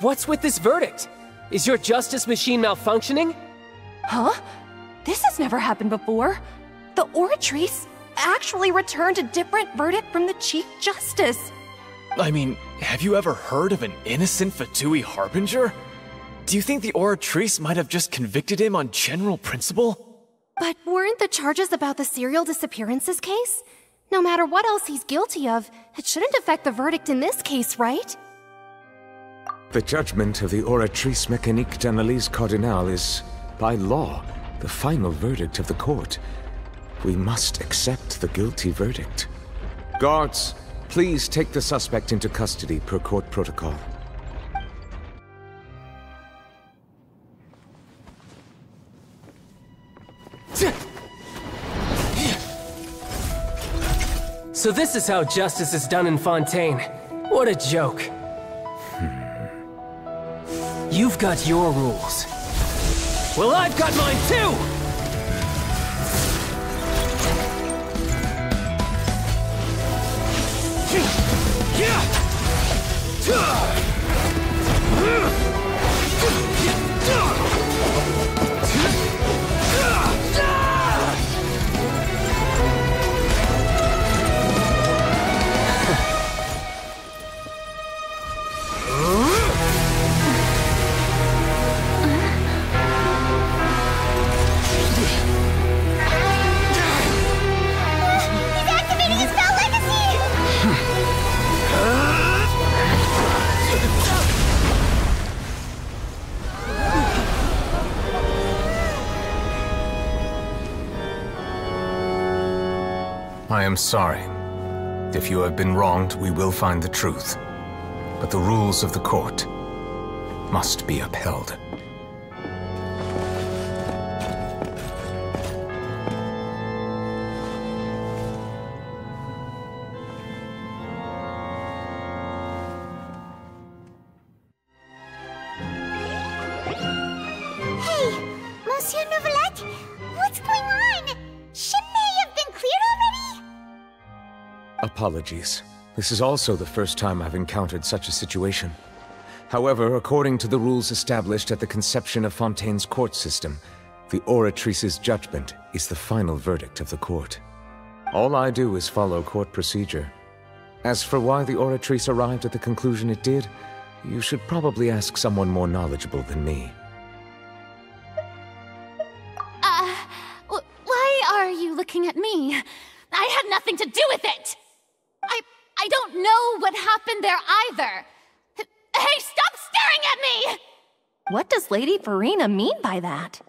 What's with this verdict? Is your justice machine malfunctioning? Huh? This has never happened before. The Oratrice actually returned a different verdict from the Chief Justice. I mean, have you ever heard of an innocent Fatui Harbinger? Do you think the Oratrice might have just convicted him on general principle? But weren't the charges about the serial disappearances case? No matter what else he's guilty of, it shouldn't affect the verdict in this case, right? The judgment of the Oratrice Mécanique d'Analyse Cardinale is, by law, the final verdict of the court. We must accept the guilty verdict. Guards, please take the suspect into custody per court protocol. So this is how justice is done in Fontaine. What a joke. You've got your rules. Well, I've got mine too! I am sorry. If you have been wronged, we will find the truth. But the rules of the court must be upheld. Hey, Monsieur Neuvillette, what's going on? Shouldn't they have been cleared already? Apologies. This is also the first time I've encountered such a situation. However, according to the rules established at the conception of Fontaine's court system, the Oratrice's judgment is the final verdict of the court. All I do is follow court procedure. As for why the Oratrice arrived at the conclusion it did, you should probably ask someone more knowledgeable than me. Why are you looking at me? I had nothing to do with it! I don't know what happened there either! Hey, stop staring at me! What does Lady Farina mean by that?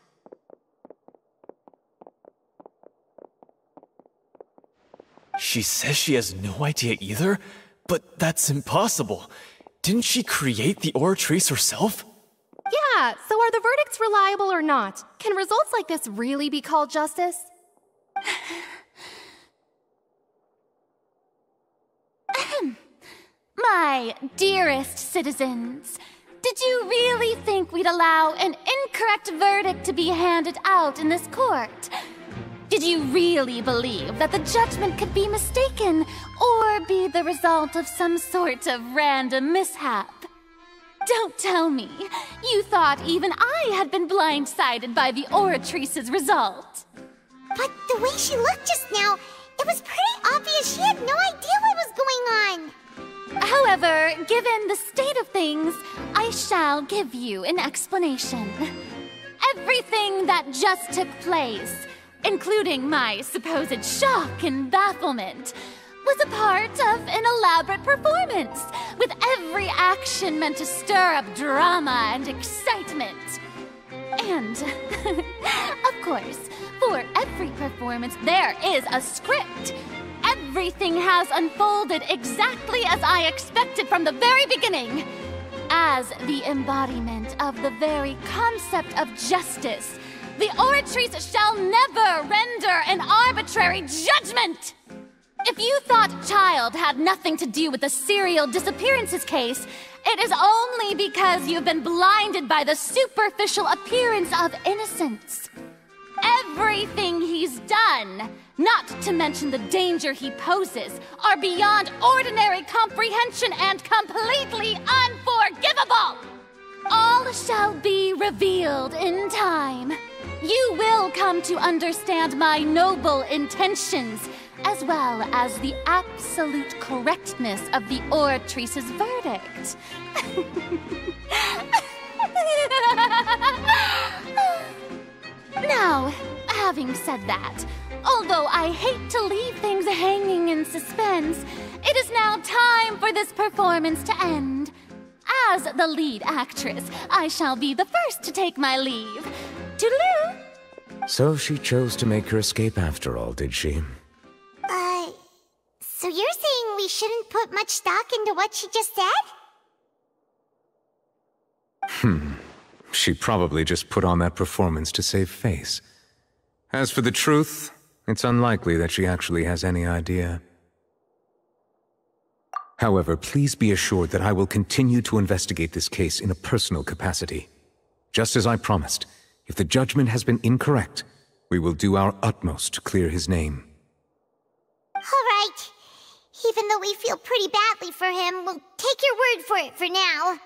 She says she has no idea either? But that's impossible. Didn't she create the Oratrice herself? Yeah, so are the verdicts reliable or not? Can results like this really be called justice? My dearest citizens, did you really think we'd allow an incorrect verdict to be handed out in this court? Did you really believe that the judgment could be mistaken or be the result of some sort of random mishap? don't tell me. You thought even I had been blindsided by the Oratrice's result. But the way she looked just now, it was pretty obvious she had no idea what was going on. However, given the state of things, I shall give you an explanation. Everything that just took place, including my supposed shock and bafflement, was a part of an elaborate performance, with every action meant to stir up drama and excitement. And, of course, for every performance there is a script. Everything has unfolded exactly as I expected from the very beginning. As the embodiment of the very concept of justice, the Oratrice shall never render an arbitrary judgment! If you thought Child had nothing to do with the serial disappearances case, it is only because you've been blinded by the superficial appearance of innocence. Everything he's done, not to mention the danger he poses, are beyond ordinary comprehension and completely unforgivable! All shall be revealed in time. You will come to understand my noble intentions, as well as the absolute correctness of the Oratrice's verdict. Now, having said that, although I hate to leave things hanging in suspense, it is now time for this performance to end. As the lead actress, I shall be the first to take my leave. Toodaloo! So she chose to make her escape after all, did she? So you're saying we shouldn't put much stock into what she just said? She probably just put on that performance to save face. As for the truth, it's unlikely that she actually has any idea. However, please be assured that I will continue to investigate this case in a personal capacity. Just as I promised, if the judgment has been incorrect, we will do our utmost to clear his name. All right. Even though we feel pretty badly for him, we'll take your word for it for now.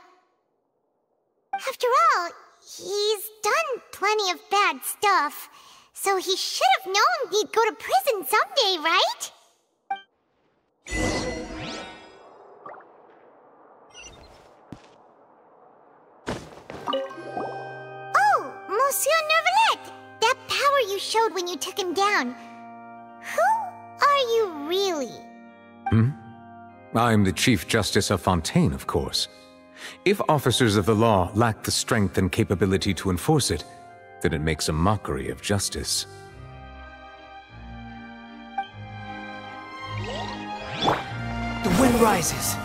After all, he's done plenty of bad stuff, so he should have known he'd go to prison someday, right? Oh, Monsieur Neuvillette! That power you showed when you took him down. Who are you really? I'm the Chief Justice of Fontaine, of course. If officers of the law lack the strength and capability to enforce it, then it makes a mockery of justice. The wind rises.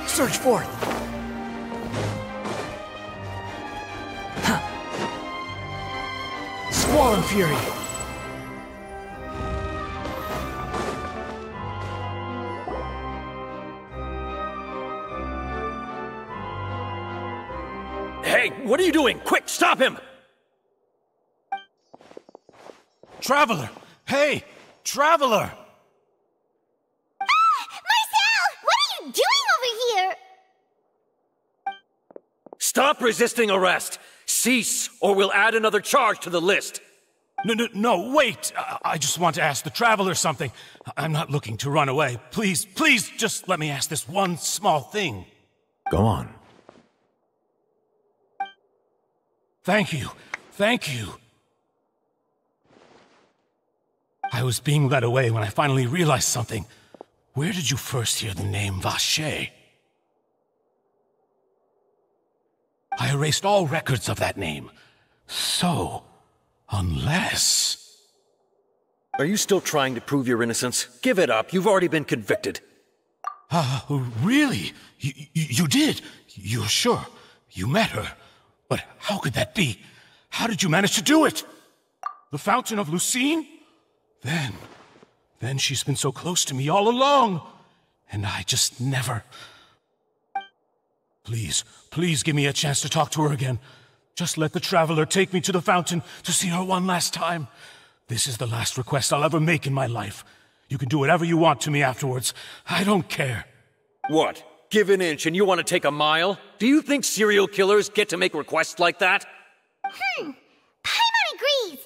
Surge forth. Squall and fury. Hey, what are you doing? Quick, stop him! Traveler! Hey! Traveler! Marcel! What are you doing over here? Stop resisting arrest! Cease, or we'll add another charge to the list! No, wait! I just want to ask the Traveler something. I'm not looking to run away. Please, just let me ask this one small thing. Go on. Thank you. I was being led away when I finally realized something. Where did you first hear the name Vacher? I erased all records of that name. So, unless... Are you still trying to prove your innocence? Give it up. You've already been convicted. Really? You did? You're sure? You met her? But how could that be? How did you manage to do it? The Fountain of Lucine? Then she's been so close to me all along. And I just never... Please give me a chance to talk to her again. Just let the Traveler take me to the fountain to see her one last time. This is the last request I'll ever make in my life. You can do whatever you want to me afterwards. I don't care. What? Give an inch and you want to take a mile? Do you think serial killers get to make requests like that? Paimon agrees.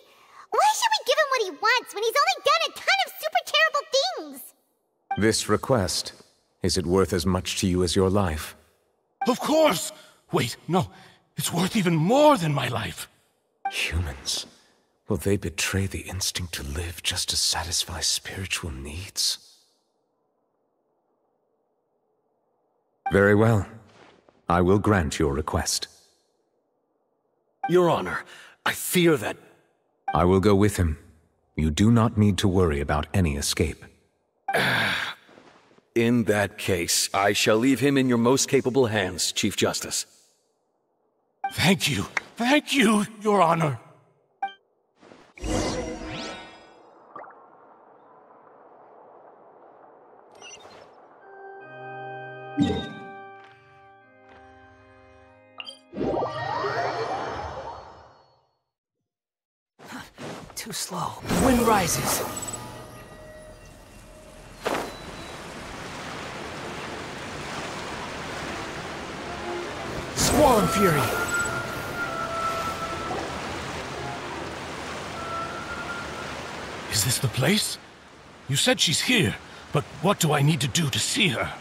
Why should we give him what he wants when he's only done a ton of super terrible things? This request, is it worth as much to you as your life? Of course! Wait, no. It's worth even more than my life. Humans. Will they betray the instinct to live just to satisfy spiritual needs? Very well. I will grant your request. Your Honor, I fear that... I will go with him. You do not need to worry about any escape. In that case, I shall leave him in your most capable hands, Chief Justice. Thank you, Your Honor. Too slow. The wind rises. Squall and Fury. Is this the place? You said she's here, but what do I need to do to see her?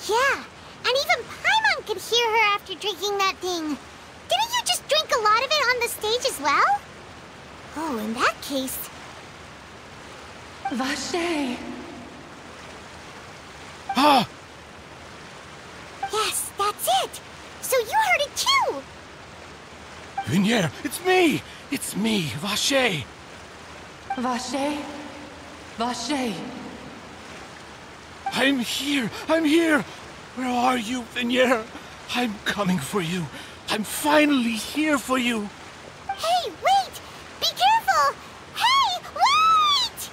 Yeah, and even Paimon could hear her after drinking that thing. Didn't you just drink a lot of it on the stage as well? Oh, in that case... Vache! Ah! Yes, that's it! So you heard it too! Vignier, it's me! It's me, Vache! Vache? Vache? I'm here! Where are you, Vignier? I'm coming for you. I'm finally here for you. Hey, wait! Be careful! Hey, wait!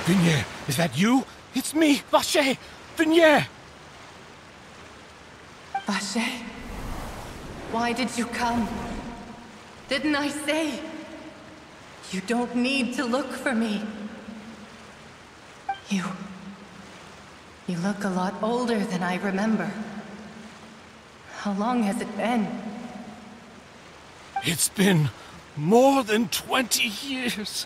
Vignier, is that you? It's me, Vache! Vignier! Vache? Why did you come? Didn't I say? You don't need to look for me. You look a lot older than I remember. How long has it been? It's been more than 20 years.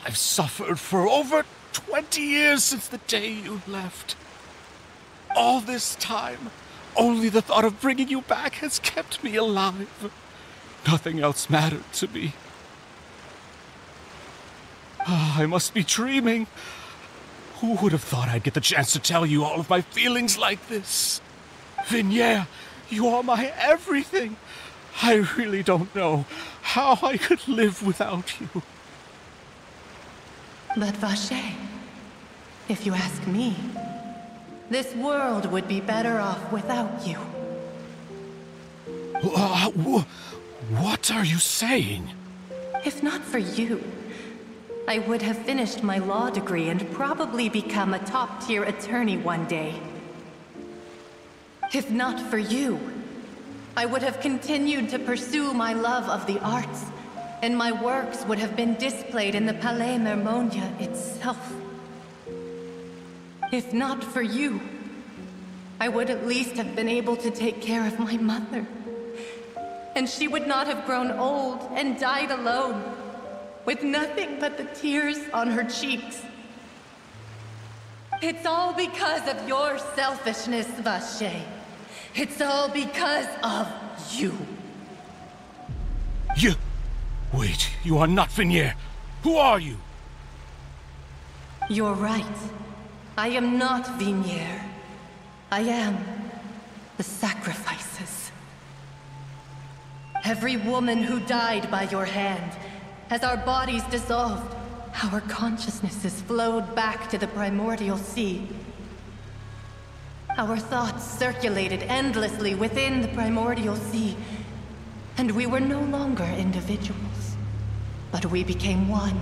I've suffered for over 20 years since the day you left. All this time, only the thought of bringing you back has kept me alive. Nothing else mattered to me. I must be dreaming. Who would have thought I'd get the chance to tell you all of my feelings like this? Vignier, you are my everything. I really don't know how I could live without you. But Vache, if you ask me, this world would be better off without you. What are you saying? If not for you, I would have finished my law degree and probably become a top-tier attorney one day. If not for you, I would have continued to pursue my love of the arts, and my works would have been displayed in the Palais Mermonia itself. If not for you, I would at least have been able to take care of my mother. And she would not have grown old and died alone, with nothing but the tears on her cheeks. It's all because of your selfishness, Vache. It's all because of you. You... Wait, you are not Vignier. Who are you? You're right. I am not Vignier. I am the sacrifices. Every woman who died by your hand, as our bodies dissolved, our consciousnesses flowed back to the primordial sea. Our thoughts circulated endlessly within the primordial sea, and we were no longer individuals, but we became one,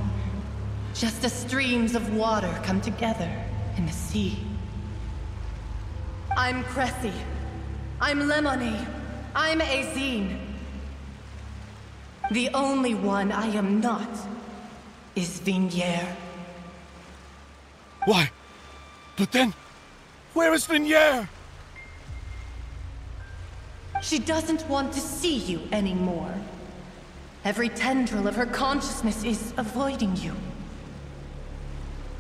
just as streams of water come together in the sea. I'm Cressy. I'm Lemony. I'm Azine. The only one I am not is Vignier. Why? But then, where is Vignier? She doesn't want to see you anymore. Every tendril of her consciousness is avoiding you.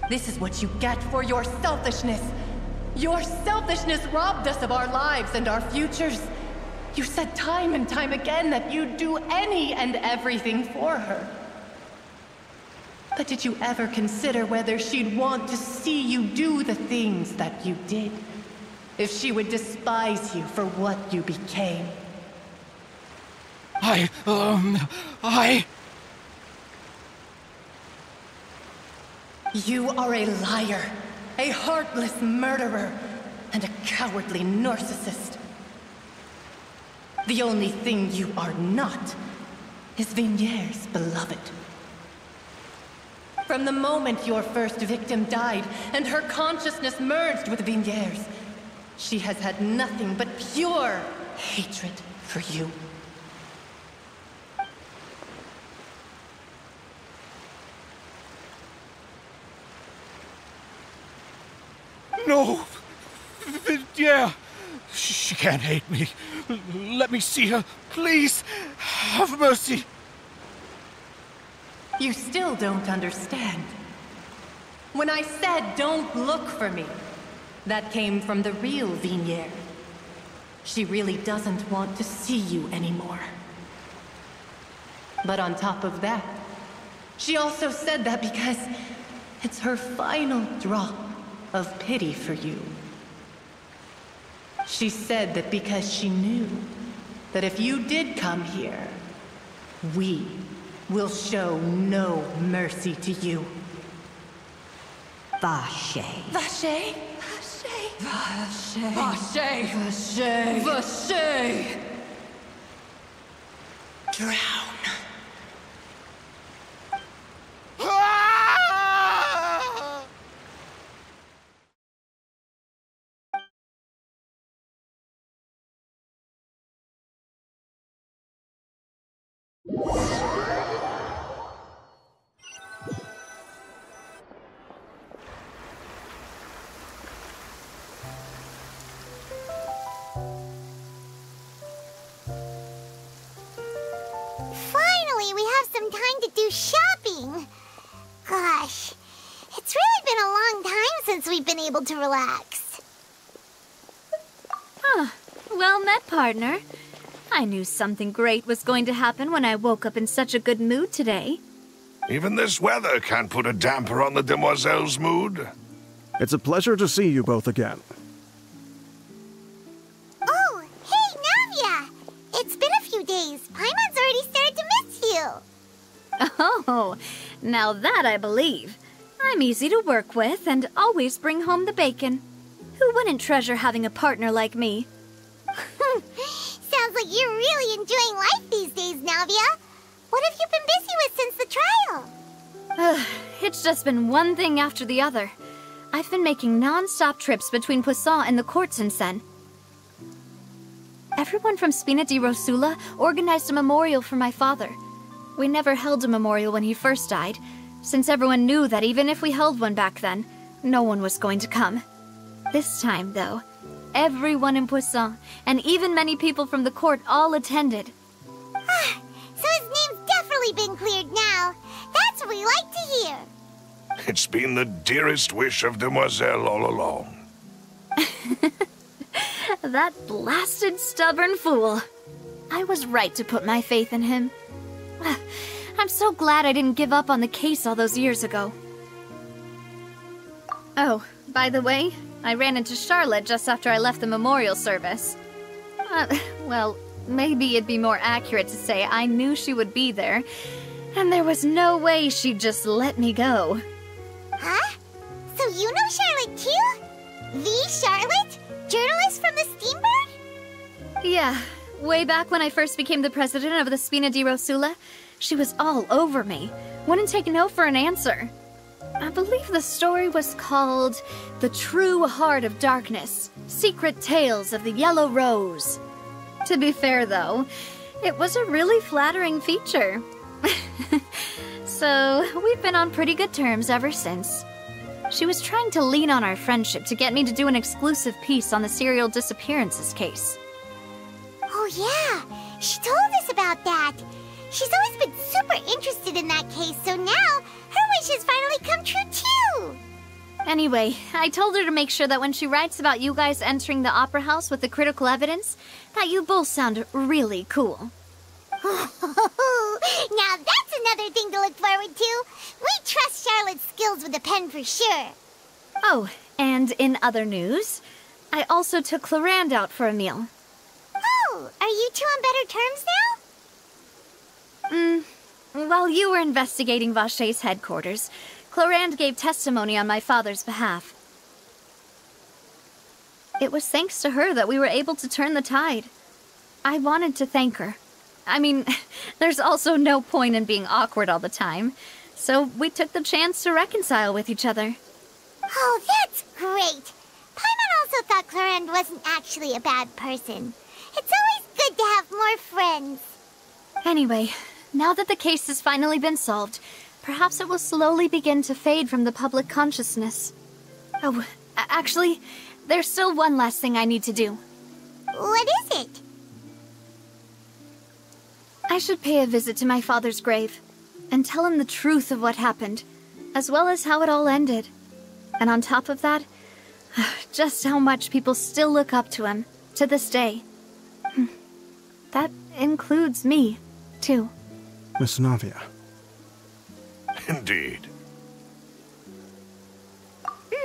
This is what you get for your selfishness. Your selfishness robbed us of our lives and our futures. You said time and time again that you'd do any and everything for her. But did you ever consider whether she'd want to see you do the things that you did? If she would despise you for what you became? You are a liar, a heartless murderer, and a cowardly narcissist. The only thing you are not is Vignier's beloved. From the moment your first victim died and her consciousness merged with Vignier's, she has had nothing but pure hatred for you. No! Yeah! She can't hate me. Let me see her. Please! Have mercy! You still don't understand. When I said don't look for me, that came from the real Vignier. She really doesn't want to see you anymore. But on top of that, she also said that because it's her final drop of pity for you. She said that because she knew that if you did come here, we will show no mercy to you. Vache. Vache? Vache. Vache. Vache. Vache. Drown. Finally, we have some time to do shopping. Gosh, it's really been a long time since we've been able to relax. Ah, well met, partner. I knew something great was going to happen when I woke up in such a good mood today. Even this weather can't put a damper on the demoiselle's mood. It's a pleasure to see you both again. Oh, hey, Navia! It's been a few days. Paimon's already started to miss you. Oh, now that I believe. I'm easy to work with and always bring home the bacon. Who wouldn't treasure having a partner like me? Sounds like you're really enjoying life these days, Navia. What have you been busy with since the trial? It's just been one thing after the other. I've been making non-stop trips between Poisson and the courts in Sen. Everyone from Spina di Rosula organized a memorial for my father. We never held a memorial when he first died, since everyone knew that even if we held one back then, no one was going to come. This time, though, everyone in Poisson, and even many people from the court, all attended. So his name's definitely been cleared now. That's what we like to hear. It's been the dearest wish of Demoiselle all along. That blasted stubborn fool. I was right to put my faith in him. I'm so glad I didn't give up on the case all those years ago. Oh, by the way, I ran into Charlotte just after I left the memorial service. Well, maybe it'd be more accurate to say I knew she would be there, and there was no way she'd just let me go. Huh? So you know Charlotte too? The Charlotte? Journalist from the Steambird? Yeah, way back when I first became the president of the Spina di Rosula, she was all over me. Wouldn't take no for an answer. I believe the story was called The True Heart of Darkness, Secret Tales of the Yellow Rose. To be fair, though, It was a really flattering feature. So, we've been on pretty good terms ever since. She was trying to lean on our friendship to get me to do an exclusive piece on the serial disappearances case. Oh yeah, she told us about that. She's always been super interested in that case, so now her wish has finally come true too. Anyway, I told her to make sure that when she writes about you guys entering the opera house with the critical evidence, that you both sound really cool. Now that's another thing to look forward to. We trust Charlotte's skills with a pen for sure. Oh, and in other news, I also took Clorand out for a meal. Oh, are you two on better terms now? While you were investigating Vache's headquarters, Clorand gave testimony on my father's behalf. It was thanks to her that we were able to turn the tide. I wanted to thank her. I mean, there's also no point in being awkward all the time, so we took the chance to reconcile with each other. Oh, that's great! Paimon also thought Clorand wasn't actually a bad person. It's always good to have more friends. Anyway, now that the case has finally been solved, perhaps it will slowly begin to fade from the public consciousness. Oh, actually, there's still one last thing I need to do. What is it? I should pay a visit to my father's grave, and tell him the truth of what happened, as well as how it all ended. And on top of that, just how much people still look up to him, to this day. That includes me, too. Miss Navia. Indeed. We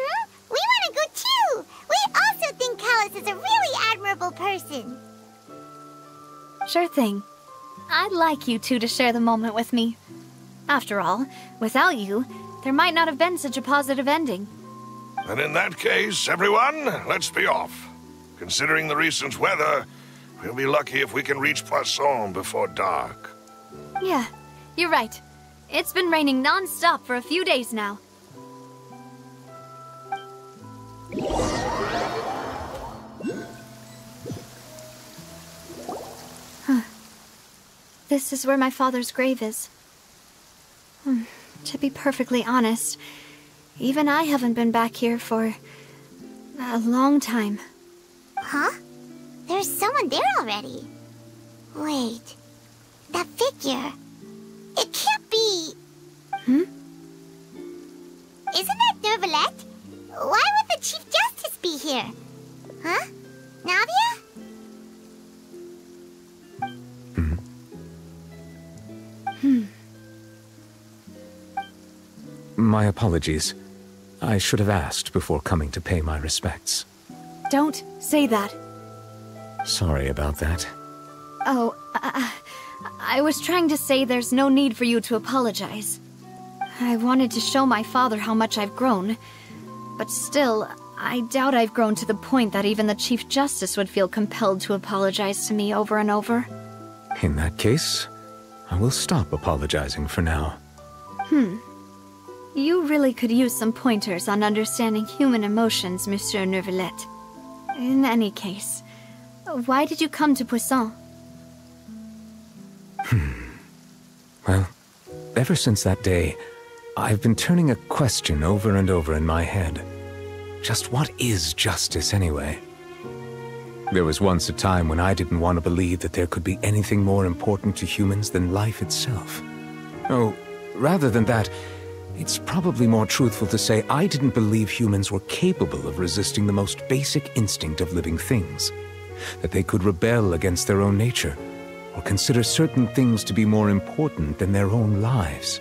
want to go too! We also think Callus is a really admirable person. Sure thing. I'd like you two to share the moment with me. After all, without you, there might not have been such a positive ending. And in that case, everyone, let's be off. Considering the recent weather, we'll be lucky if we can reach Poisson before dark. Yeah, you're right. It's been raining non-stop for a few days now. This is where my father's grave is. To be perfectly honest, even I haven't been back here for a long time. Huh? There's someone there already. Wait, that figure. It can't be... Hmm? Isn't that Nervalette? Why would the Chief Justice be here? Huh? Navia? My apologies. I should have asked before coming to pay my respects. Don't say that. Sorry about that. Oh, I was trying to say there's no need for you to apologize. I wanted to show my father how much I've grown, but still, I doubt I've grown to the point that even the Chief Justice would feel compelled to apologize to me over and over. In that case, I will stop apologizing for now. You really could use some pointers on understanding human emotions, Monsieur Nervalette. In any case, why did you come to Poisson? Well, ever since that day, I've been turning a question over and over in my head. Just what is justice, anyway? There was once a time when I didn't want to believe that there could be anything more important to humans than life itself. Oh, rather than that, it's probably more truthful to say I didn't believe humans were capable of resisting the most basic instinct of living things. That they could rebel against their own nature, or consider certain things to be more important than their own lives.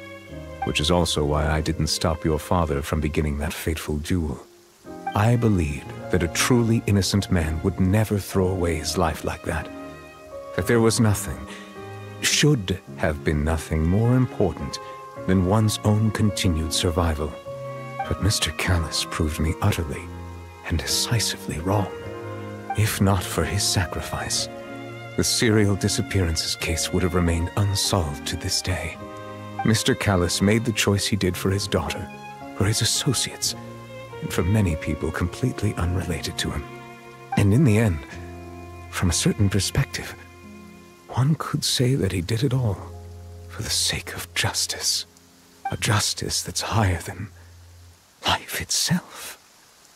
Which is also why I didn't stop your father from beginning that fateful duel. I believed that a truly innocent man would never throw away his life like that. That there was nothing, should have been nothing more important than one's own continued survival. But Mr. Callus proved me utterly and decisively wrong. If not for his sacrifice, the serial disappearances case would have remained unsolved to this day. Mr. Callus made the choice he did for his daughter, for his associates, and for many people completely unrelated to him. And in the end, from a certain perspective, One could say that he did it all for the sake of justice. A justice that's higher than life itself.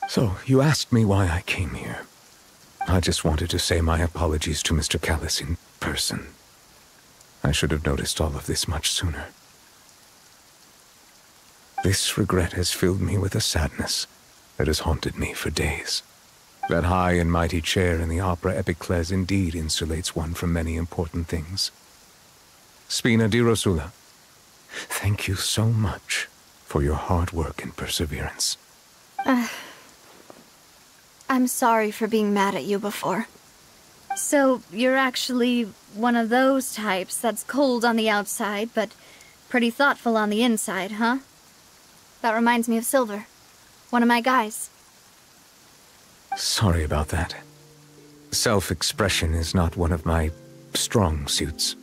So, you asked me why I came here. I just wanted to say my apologies to Mr. Callis in person. I should have noticed all of this much sooner. This regret has filled me with a sadness that has haunted me for days. That high and mighty chair in the Opera Epiclese indeed insulates one from many important things. Spina di Rosula, thank you so much for your hard work and perseverance. I'm sorry for being mad at you before. So, you're actually one of those types that's cold on the outside, but pretty thoughtful on the inside, huh? That reminds me of Silver, one of my guys. Sorry about that. Self-expression is not one of my strong suits.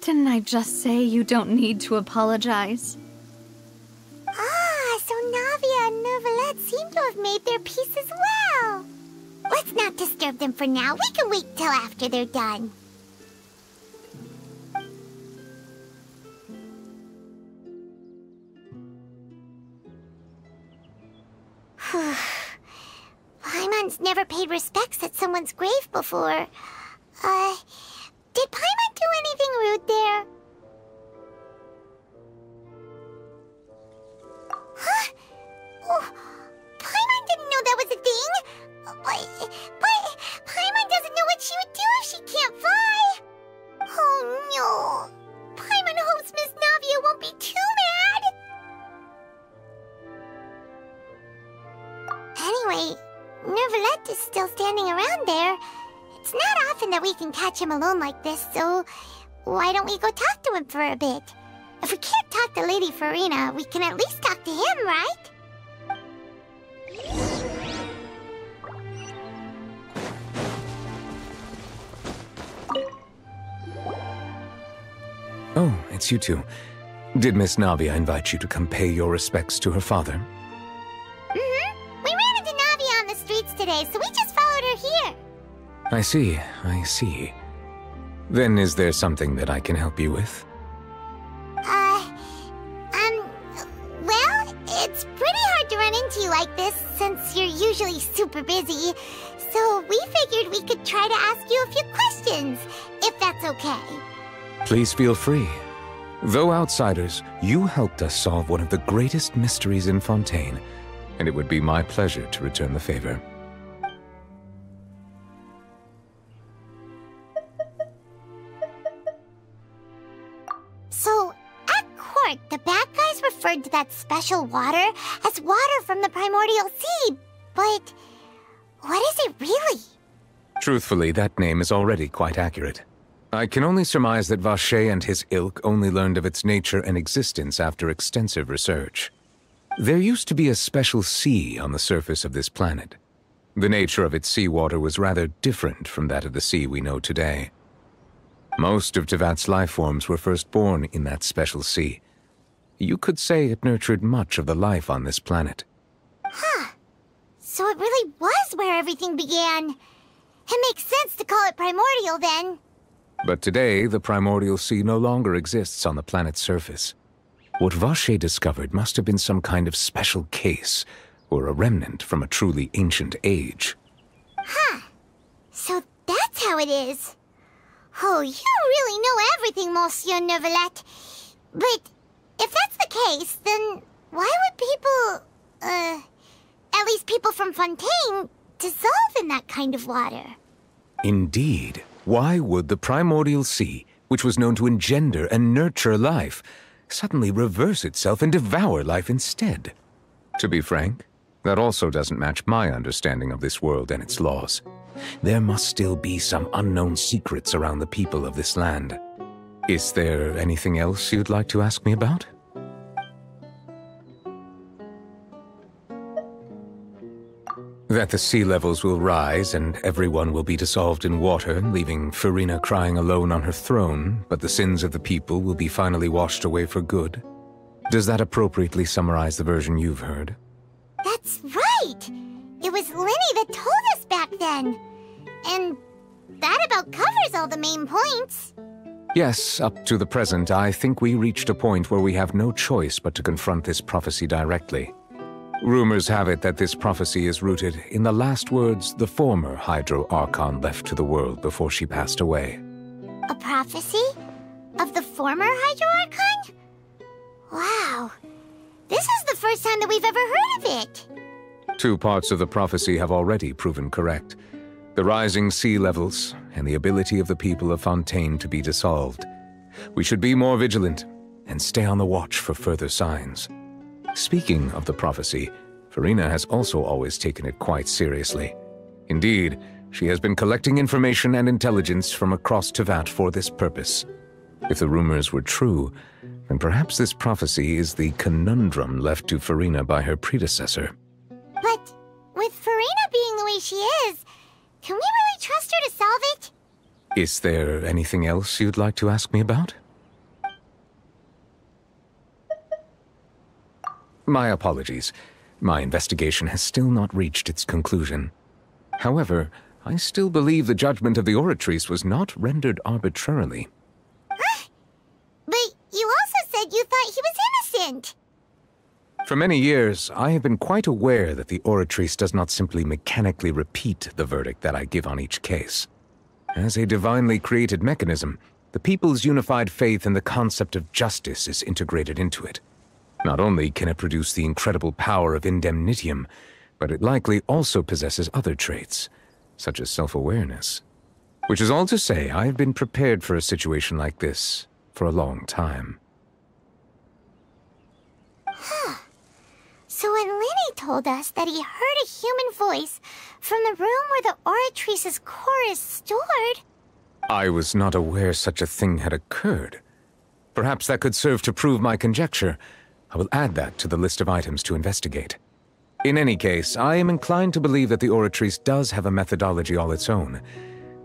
Didn't I just say you don't need to apologize? Ah, so Navia and Neuvillette seem to have made their peace as well. Let's not disturb them for now. We can wait till after they're done. Paimon's never paid respects at someone's grave before. Did Paimon do anything rude there? Huh? Oh, Paimon didn't know that was a thing. But Paimon doesn't know what she would do if she can't fly. Oh no. Paimon hopes Miss Navia won't be too mad. Anyway, Neuvillette is still standing around there. It's not often that we can catch him alone like this, so why don't we go talk to him for a bit? If we can't talk to Lady Farina, we can at least talk to him, right? Oh, it's you two. Did Miss Navia invite you to come pay your respects to her father? Mm-hmm. We ran into Navia on the streets today, so we just followed her here. I see. Then is there something that I can help you with? Well, it's pretty hard to run into you like this, since you're usually super busy. So we figured we could try to ask you a few questions, if that's okay. Please feel free. Though outsiders, you helped us solve one of the greatest mysteries in Fontaine, and it would be my pleasure to return the favor. So, at court, the bad guys referred to that special water as water from the primordial sea, but what is it really? Truthfully, that name is already quite accurate. I can only surmise that Vacher and his ilk only learned of its nature and existence after extensive research. There used to be a special sea on the surface of this planet. The nature of its seawater was rather different from that of the sea we know today. Most of Tevat's life forms were first born in that special sea. You could say it nurtured much of the life on this planet. Huh. So it really was where everything began. It makes sense to call it primordial then. But today, the primordial sea no longer exists on the planet's surface. What Vacher discovered must have been some kind of special case, or a remnant from a truly ancient age. Huh. So that's how it is. Oh, you really know everything, Monsieur Neuvillette. But if that's the case, then why would people, at least people from Fontaine, dissolve in that kind of water? Indeed. Why would the primordial sea, which was known to engender and nurture life, suddenly reverse itself and devour life instead? To be frank, that also doesn't match my understanding of this world and its laws. There must still be some unknown secrets around the people of this land. Is there anything else you'd like to ask me about? That the sea levels will rise and everyone will be dissolved in water, leaving Farina crying alone on her throne, but the sins of the people will be finally washed away for good. Does that appropriately summarize the version you've heard? That's right! It was Lenny that told us back then. And that about covers all the main points. Yes, up to the present, I think we reached a point where we have no choice but to confront this prophecy directly. Rumors have it that this prophecy is rooted in the last words the former Hydro Archon left to the world before she passed away. A prophecy? Of the former Hydro Archon? Wow. This is the first time that we've ever heard of it. 2 parts of the prophecy have already proven correct. The rising sea levels and the ability of the people of Fontaine to be dissolved. We should be more vigilant and stay on the watch for further signs. Speaking of the prophecy, Farina has also always taken it quite seriously. Indeed, she has been collecting information and intelligence from across Tevat for this purpose. If the rumors were true, then perhaps this prophecy is the conundrum left to Farina by her predecessor. But with Farina being the way she is, can we really trust her to solve it? Is there anything else you'd like to ask me about? My apologies. My investigation has still not reached its conclusion. However, I still believe the judgment of the Oratrice was not rendered arbitrarily. Huh? But you also said you thought he was innocent. For many years, I have been quite aware that the Oratrice does not simply mechanically repeat the verdict that I give on each case. As a divinely created mechanism, the people's unified faith in the concept of justice is integrated into it. Not only can it produce the incredible power of indemnitium, but it likely also possesses other traits, such as self-awareness. Which is all to say, I have been prepared for a situation like this for a long time. Huh. So when Lenny told us that he heard a human voice from the room where the Oratrice's core is stored... I was not aware such a thing had occurred. Perhaps that could serve to prove my conjecture. I will add that to the list of items to investigate. In any case, I am inclined to believe that the Oratrice does have a methodology all its own.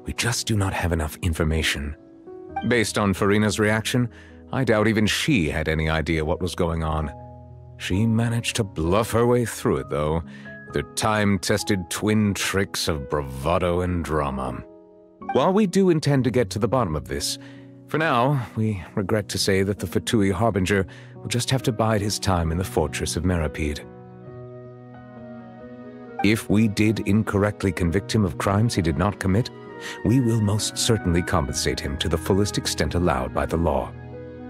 We just do not have enough information. Based on Farina's reaction, I doubt even she had any idea what was going on. She managed to bluff her way through it, though, with her time-tested twin tricks of bravado and drama. While we do intend to get to the bottom of this, for now, we regret to say that the Fatui Harbinger will just have to bide his time in the fortress of Meripede. If we did incorrectly convict him of crimes he did not commit, we will most certainly compensate him to the fullest extent allowed by the law.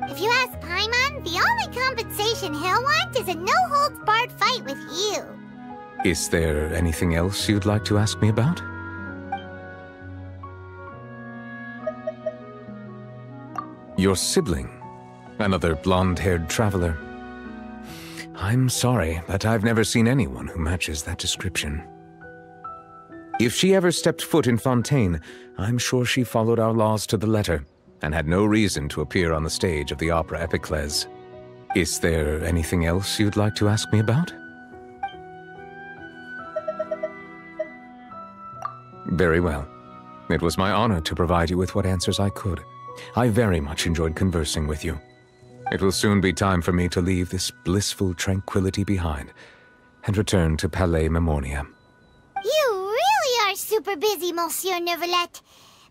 If you ask Paimon, the only compensation he'll want is a no-holds-barred fight with you. Is there anything else you'd like to ask me about? Your sibling, another blonde-haired traveler. I'm sorry, but I've never seen anyone who matches that description. If she ever stepped foot in Fontaine, I'm sure she followed our laws to the letter, and had no reason to appear on the stage of the opera Epiclese. Is there anything else you'd like to ask me about? Very well. It was my honor to provide you with what answers I could. I very much enjoyed conversing with you. It will soon be time for me to leave this blissful tranquility behind and return to Palais Memoria. You really are super busy, Monsieur Neuvillette.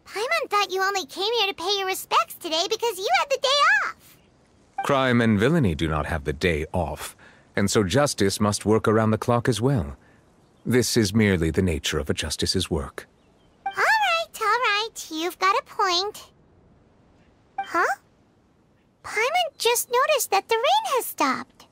Paimon thought you only came here to pay your respects today because you had the day off. Crime and villainy do not have the day off, and so justice must work around the clock as well. This is merely the nature of a justice's work. All right. You've got a point. Huh? Paimon just noticed that the rain has stopped.